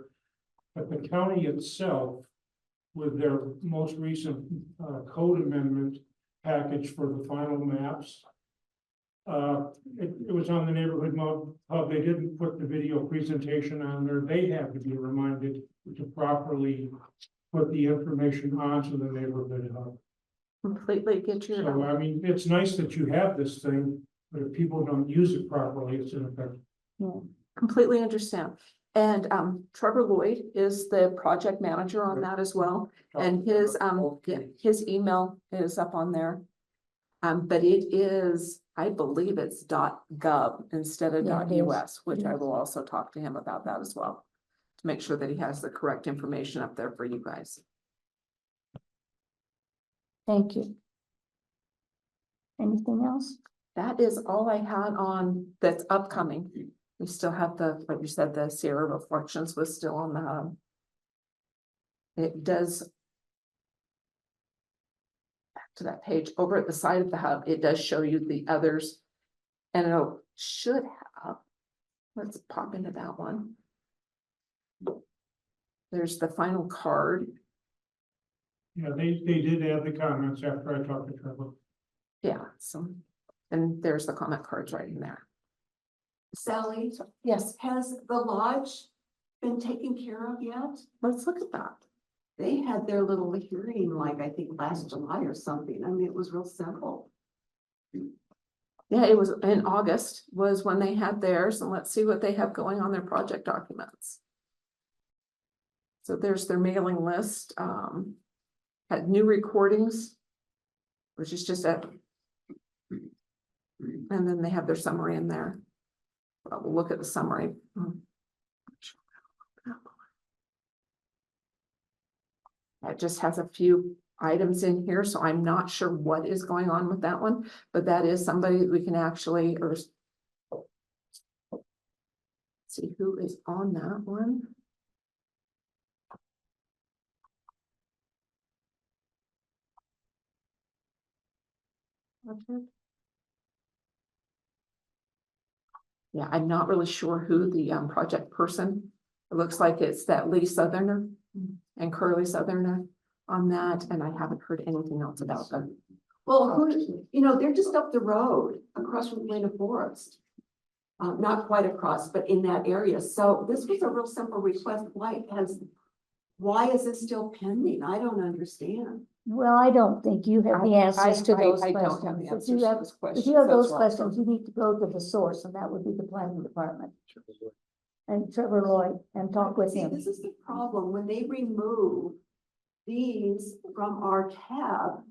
But the county itself, with their most recent code amendment package for the final maps, it was on the neighborhood hub. They didn't put the video presentation on there. They had to be reminded to properly put the information onto the neighborhood hub. Completely get you. So, I mean, it's nice that you have this thing, but if people don't use it properly, it's ineffective. Yeah. Completely understand. And Trevor Lloyd is the project manager on that as well. And his email is up on there. But it is, I believe it's .gov instead of Yeah, it is. .us, which I will also talk to him about that as well. To make sure that he has the correct information up there for you guys. Thank you. Anything else? That is all I had on that's upcoming. We still have what you said, the Sierra Reflections was still on the hub. It does. Back to that page over at the side of the hub, it does show you the others. And it should have, let's pop into that one. There's the final card. Yeah, they did add the comments after I talked to Trevor. Yeah, so, and there's the comment cards right in there. Sally, Yes, has the lodge been taken care of yet? let's look at that. They had their little hearing, like, I think last July or something. I mean, it was real simple. Yeah, it was in August was when they had theirs, and let's see what they have going on their project documents. So there's their mailing list, had new recordings, which is just and then they have their summary in there. We'll look at the summary. It just has a few items in here, so I'm not sure what is going on with that one, but that is somebody that we can actually, or see who is on that one. Okay. Yeah, I'm not really sure who the project person. It looks like it's that Lee Southerner and Curly Southerner on that, and I haven't heard anything else about them. Well, they're just up the road across from Lena Forest. Not quite across, but in that area. So this was a real simple request. Why is it still pending? I don't understand. Well, I don't think you have the answers to those I don't have the questions. answers to those If questions. you have That's those right. questions, you need to go to the source, and that would be the planning department. And Trevor Lloyd, and talk with See, him. this is the problem. When they remove these from our tab,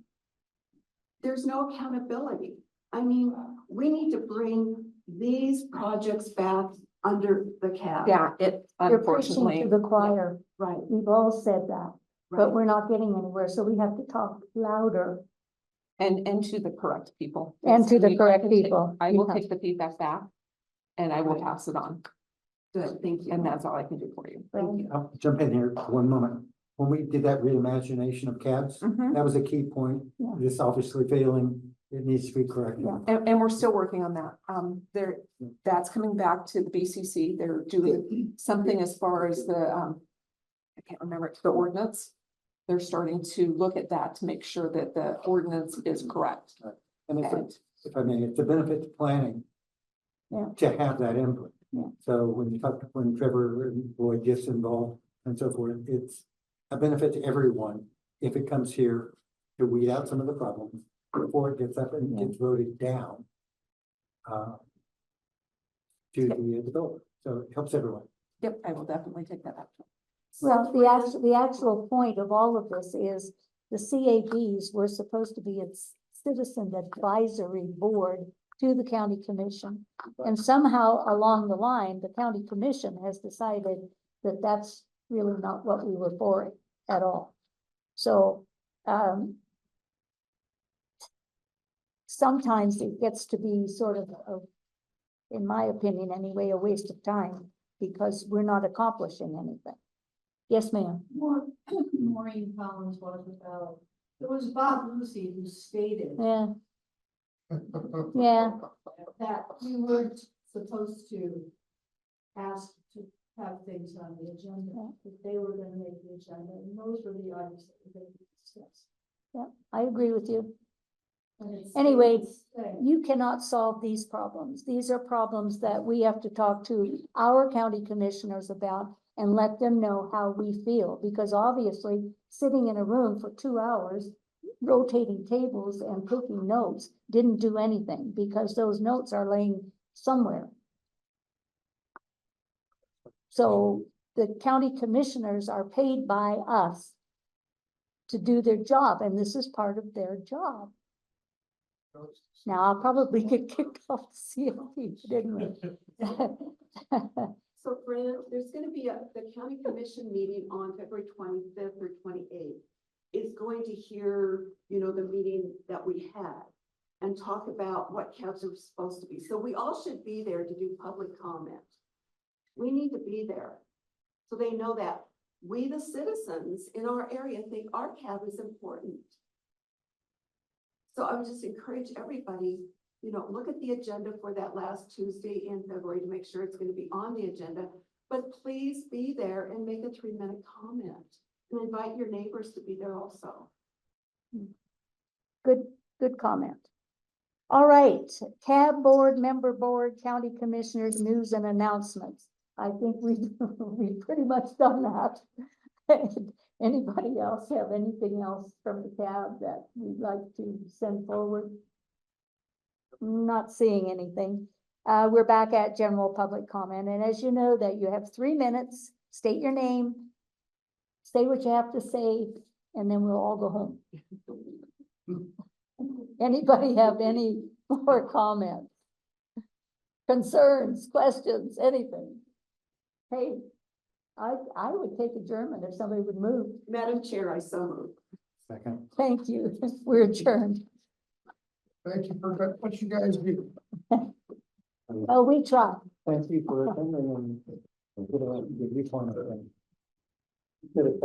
there's no accountability. I mean, we need to bring these projects back under the cab. Yeah, it You're preaching unfortunately. to the choir. Right, We've all said that, but right. we're not getting anywhere, so we have to talk louder. And to the correct people. And to the I correct can take- people. I will Yeah. take the feedback back. And I will Right. pass it on, Good, thank you. and that's all I can do for you. Thank you. I'll jump in here for one moment. When we did that reimagination of cabs, Mhm. that was a key point. Yeah. This obviously failing, it needs to be corrected. Yeah. And we're still working on that. That's coming back to the BCC. They're doing something as far as the, I can't remember, it's the ordinance. They're starting to look at that to make sure that the ordinance is correct. And And if I may, it's a benefit to planning. Yeah. To have that input. Yeah. So when Trevor and Lloyd gets involved and so forth, it's a benefit to everyone if it comes here to weed out some of the problems before it gets up and gets voted down. To the developer, so it helps everyone. yep, I will definitely take that back. Well, the actual point of all of this is the CABs were supposed to be its citizen advisory board to the county commission. And somehow along the line, the county commission has decided that that's really not what we were for at all. So, sometimes it gets to be sort of, in my opinion anyway, a waste of time because we're not accomplishing anything. Yes, ma'am. Maureen Collins was about, it was Bob Lucy who stated Yeah. Yeah. that we weren't supposed to ask to have things on the agenda, that they were gonna make the agenda, and those were the items that were gonna be discussed. Yeah, I agree with you. And it's- Anyway, it's saying, you cannot solve these problems. These are problems that we have to talk to our county commissioners about and let them know how we feel, because obviously sitting in a room for 2 hours, rotating tables and taking notes didn't do anything because those notes are laying somewhere. So the county commissioners are paid by us to do their job, and this is part of their job. Now, I'll probably get kicked off the CFP, but anyway. So Fran, there's gonna be the county commission meeting on February 25th or 28th. Is going to hear, the meeting that we had and talk about what cabs are supposed to be. So we all should be there to do public comment. We need to be there. So they know that we, the citizens in our area, think our cab is important. So I would just encourage everybody, look at the agenda for that last Tuesday in February to make sure it's going to be on the agenda. But please be there and make a 3-minute comment and invite your neighbors to be there also. Good comment. All right, cab board, member board, county commissioners, news and announcements. I think we've pretty much done that. Anybody else have anything else from the cab that we'd like to send forward? Not seeing anything. We're back at general public comment, and as you know that you have 3 minutes, state your name, say what you have to say, and then we'll all go home. Anybody have any more comments? Concerns, questions, anything? Hey, I would take adjournment if somebody would move. Madam Chair, I so move. Second. Thank you. We're adjourned. Thank you for what you guys do. Oh, we try. Thank you for attending and good viewpoint. Good.